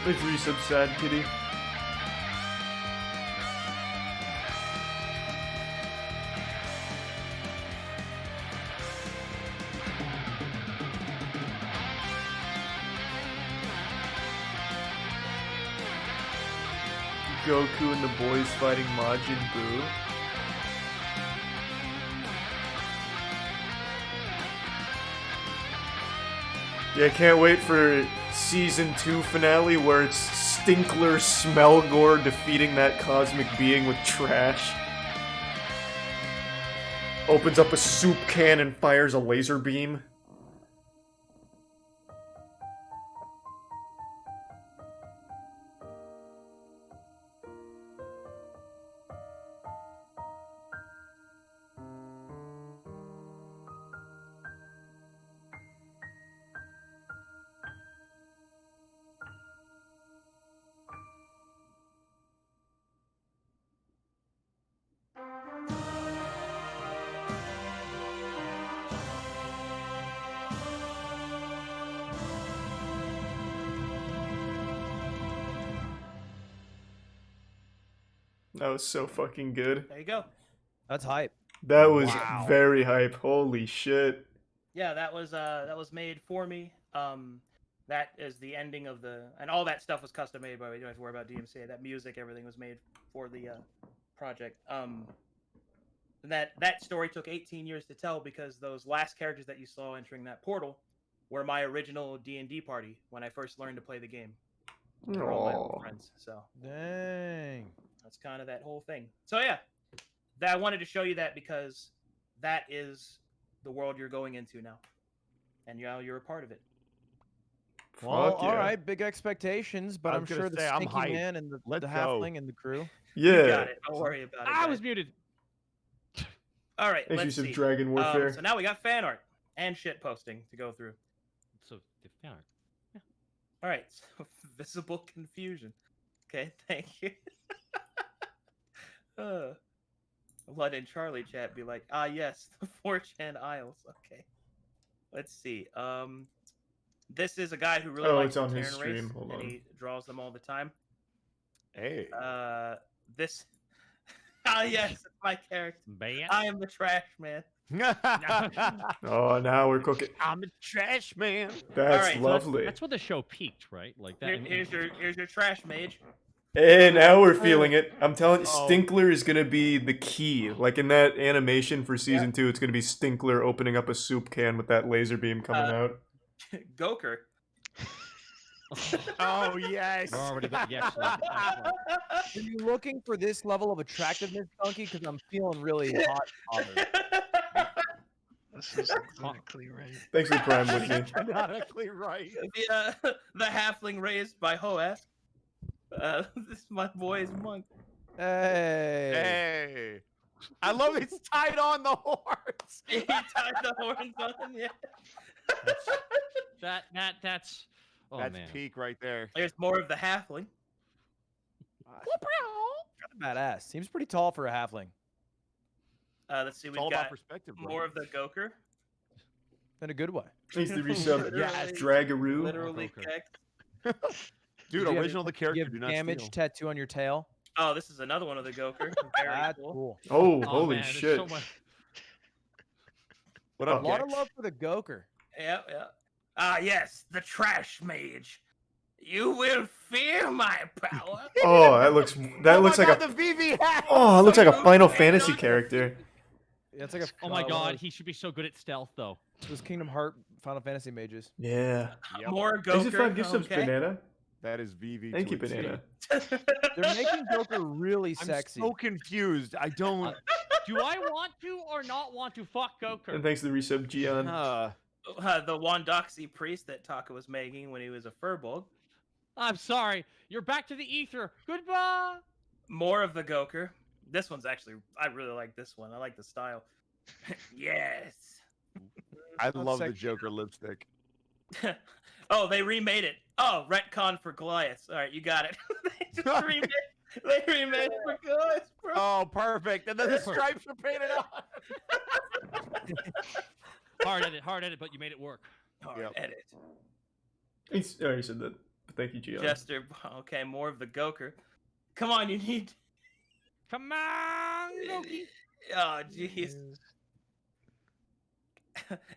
Thanks for the resub, Sad Kitty. Goku and the boys fighting Majin Buu. Yeah, I can't wait for Season 2 finale where it's Stinkler Smelgore defeating that cosmic being with trash. Opens up a soup can and fires a laser beam. That was so fucking good. There you go. That's hype. That was Wow. very hype. Holy shit. Yeah, that was made for me. That is the ending of the, and all that stuff was custom made by the way. You don't have to worry about DMCA. That music, everything was made for the project. And that story took 18 years to tell because those last characters that you saw entering that portal were my original D&D party when I first learned to play the game. They were all my old Aww. friends. So Dang. that's kind of that whole thing. So yeah, that I wanted to show you that because that is the world you're going into now, and you're a part of it. Well, Fuck all yeah. right, big expectations, but I I'm was gonna sure the say, I'm Stinky hyped. Man and the Let's go. halfling and the crew. Yeah. You got it. Don't worry about it. I guys. was muted. All right. Thanks Let's for some see. Dragon Warfare. So now we got fan art and shit posting to go through. So the fan art. All right. So visible confusion. Okay. Thank you. Blood and Charlie chat be like, ah, yes, the 4chan Isles. Okay. Let's see. This is a guy who really Oh, likes it's on the his Terran race, stream. Hold and on. he draws them all the time. Hey. This. Ah, yes, it's my character. Man. I am the trash man. Oh, now we're cooking. I'm a trash man. That's right, so lovely. That's where the show peaked, right? Like that. Here's your trash mage. And now we're feeling it. I'm telling you, Oh. Stinkler is gonna be the key. Like in that animation for season 2, it's gonna be Stinkler opening up a soup can with that laser beam coming out. Goker. Oh yes. We're already yes. Are you looking for this level of attractiveness, Donkey? Because I'm feeling really hot. Bothered. This is exactly right. Thanks for the prime with me. Canonically right. The halfling raised by Hoas. This is my boy's monk. Hey. Hey. I love it's tied on the horns. He tied the horns on. Yeah. That's. Oh That's man. peak right there. There's more of the halfling. Kind of badass. Seems pretty tall for a halfling. Let's see. It's We've all about got perspective, bro. more of the Goker. In a good way. Thanks to resub. Literally- Dragaroo. Literally Goker. kicked. Dude, Did you have- original the character, Give do not damage steal. tattoo on your tail. Oh, this is another one of the Goker. Very That's cool. cool. Oh, Oh, holy man, there's shit. so much- What A up, lot of Gex? love for the Goker. Yeah, yeah. Ah, yes, the trash mage. You will fear my power. Oh, that looks Oh like my God, a the VV hat. oh, it looks like a Final Fantasy character. Yeah, it's like a. Oh my one of god, those- he should be so good at stealth though. Those Kingdom Heart Final Fantasy mages. Yeah. Yep, More Thanks for Goker. 5 gift subs, Okay. Banana. that is VV. Thank to you, a T. Banana. They're making Goker really I'm sexy. so confused. I don't. Do I want to or not want to fuck And Goker? thanks to the resub, Gian. The Wandoxi priest that Taka was making when he was a furbog. I'm sorry. You're back to the ether. Goodbye. More of the Goker. This one's actually, I really like this one. I like the style. Yes. I Not love the sexy. Joker lipstick. Oh, they remade it. Oh, retcon for Goliath. All right, you got it. They remade it for Goliath, bro. Oh, perfect. And then the stripes are painted on. Hard edit, but you made it work. Hard Yep. edit. He said that. Thank you, Gian. Jester. Okay, more of the Goker. Come on, you need. Come on, Loki. Oh, jeez.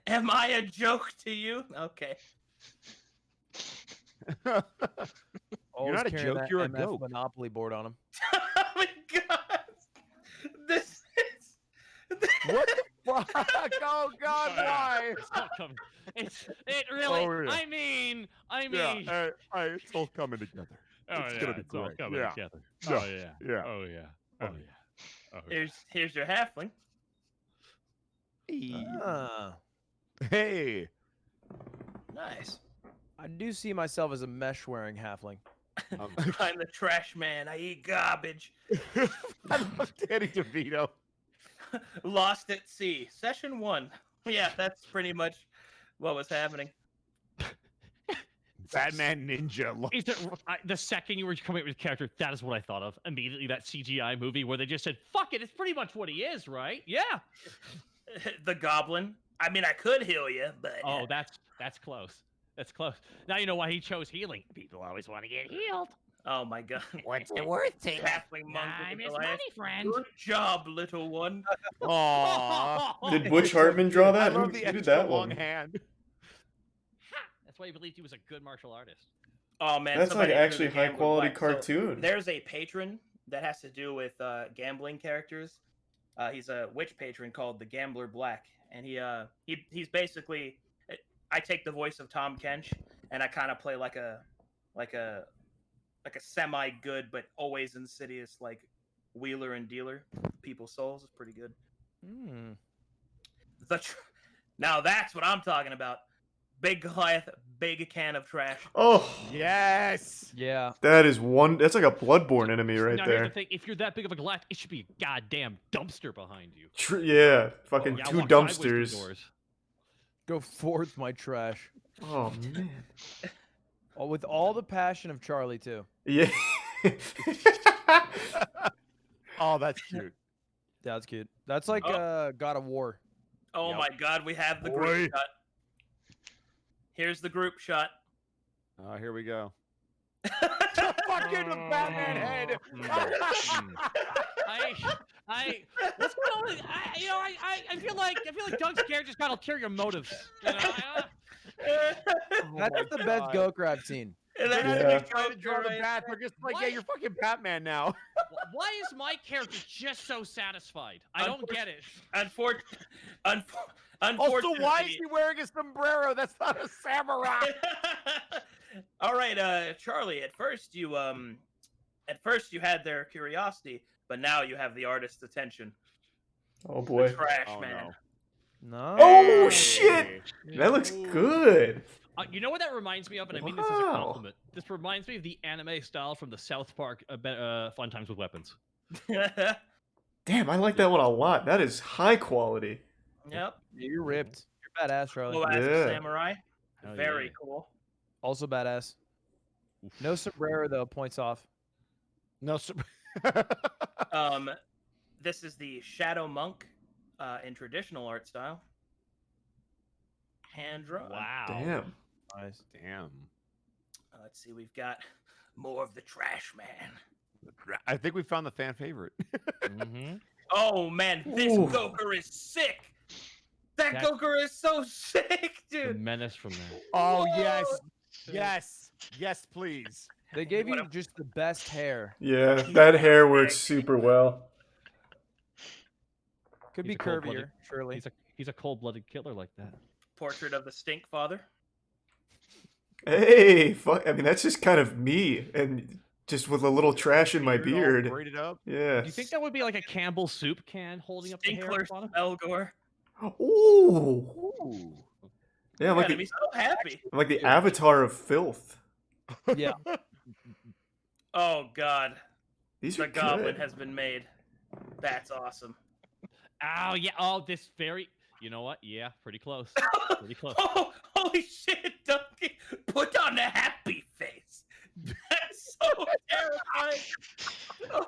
Am I a joke to you? Okay. Always not a carrying joke, that you're a MF goat. Monopoly board on him. Oh my god. This is. What the fuck? Oh God, why? It's not coming. It really. Oh, yeah. I mean. Yeah, it's all coming together. It's gonna be it's all great. coming Yeah. together. Yeah. Oh yeah. Yeah. Oh yeah. Oh yeah. Oh yeah. Here's your halfling. Ah, Hey. Nice. I do see myself as a mesh wearing halfling. I'm the trash man. I eat garbage. I love Danny DeVito. Lost at sea. Session 1. Yeah, that's pretty much what was happening. Batman Ninja. Is it, the second you were coming up with a character, that is what I thought of immediately. That CGI movie where they just said, "Fuck it, it's pretty much what he is, right?" Yeah. The goblin. I mean, I could heal you, but Oh, that's close. That's close. Now you know why he chose healing. People always want to get healed. oh my god. What's it worth to you? Halfling monk Time with is Goliath. money, friend. Good job, little one. Aww. Did Butch Hartman draw I that? love Who the did extra that long one? hand. That's why he believed he was a good martial artist. Oh man, That's like somebody drew actually the high Gambler quality Black. So cartoon. there's a patron that has to do with gambling characters. He's a witch patron called the Gambler Black, and he's basically. I take the voice of Tom Kench, and I kind of play like a semi good but always insidious like wheeler and dealer. People's souls is pretty good. Hmm. Now that's what I'm talking about. Big Goliath, big can of trash. Oh, Yes. Yeah. that is one. That's like a Bloodborne enemy right Now here's there. the thing: if you're that big of a Goliath, it should be a goddamn dumpster behind you. Yeah, fucking Yeah, two walk sideways through dumpsters. doors. Go forth, my trash. Oh man. Oh, with all the passion of Charlie too. Yeah. Oh, that's cute. Yeah, that's cute. That's like God of War. Oh Yep. my god, we have the Boy. group shot. Here's the group shot. Oh, here we go. Fucking Batman head. What's going on? I feel like Doug's character just got ulterior motives. You know? That's the best Goker I've seen. And then They're Yeah. trying to draw the bat. They're just like, yeah, What? you're fucking Batman now. Why is my character just so satisfied? I don't get it. Also, why is he wearing a sombrero? That's not a samurai. All right, Charlie. At first you had their curiosity, but now you have the artist's attention. Oh The boy. trash Oh, man. No. Oh shit! That looks good. You know what that reminds me of, and I mean this as a Wow. compliment. This reminds me of the anime style from the South Park Fun Times with Weapons. Damn, I like that one a lot. That is high quality. Yep. You're ripped. You're badass, Charlie. Well, as a Yeah. samurai. Hell Very yeah. cool. Also badass. No sombrero though. Points off. No, This is the Shadow Monk in traditional art style. Hand drawn. Wow. Damn. Nice. damn. Let's see. We've got more of the trash man. I think we found the fan favorite. Mm-hmm. Oh man, this Ooh. Goker is sick. That That- Goker is so sick, The dude. menace from that. Oh yes, Whoa. yes, please. They gave What you a- just the best hair. Yeah, that hair works super well. Could He's be a cold-blooded- curvier, surely. He's a cold-blooded killer like that. Portrait of the Stink Father. Hey, fuck. I mean, that's just kind of me, and just with a little trash in my beard. Braided up. Yeah. Do you think that would be like a Campbell soup can holding up the hair? Stinkler at the bottom? Spellgore. Ooh. Ooh. Yeah, I'm Yeah, like to be so happy. I'm like the avatar of filth. Yeah. Oh god, These the are goblin good. has been made. That's awesome. Oh yeah. Oh, this very. You know what? Yeah, pretty close. Pretty close. Oh, holy shit, Donkey! Put on a happy face. That's so terrifying. Oh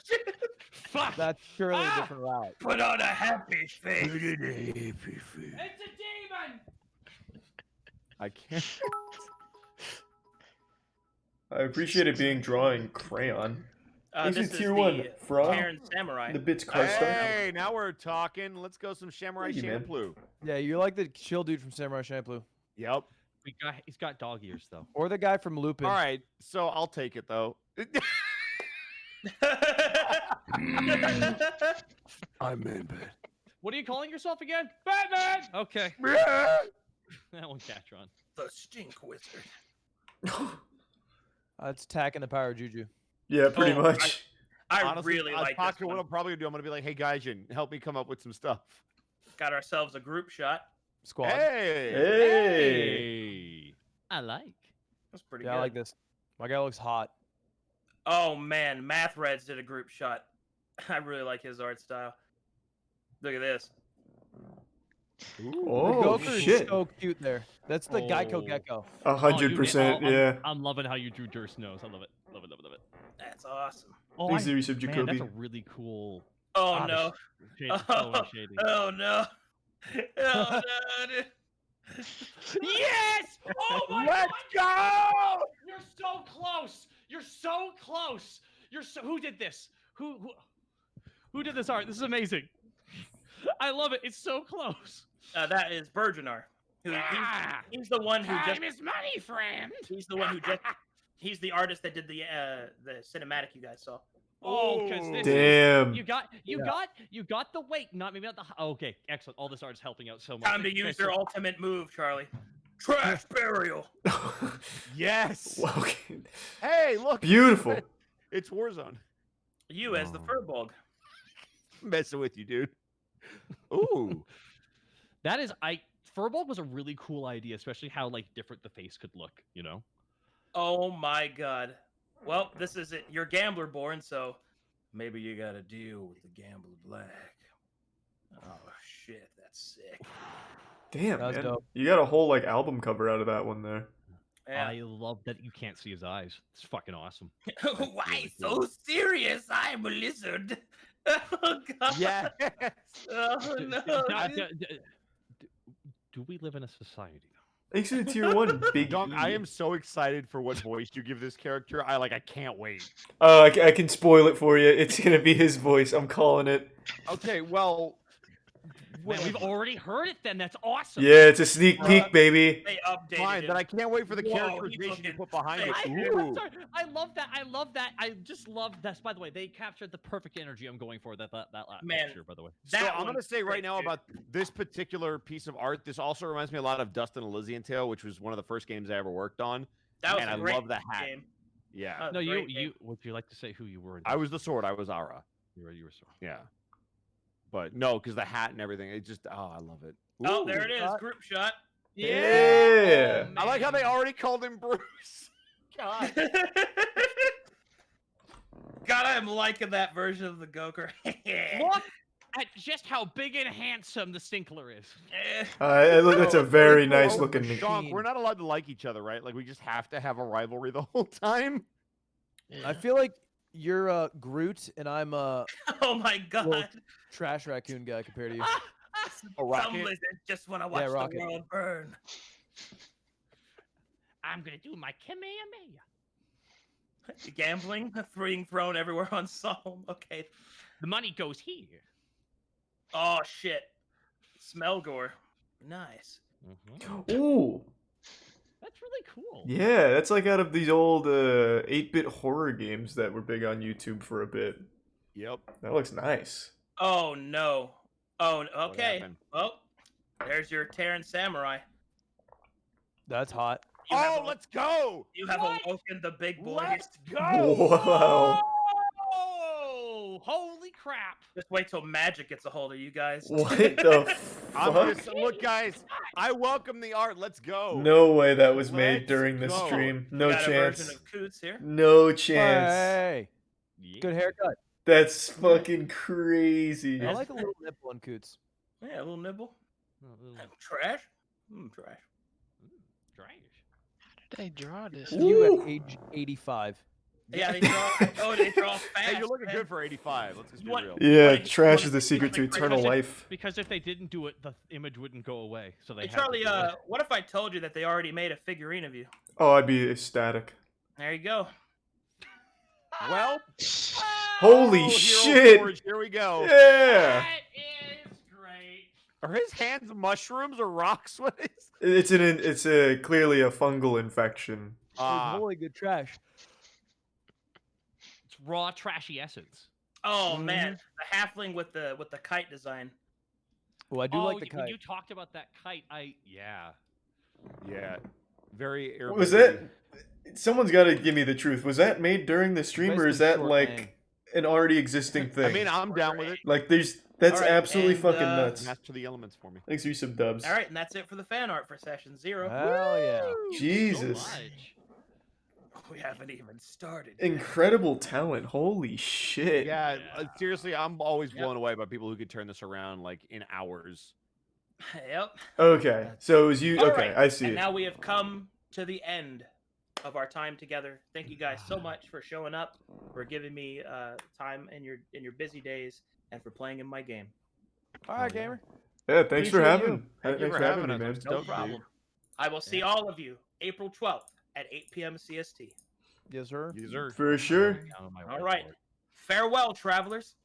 shit! Fuck. That's surely a Ah! different route. Put on a happy face. It's a demon. I can't. I appreciate it being drawing crayon. Thanks This to is tier 1 the from Terran Samurai. the Bits car star. Hey, now we're talking. Let's go some Samurai Thank you, man. Champloo. Yeah, you're like the chill dude from Samurai Champloo. Yep. He's got dog ears though. Or the guy from Lupin. All right, so I'll take it though. I'm in bed. What are you calling yourself again? Batman. Okay. That one, Catron. The Stink Wizard. It's attacking the power of Juju. Yeah, pretty Oh, much. I Honestly, really like What this one. I'm probably gonna do, I'm gonna be like, "Hey, Gaijin, help me come up with some stuff." Got ourselves a group shot. Squad. Hey, Hey. I like. That's pretty Yeah, good. I like this. My guy looks hot. Oh man, Math Reds did a group shot. I really like his art style. Look at this. Oh, the Goku shit. is so cute there. That's the Geico Oh. Gecko. 100%, yeah. I'm loving how you drew Durst nose. I love it. Love it. Love it. Love it. That's awesome. Oh, Thanks to the resub, man, Jacoby. that's a really cool. Oh Ah, no. Shady, so shady. Oh no. Oh no. dude. Yes! Oh my let's God! go! You're so close. You're so close. You're so. Who did this? Who did this art? This is amazing. I love it. It's so close. That is Bergenar. He's the one who just. is money, friend. He's the one who just. He's the artist that did the cinematic you guys saw. Oh, because this Damn. is, you got the weight, not maybe not the. Okay, excellent. All this art is helping out so much. Time to use your ultimate move, Charlie. Trash burial. Yes. Okay. Hey, look. Beautiful. It's Warzone. You as the Furbolg. Messing with you, dude. Ooh. That is, Furbolg was a really cool idea, especially how like different the face could look. You know. Oh my god. Well, this is it. You're Gambler born, so maybe you gotta deal with the Gambler Black. Oh shit, that's sick. Damn, That was man. dope. You got a whole like album cover out of that one there. Yeah. I love that you can't see his eyes. It's fucking awesome. Why really so cool. serious? I'm a lizard. Oh god. Yes. Oh no. Do we live in a society though? Thanks to the tier 1, Big Dunk, E. I am so excited for what voice you give this character. I can't wait. I can spoil it for you. It's gonna be his voice. I'm calling it. Okay, well, Man, we've already heard it then. That's awesome. Yeah, it's a sneak peek, baby. They updated fine. it. Then I can't wait for the Whoa, characterization you he's put behind it. looking I'm Ooh. sorry. I love that. I love that. I just love that. By the way, they captured the perfect energy I'm going for that Man, picture, by the way. So That I'm gonna one's say right sick, now dude. about this particular piece of art. This also reminds me a lot of Dustin Elysian Tale, which was one of the first games I ever worked on. That was and a I great love the hat. game. Yeah, No, Great game. would you like to say who you were? I was the sword. I was Ara. You were sorry. Yeah, but no, because the hat and everything. It just I love it. Oh, Ooh. there it is. Group shot. Yeah. I like how they already called him Bruce. God. God, I'm liking that version of the Goker. Look at just how big and handsome the Stinkler is. That's a very nice Oh, looking. Donk, we're not allowed to like each other, right? Like we just have to have a rivalry the whole time. I feel like you're Groot and I'm a Oh my God. trash raccoon guy compared to you. A Some rocket. lizards just want to watch the Rocket. world burn. I'm gonna do my Kamehameha. Gambling, being thrown everywhere on Psalm. Okay. The money goes here. Oh shit. Smelgore. Nice. Ooh, That's really cool. yeah, that's like out of these old 8-bit horror games that were big on YouTube for a bit. Yep. That looks nice. Oh no. Oh, okay. happened? Well, there's your Terran Samurai. That's hot. You have Oh, awo- let's go! You have What? awoken the big boy. Let's go! Wow. Oh, holy crap! Just wait till magic gets a hold of you guys. What the I'm fuck? just, look, guys. I welcome the art. Let's go. No way that was made Let's during this go. stream. No Got a chance. version of Coots here. No chance. Hey, Yeah. good haircut. That's fucking crazy. I like a little nipple on Coots. Yeah, a little nibble. Oh, little Trash. Trash. trash. Did I draw this? You Ooh. at age 85. Yeah, they draw. Oh, they draw fast. Hey, you're looking man. good for 85. Let's just be What- real. Yeah, What- trash what- is the secret to because eternal if- life. Because if they didn't do it, the image wouldn't go away. So they Hey, had to Charlie, do it. what if I told you that they already made a figurine of you? Oh, I'd be ecstatic. There you go. Well, Holy Hero shit! Forge, here we go. Yeah! That is great. Are his hands mushrooms or rocks? What is? It's a clearly a fungal infection. Holy good trash. It's raw, trashy essence. Oh man, the halfling with the kite design. Oh, I do like the When kite. you talked about that kite, yeah. Yeah, very. Was that? Someone's got to give me the truth. Was that made during the stream, or is Basically that short like name. an already existing thing? I mean, I'm down with it. like that's Alright, absolutely and, fucking uh, nuts. Master the elements for me. Thanks for your sub dubs. All right, and that's it for the fan art for session 0. Hell yeah. Jesus. So much. We haven't even started. Incredible talent. Holy shit. Yeah, Yeah. seriously, I'm always blown away by people who could turn this around like in hours. Yep. Okay. So it was you. All Okay, right, I see And it. now we have come to the end of our time together. Thank you guys so much for showing up, for giving me time in your busy days, and for playing in my game. All right, gamer. Yeah, thanks for Appreciate having. you. Thank you Thanks for having me, us. man. I'm No stoked for you. problem. I will see all of you April 12th at 8 p.m. CST. Yes, sir. Yes, sir. For sure. Down on my All right. whiteboard. Farewell, travelers.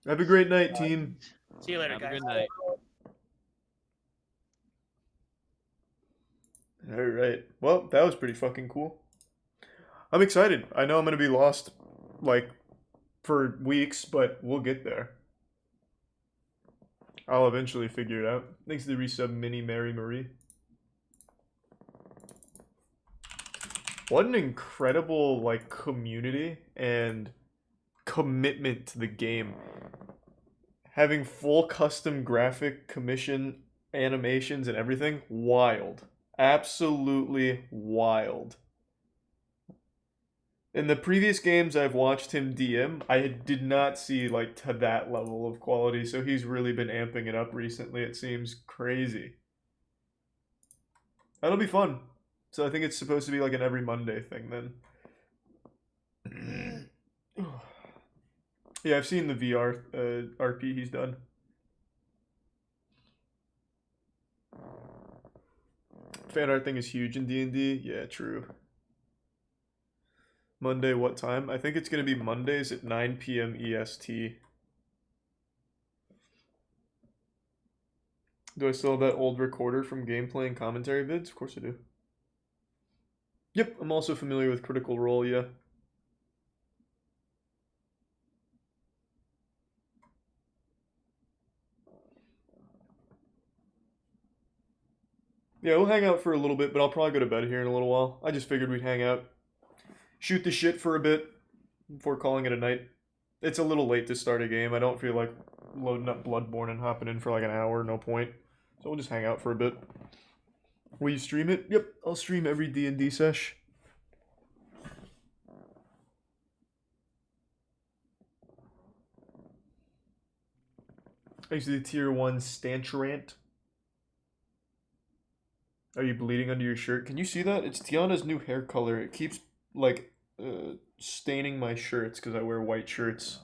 Have a great night, team. See you later, Have a guys. good night. All right. Well, that was pretty fucking cool. I'm excited. I know I'm gonna be lost, like, for weeks, but we'll get there. I'll eventually figure it out. Thanks to the resub, Mini Mary Marie. What an incredible, like, community and commitment to the game. Having full custom graphic commission animations and everything, wild. Absolutely wild. In the previous games I've watched him DM, I did not see like to that level of quality, so he's really been amping it up recently. It seems crazy. That'll be fun. So I think it's supposed to be like an every Monday thing then. Yeah, I've seen the VR RP he's done. Fan art thing is huge in D&D. Yeah, true. Monday, what time? I think it's going to be Mondays at 9 p.m. EST. Do I still have that old recorder from gameplay and commentary vids? Of course I do. Yep, I'm also familiar with Critical Role, yeah. Yeah, we'll hang out for a little bit, but I'll probably go to bed here in a little while. I just figured we'd hang out. Shoot the shit for a bit before calling it a night. It's a little late to start a game. I don't feel like loading up Bloodborne and hopping in for like an hour, no point. So we'll just hang out for a bit. Will you stream it? Yep, I'll stream every D&D sesh. Thanks to the tier 1 Stancherant. Are you bleeding under your shirt? Can you see that? It's Tiana's new hair color. It keeps, like, staining my shirts because I wear white shirts.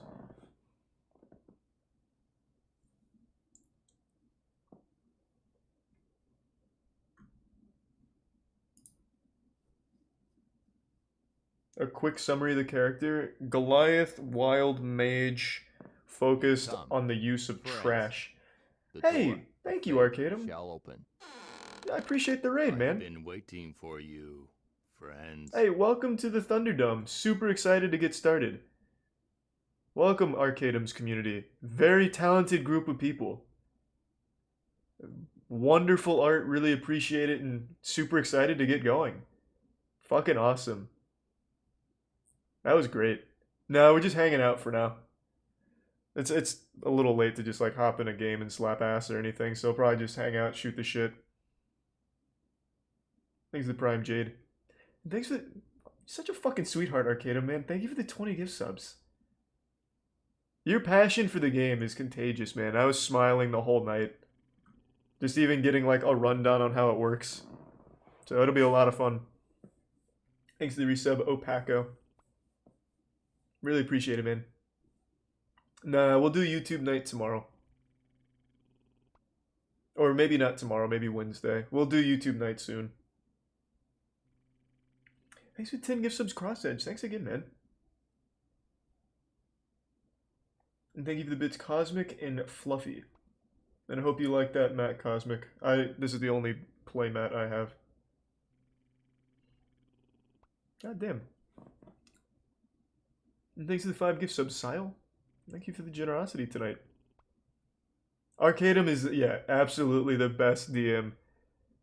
A quick summary of the character. Goliath, wild mage, focused Come, on the use of friends. trash. The Hey, door thank you, of Arcadum. fate shall open. I appreciate the raid, I've man. been waiting for you, friends. Hey, welcome to the Thunderdome. Super excited to get started. Welcome, Arcadum's community. Very talented group of people. Wonderful art, really appreciate it, and super excited to get going. Fucking awesome. That was great. No, we're just hanging out for now. It's a little late to just like hop in a game and slap ass or anything, so I'll probably just hang out, shoot the shit. Thanks to the Prime Jade. And thanks for such a fucking sweetheart, Arcadum, man. Thank you for the 20 gift subs. Your passion for the game is contagious, man. I was smiling the whole night. Just even getting like a rundown on how it works. So it'll be a lot of fun. Thanks to the resub, Opaco. Really appreciate it, man. Nah, we'll do YouTube night tomorrow. Or maybe not tomorrow, maybe Wednesday. We'll do YouTube night soon. Thanks for 10 gift subs, Crossedge. Thanks again, man. And thank you for the bits, Cosmic and Fluffy. And I hope you like that mat, Cosmic. This is the only play mat I have. God damn. And thanks for the 5 gift subs, Sile. Thank you for the generosity tonight. Arcadum is, yeah, absolutely the best DM.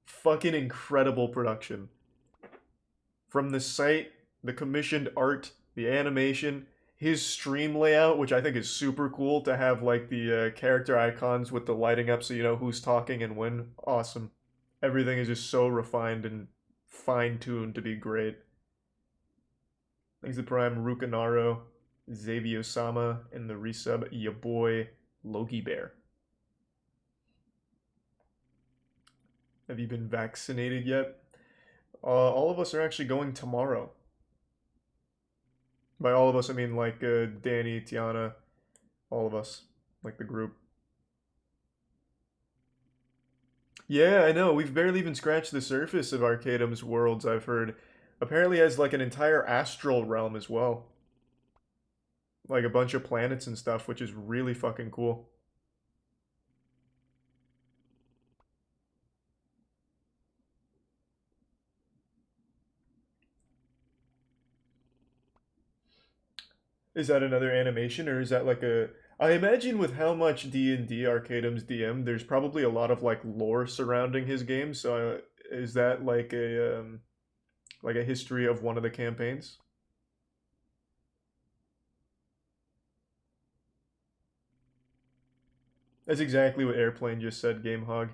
Fucking incredible production. From the site, the commissioned art, the animation, his stream layout, which I think is super cool to have like the character icons with the lighting up so you know who's talking and when. Awesome. Everything is just so refined and fine-tuned to be great. Thanks to Prime, Rukanaro, Xavier-sama, and the resub, ya boy, Loki Bear. Have you been vaccinated yet? All of us are actually going tomorrow. By all of us, I mean like Danny, Tiana, all of us, like the group. Yeah, I know. We've barely even scratched the surface of Arcadum's worlds, I've heard. Apparently has like an entire astral realm as well. Like a bunch of planets and stuff, which is really fucking cool. Is that another animation, or is that like a... I imagine with how much D&D Arcadum's DM, there's probably a lot of like lore surrounding his game, so is that like a history of one of the campaigns? That's exactly what Airplane just said, GameHog.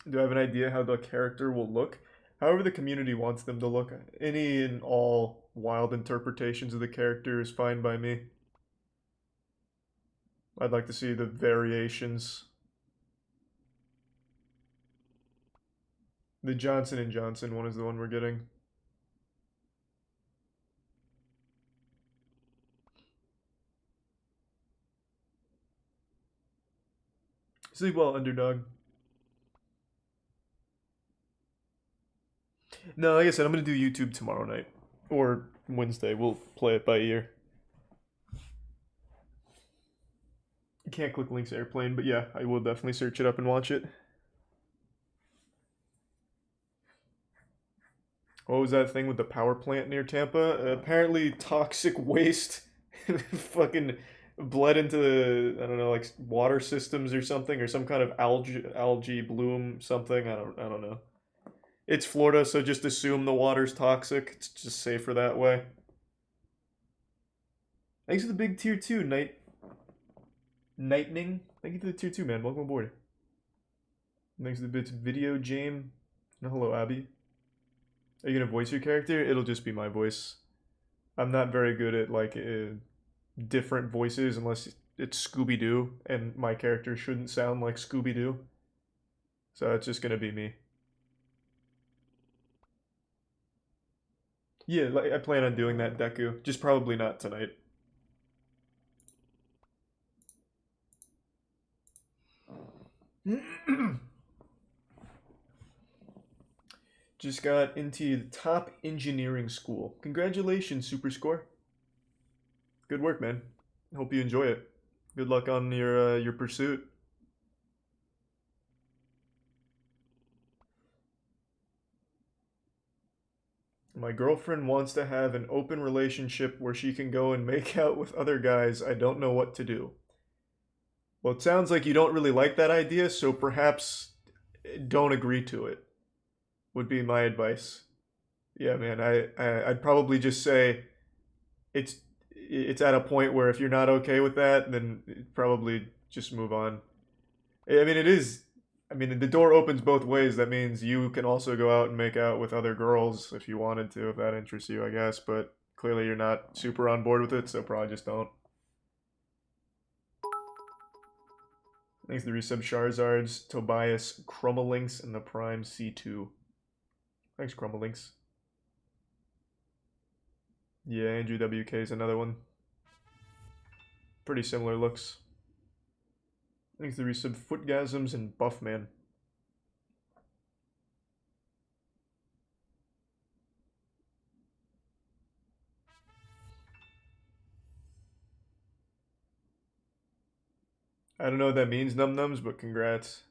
Do I have an idea how the character will look? However the community wants them to look. Any and all wild interpretations of the character is fine by me. I'd like to see the variations. The Johnson & Johnson one is the one we're getting. Sleep well, underdog. No, like I said, I'm going to do YouTube tomorrow night. Or Wednesday. We'll play it by ear. You can't click links Airplane, but yeah, I will definitely search it up and watch it. What was that thing with the power plant near Tampa? Apparently toxic waste fucking bled into the, I don't know, like water systems or something, or some kind of algae bloom something. I don't know. It's Florida, so just assume the water's toxic. It's just safer that way. Thanks for the big tier 2, Nightning. Thank you for the tier 2, man. Welcome aboard. Thanks for the bits, Video Jame. No, hello, Abby. Are you gonna voice your character? It'll just be my voice. I'm not very good at like different voices unless it's Scooby-Doo, and my character shouldn't sound like Scooby-Doo. So it's just gonna be me. Yeah, like, I plan on doing that, Deku. Just probably not tonight. Just got into the top engineering school. Congratulations, Super Score. Good work, man. Hope you enjoy it. Good luck on your pursuit. My girlfriend wants to have an open relationship where she can go and make out with other guys. I don't know what to do. Well, it sounds like you don't really like that idea, so perhaps don't agree to it. Would be my advice. Yeah, man, I'd probably just say it's at a point where if you're not okay with that, then probably just move on. I mean, it is I mean, the door opens both ways. That means you can also go out and make out with other girls if you wanted to, if that interests you, I guess. But clearly you're not super on board with it, so probably just don't. Thanks to the resub Charizards, Tobias, Crumalinks, and the Prime C2. Thanks, Crumalinks. Yeah, Andrew WK is another one. Pretty similar looks. Thanks to the resub Footgasms and Buffman. I don't know what that means, Num Nums, but congrats.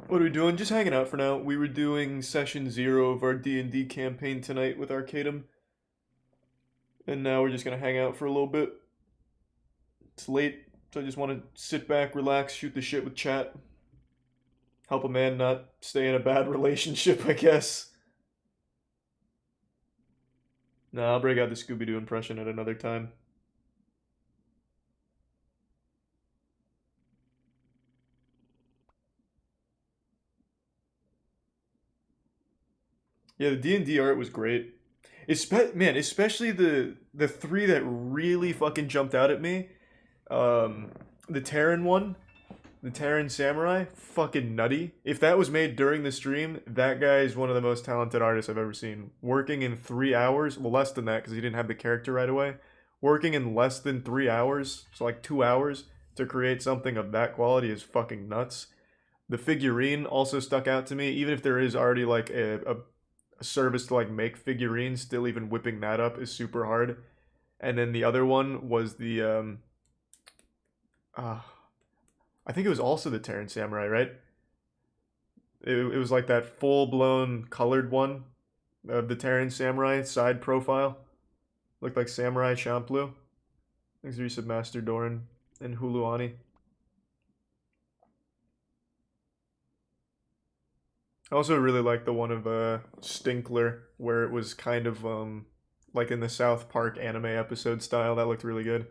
What are we doing? Just hanging out for now. We were doing session 0 of our D&D campaign tonight with Arcadum. And now we're just going to hang out for a little bit. It's late, so I just want to sit back, relax, shoot the shit with chat. Help a man not stay in a bad relationship, I guess. Nah, I'll break out the Scooby-Doo impression at another time. Yeah, the D&D art was great. Man, especially the three that really fucking jumped out at me. The Terran one, the Terran Samurai, fucking nutty. If that was made during the stream, that guy is one of the most talented artists I've ever seen. Working in 3 hours, well, less than that because he didn't have the character right away. Working in less than 3 hours, so like 2 hours, to create something of that quality is fucking nuts. The figurine also stuck out to me, even if there is already like a service to like make figurines, still even whipping that up is super hard. And then the other one was the I think it was also the Terran Samurai, right? It was like that full-blown colored one of the Terran Samurai side profile. Looked like Samurai Champloo. Thanks to Resub Master Doran and Huluani. I also really like the one of Stinkler, where it was kind of like in the South Park anime episode style. That looked really good.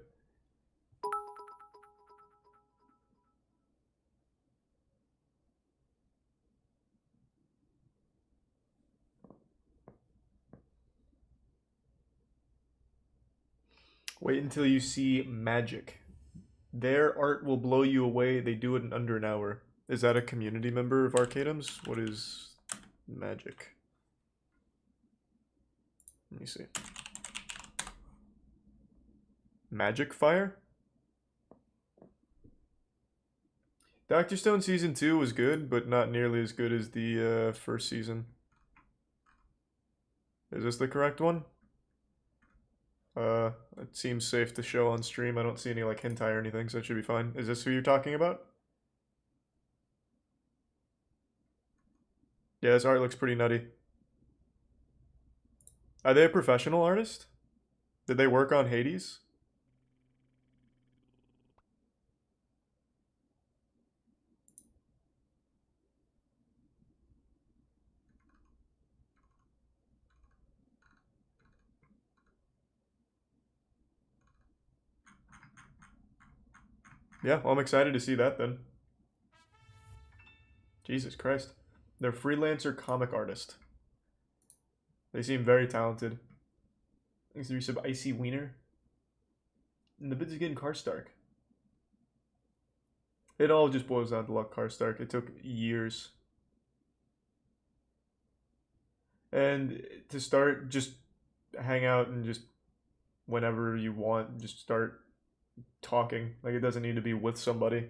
Wait until you see Magic. Their art will blow you away. They do it in under an hour. Is that a community member of Arcadum's? What is Magic? Let me see. Magic Fire? Dr. Stone Season 2 was good, but not nearly as good as the first season. Is this the correct one? It seems safe to show on stream. I don't see any like hentai or anything, so it should be fine. Is this who you're talking about? Yeah, this art looks pretty nutty. Are they a professional artist? Did they work on Hades? Yeah, well, I'm excited to see that then. Jesus Christ. They're freelancer comic artist. They seem very talented. Thanks to resub Icy Wiener. And the bids are getting Karstark. It all just boils down to luck, Karstark. It took years. And to start, just hang out and just whenever you want, just start talking. Like, it doesn't need to be with somebody.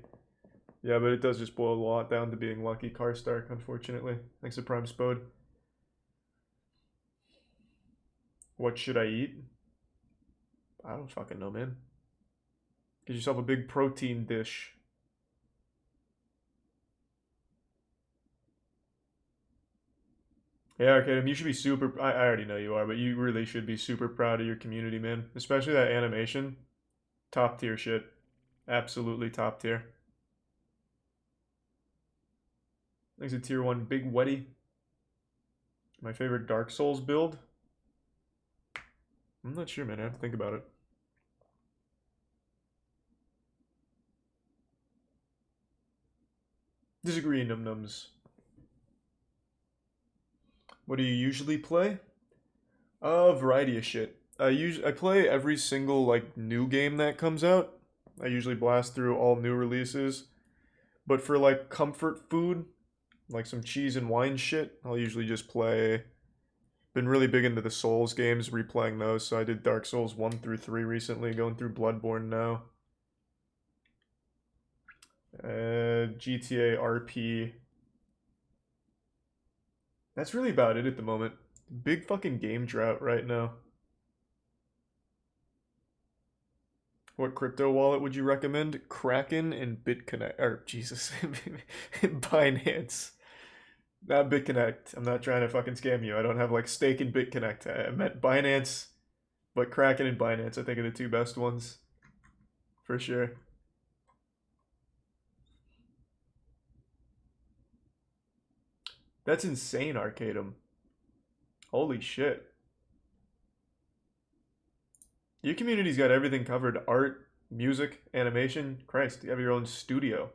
Yeah, but it does just boil a lot down to being lucky, Karstark, unfortunately. Thanks to Prime Spode. What should I eat? I don't fucking know, man. Get yourself a big protein dish. Yeah, Arcadum, you should be super... I already know you are, but you really should be super proud of your community, man. Especially that animation. Top tier shit. Absolutely top tier. Thanks to tier 1 Big Wetty. My favorite Dark Souls build? I'm not sure, man. I have to think about it. Disagree, num nums. What do you usually play? A variety of shit. I play every single like new game that comes out. I usually blast through all new releases. But for like comfort food, like some cheese and wine shit, I'll usually just play. Been really big into the Souls games, replaying those. So I did Dark Souls 1 through 3 recently, going through Bloodborne now. GTA RP. That's really about it at the moment. Big fucking game drought right now. What crypto wallet would you recommend? Kraken and BitConnect. Or, Jesus. Binance. Not BitConnect. I'm not trying to fucking scam you. I don't have like stake in BitConnect. I meant Binance. But Kraken and Binance, I think, are the two best ones. For sure. That's insane, Arcadum. Holy shit. Your community's got everything covered. Art, music, animation. Christ, you have your own studio.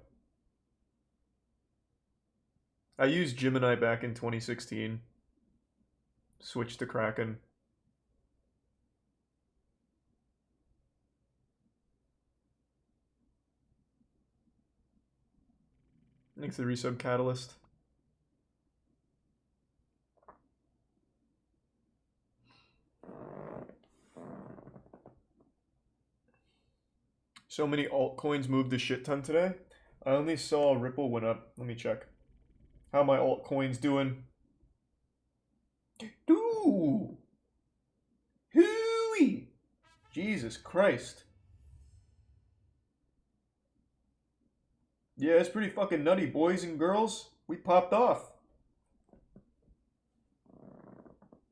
I used Gemini back in 2016. Switched to Kraken. Thanks to the resub catalyst. So many altcoins moved a shit ton today. I only saw Ripple went up. Let me check. How my altcoins doing? Ooh! Hooey! Jesus Christ. Yeah, it's pretty fucking nutty, boys and girls. We popped off.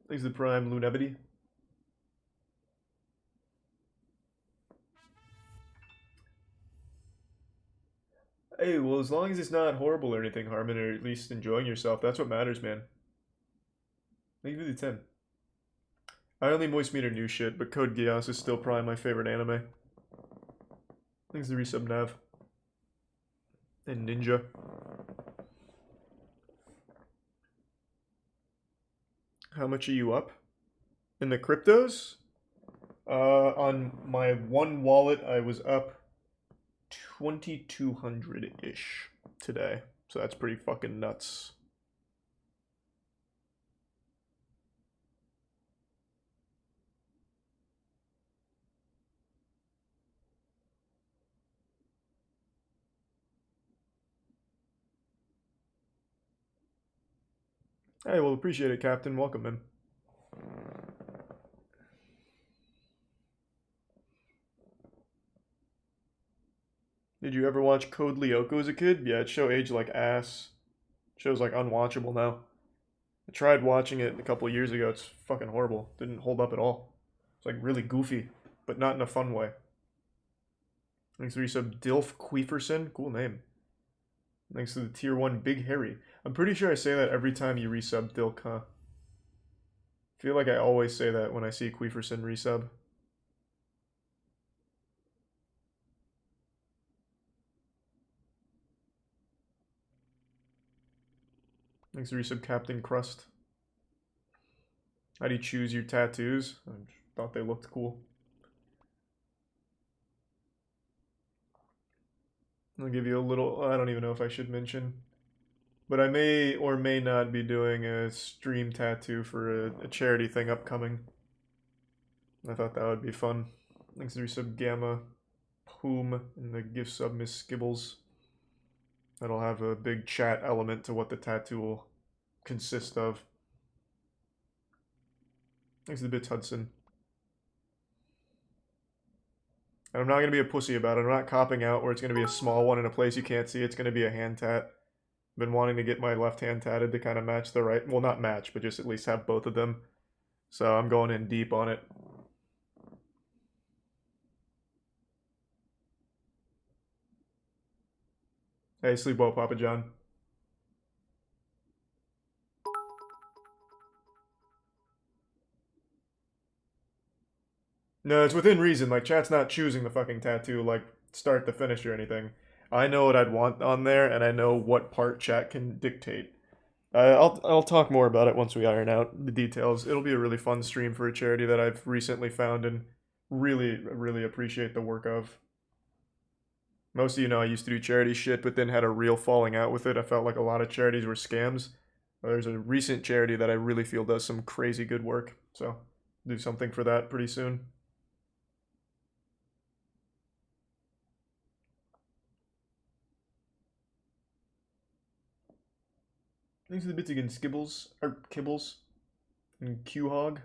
Thanks to the Prime Lunevity. Hey, well, as long as it's not horrible or anything, Harmon, or at least enjoying yourself, that's what matters, man. Thank you for the 10. I only moist meter new shit, but Code Geass is still probably my favorite anime. Thanks to the resub Nav. And Ninja. How much are you up? In the cryptos? On my one wallet, I was up 2,200-ish today. So that's pretty fucking nuts. Hey, well, appreciate it, Captain. Welcome, man. Did you ever watch Code Lyoko as a kid? Yeah, it show aged like ass. Show's like unwatchable now. I tried watching it a couple of years ago. It's fucking horrible. Didn't hold up at all. It's like really goofy, but not in a fun way. Thanks to the resub Dilf Queeferson. Cool name. Thanks to the tier 1 Big Harry. I'm pretty sure I say that every time you resub Dilk, huh? I feel like I always say that when I see Queeferson resub. Thanks to resub Captain Crust. How do you choose your tattoos? I thought they looked cool. I'll give you a little, I don't even know if I should mention, but I may or may not be doing a stream tattoo for a charity thing upcoming. I thought that would be fun. Thanks to resub Gamma Poom and the gift sub Miss Skibbles. That'll have a big chat element to what the tattoo will consist of. Thanks to the Bits Hudson. And I'm not going to be a pussy about it. I'm not copping out where it's going to be a small one in a place you can't see. It's going to be a hand tat. Been wanting to get my left hand tatted to kind of match the right. Well, not match, but just at least have both of them. So I'm going in deep on it. Hey, sleep well, Papa John. No, it's within reason. Like, chat's not choosing the fucking tattoo, like, start to finish or anything. I know what I'd want on there, and I know what part chat can dictate. I'll talk more about it once we iron out the details. It'll be a really fun stream for a charity that I've recently found and really appreciate the work of. Most of you know I used to do charity shit, but then had a real falling out with it. I felt like a lot of charities were scams. There's a recent charity that I really feel does some crazy good work, so do something for that pretty soon. Thanks for the bits again, Skibbles, or Kibbles, and Q-Hog.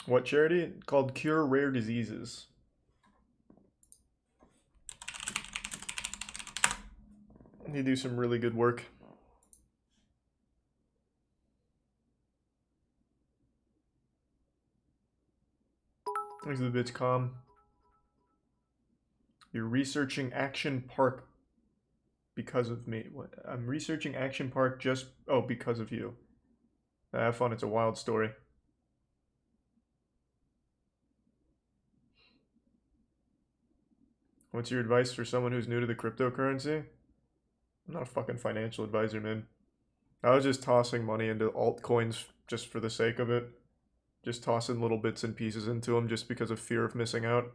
What charity? Called Cure Rare Diseases. They do some really good work. Thanks for the bits, Com. You're researching Action Park because of me. What? I'm researching Action Park just... Oh, because of you. Have fun, it's a wild story. What's your advice for someone who's new to the cryptocurrency? I'm not a fucking financial advisor, man. I was just tossing money into altcoins just for the sake of it. Just tossing little bits and pieces into them just because of fear of missing out.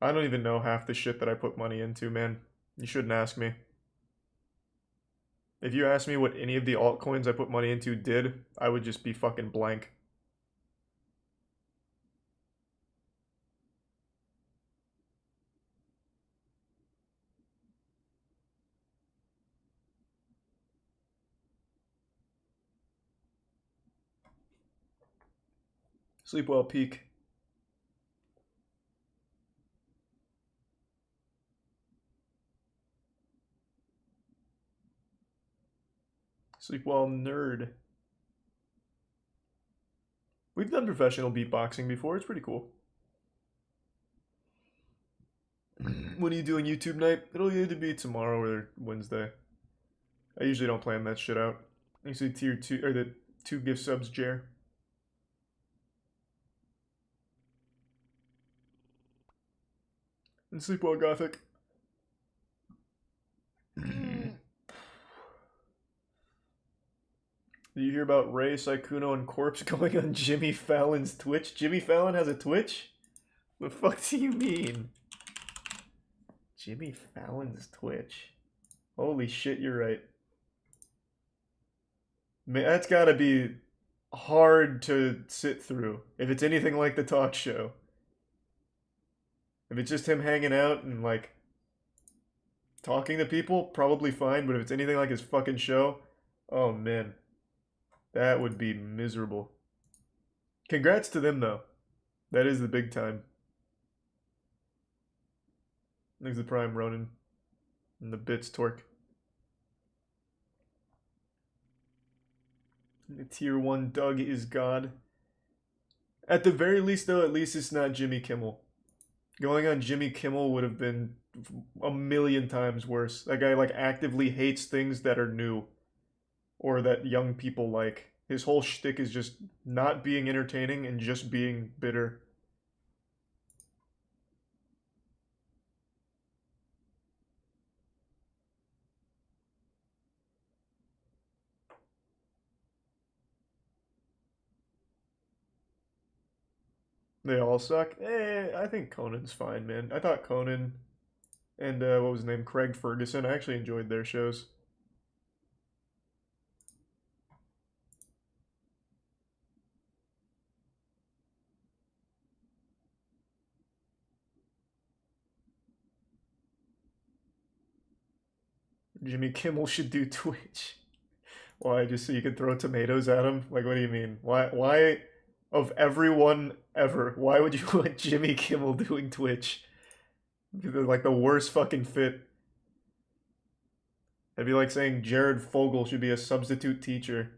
I don't even know half the shit that I put money into, man. You shouldn't ask me. If you asked me what any of the altcoins I put money into did, I would just be fucking blank. Sleep well, Peak. Sleep well, Nerd. We've done professional beatboxing before. It's pretty cool. When are you doing YouTube night? It'll either be tomorrow or Wednesday. I usually don't plan that shit out. I usually tier 2 or the 2 gift subs, Jer. And sleep well, Gothic. Did you hear about Ray, Saikuno, and Corpse going on Jimmy Fallon's Twitch? Jimmy Fallon has a Twitch? The fuck do you mean? Jimmy Fallon's Twitch. Holy shit, you're right. Man, that's gotta be hard to sit through if it's anything like the talk show. If it's just him hanging out and like talking to people, probably fine, but if it's anything like his fucking show, oh man. That would be miserable. Congrats to them though. That is the big time. Thanks to Prime Ronin. And the bits Torque. The tier 1 Doug is God. At the very least though, at least it's not Jimmy Kimmel. Going on Jimmy Kimmel would have been a million times worse. That guy like actively hates things that are new. Or that young people like. His whole shtick is just not being entertaining and just being bitter. They all suck? I think Conan's fine, man. I thought Conan and, what was his name? Craig Ferguson. I actually enjoyed their shows. Jimmy Kimmel should do Twitch. Why? Just so you can throw tomatoes at him? Like, what do you mean? Why, of everyone ever, why would you want Jimmy Kimmel doing Twitch? They're like the worst fucking fit. That'd be like saying Jared Fogle should be a substitute teacher.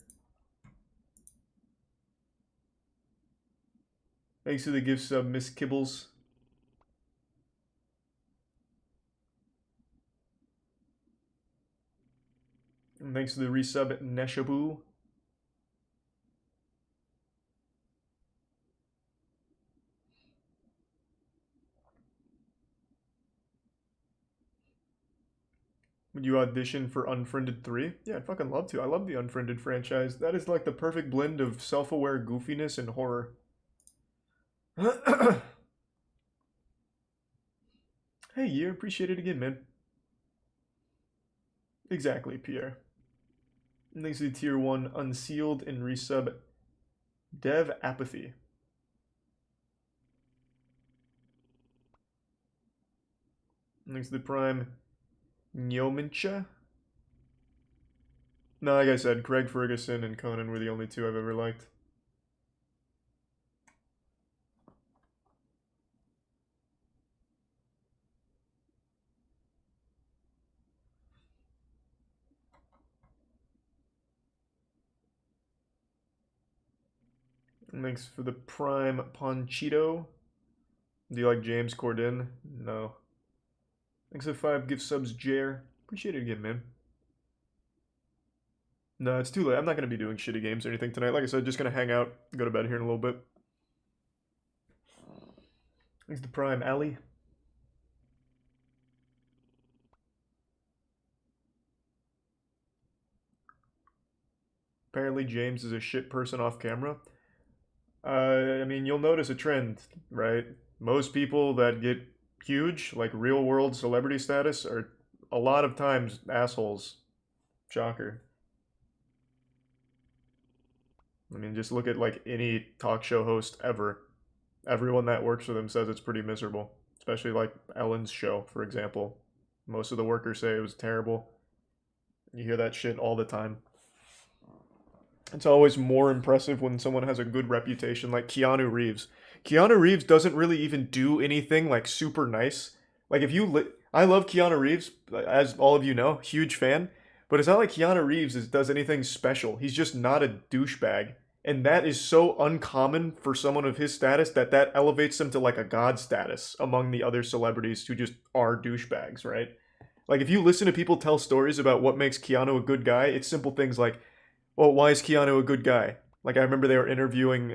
Thanks for the gift sub, Miss Kibbles. And thanks for the resub, Neshabu. Would you audition for Unfriended 3? Yeah, I'd fucking love to. I love the Unfriended franchise. That is like the perfect blend of self-aware goofiness and horror. Hey, you appreciate it again, man. Exactly, Pierre. Thanks to Tier 1 Unsealed and resub Dev Apathy. Thanks to the Prime Nyomincha. No, like I said, Craig Ferguson and Conan were the only two I've ever liked. And thanks for the Prime Ponchito. Do you like James Corden? No. Thanks for 5 gift subs, Jer. Appreciate it again, man. No, it's too late. I'm not going to be doing shitty games or anything tonight. Like I said, just going to hang out, go to bed here in a little bit. Thanks to Prime Alley. Apparently James is a shit person off camera. I mean, you'll notice a trend, right? Most people that get huge, like real world celebrity status, are a lot of times assholes. Shocker. I mean, just look at like any talk show host ever. Everyone that works for them says it's pretty miserable. Especially like Ellen's show, for example. Most of the workers say it was terrible. You hear that shit all the time. It's always more impressive when someone has a good reputation, like Keanu Reeves. Keanu Reeves doesn't really even do anything like super nice. Like if you, I love Keanu Reeves, as all of you know, huge fan. But it's not like Keanu Reeves does anything special. He's just not a douchebag, and that is so uncommon for someone of his status that elevates him to like a god status among the other celebrities who just are douchebags, right? Like if you listen to people tell stories about what makes Keanu a good guy, it's simple things like, well, why is Keanu a good guy? Like, I remember they were interviewing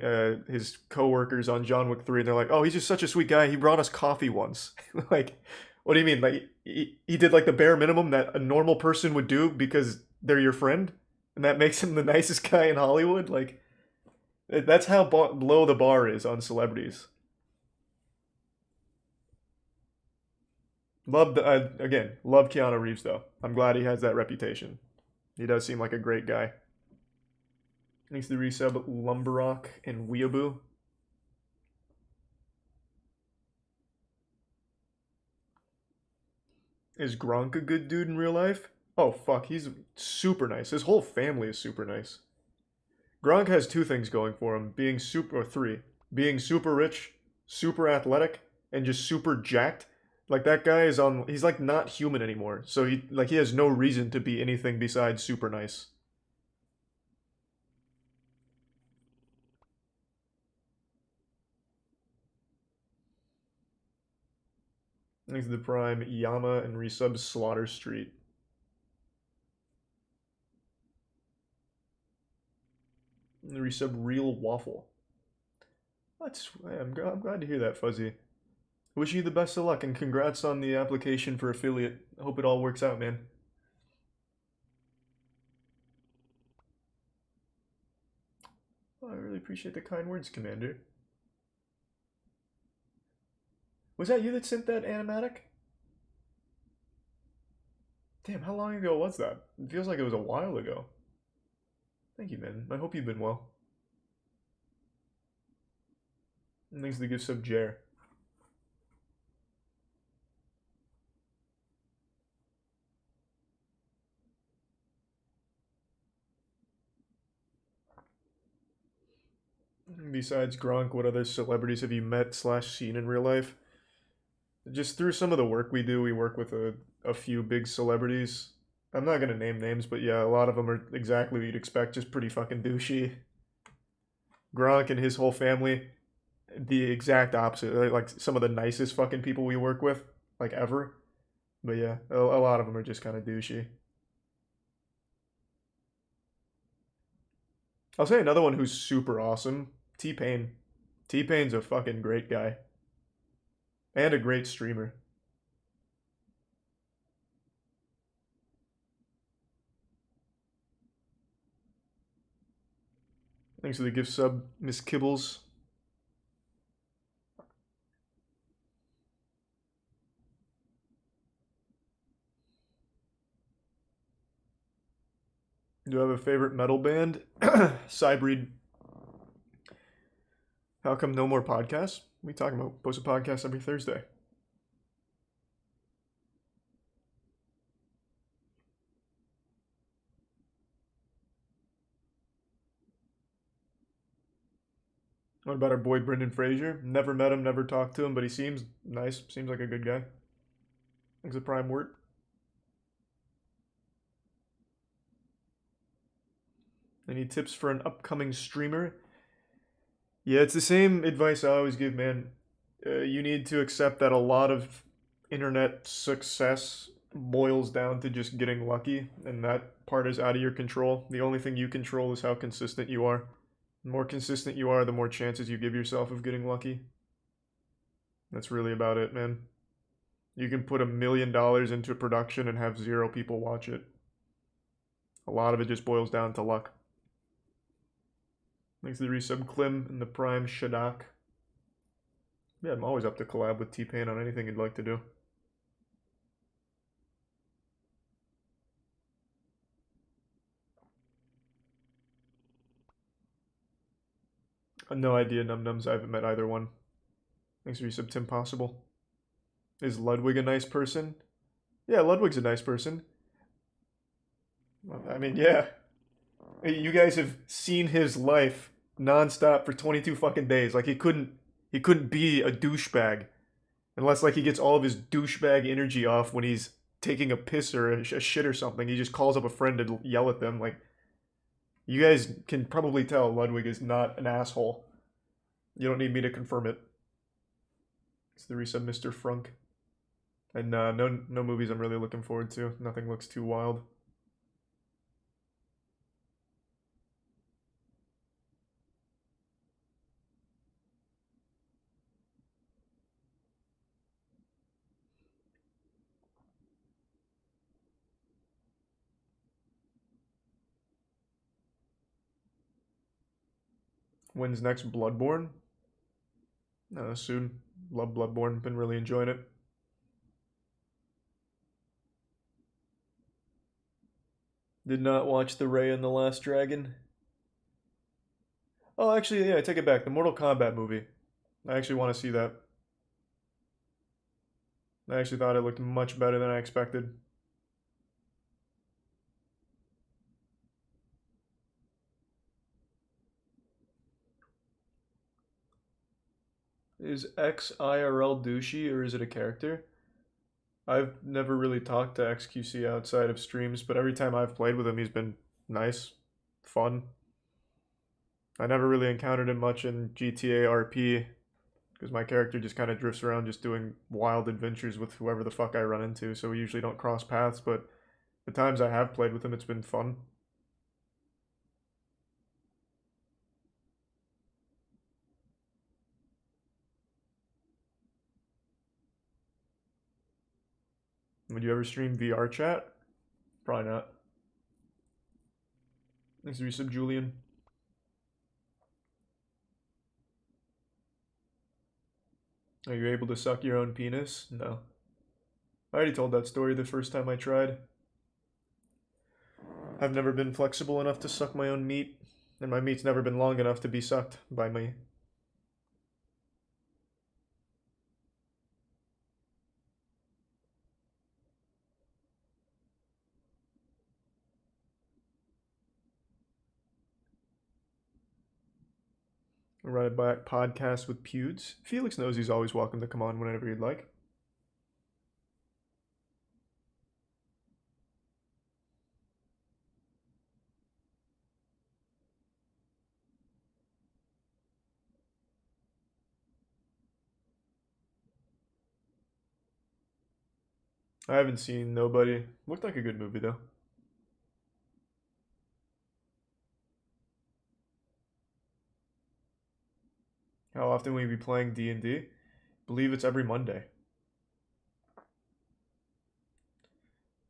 his coworkers on John Wick 3, and they're like, oh, he's just such a sweet guy. He brought us coffee once. Like, what do you mean? Like, he did, like, the bare minimum that a normal person would do because they're your friend? And that makes him the nicest guy in Hollywood? Like, that's how low the bar is on celebrities. Love Keanu Reeves, though. I'm glad he has that reputation. He does seem like a great guy. Thanks to the resub, Lumberrock and Weeaboo. Is Gronk a good dude in real life? Oh, fuck, he's super nice. His whole family is super nice. Gronk has 2 things going for him. Being super, or 3. Being super rich, super athletic, and just super jacked. Like, that guy is he's like not human anymore. So he has no reason to be anything besides super nice. Thanks to the Prime, Yama, and resub Slaughter Street. And the resub Real Waffle. I'm glad to hear that, Fuzzy. Wish you the best of luck, and congrats on the application for affiliate. I hope it all works out, man. Oh, I really appreciate the kind words, Commander. Was that you that sent that animatic? Damn, how long ago was that? It feels like it was a while ago. Thank you, man. I hope you've been well. And thanks to the gift sub, Jer. Besides Gronk, what other celebrities have you met / seen in real life? Just through some of the work we do, we work with a few big celebrities. I'm not gonna name names, but yeah, a lot of them are exactly what you'd expect, just pretty fucking douchey. Gronk and his whole family, the exact opposite. Like some of the nicest fucking people we work with, like ever. But yeah, a lot of them are just kind of douchey. I'll say another one who's super awesome, T-Pain. T-Pain's a fucking great guy. And a great streamer. Thanks for the gift sub, Miss Kibbles. Do you have a favorite metal band? Cybreed. How come no more podcasts? What are we talking about? Post a podcast every Thursday. What about our boy Brendan Fraser? Never met him, never talked to him, but he seems nice. Seems like a good guy. Thanks for Prime Word. Any tips for an upcoming streamer? Yeah, it's the same advice I always give, man. You need to accept that a lot of internet success boils down to just getting lucky, and that part is out of your control. The only thing you control is how consistent you are. The more consistent you are, the more chances you give yourself of getting lucky. That's really about it, man. You can put $1 million into a production and have 0 people watch it. A lot of it just boils down to luck. Thanks to the resub Klim and the Prime Shadak. Yeah, I'm always up to collab with T-Pain on anything you'd like to do. No idea, Num Nums. I haven't met either one. Thanks for resub Tim Possible. Is Ludwig a nice person? Yeah, Ludwig's a nice person. I mean, yeah. You guys have seen his life nonstop for 22 fucking days. Like he couldn't be a douchebag unless like he gets all of his douchebag energy off when he's taking a piss or a shit or something. He just calls up a friend to yell at them. Like you guys can probably tell Ludwig is not an asshole. You don't need me to confirm it. It's the resub Mr. Frunk. And no movies I'm really looking forward to. Nothing looks too wild. When's next Bloodborne? Soon. Love Bloodborne. Been really enjoying it. Did not watch The Ray and the Last Dragon. Oh, actually, yeah, I take it back. The Mortal Kombat movie. I actually want to see that. I actually thought it looked much better than I expected. Is X IRL douchey or is it a character? I've never really talked to XQC outside of streams, but every time I've played with him, he's been nice, fun. I never really encountered him much in GTA RP because my character just kind of drifts around just doing wild adventures with whoever the fuck I run into, so we usually don't cross paths, but the times I have played with him, it's been fun. Would you ever stream VR chat? Probably not. Thanks for resub, Julian. Are you able to suck your own penis? No. I already told that story the first time I tried. I've never been flexible enough to suck my own meat, and my meat's never been long enough to be sucked by me. Run it back podcast with Pewds. Felix knows he's always welcome to come on whenever he'd like. I haven't seen Nobody. Looked like a good movie though. How often will you be playing D&D? Believe it's every Monday.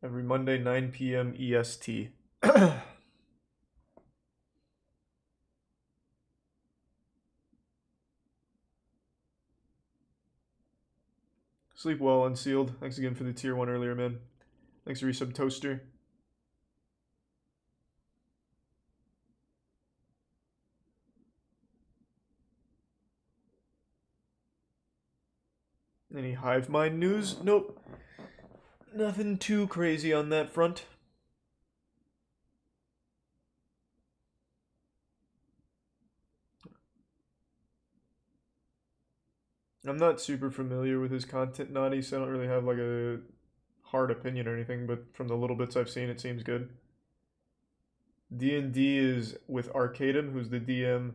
Every Monday, 9 p.m. EST. Sleep well, Unsealed. Thanks again for the tier 1 earlier, man. Thanks for resub, Toaster. Any Hive Mind news? Nope. Nothing too crazy on that front. I'm not super familiar with his content, Naughty, so I don't really have like a hard opinion or anything, but from the little bits I've seen, it seems good. D&D is with Arcadum, who's the DM,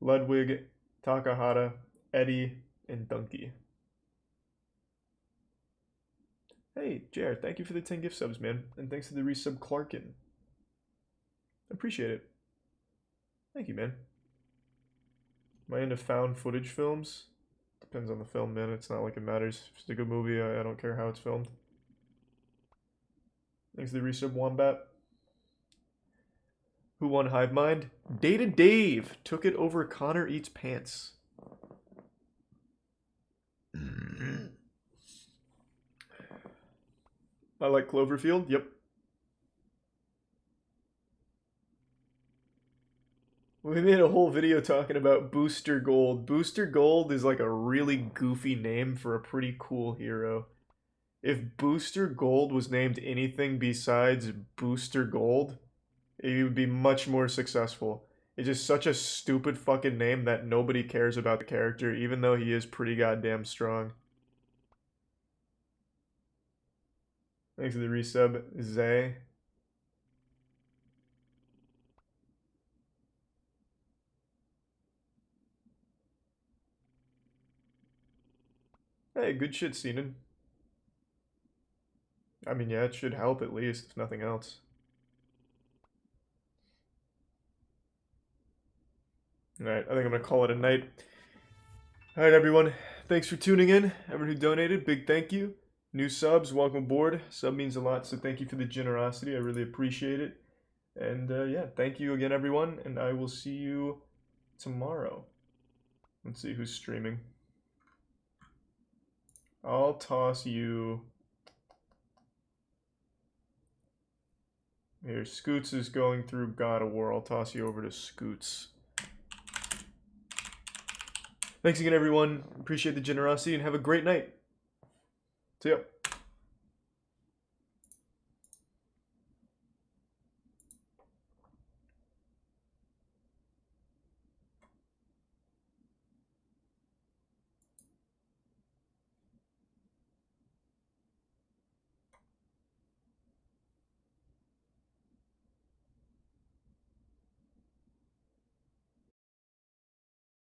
Ludwig, Takahata, Eddie, and Dunkey. Hey, JR, thank you for the 10 gift subs, man. And thanks to the resub Clarkin. Appreciate it. Thank you, man. Am I into found footage films? Depends on the film, man. It's not like it matters. If it's a good movie, I don't care how it's filmed. Thanks to the resub Wombat. Who won Hive Mind? Data Dave took it over Connor Eats Pants. I like Cloverfield. Yep. We made a whole video talking about Booster Gold. Booster Gold is like a really goofy name for a pretty cool hero. If Booster Gold was named anything besides Booster Gold, it would be much more successful. It's just such a stupid fucking name that nobody cares about the character, even though he is pretty goddamn strong. Thanks for the resub, Zay. Hey, good shit, Cenon. I mean, yeah, it should help at least, if nothing else. Alright, I think I'm gonna call it a night. Alright, everyone. Thanks for tuning in. Everyone who donated, big thank you. New subs, welcome aboard. Sub means a lot, so thank you for the generosity. I really appreciate it. And yeah, thank you again, everyone. And I will see you tomorrow. Let's see who's streaming. I'll toss you... Here, Scoots is going through God of War. I'll toss you over to Scoots. Thanks again, everyone. Appreciate the generosity and have a great night. See ya.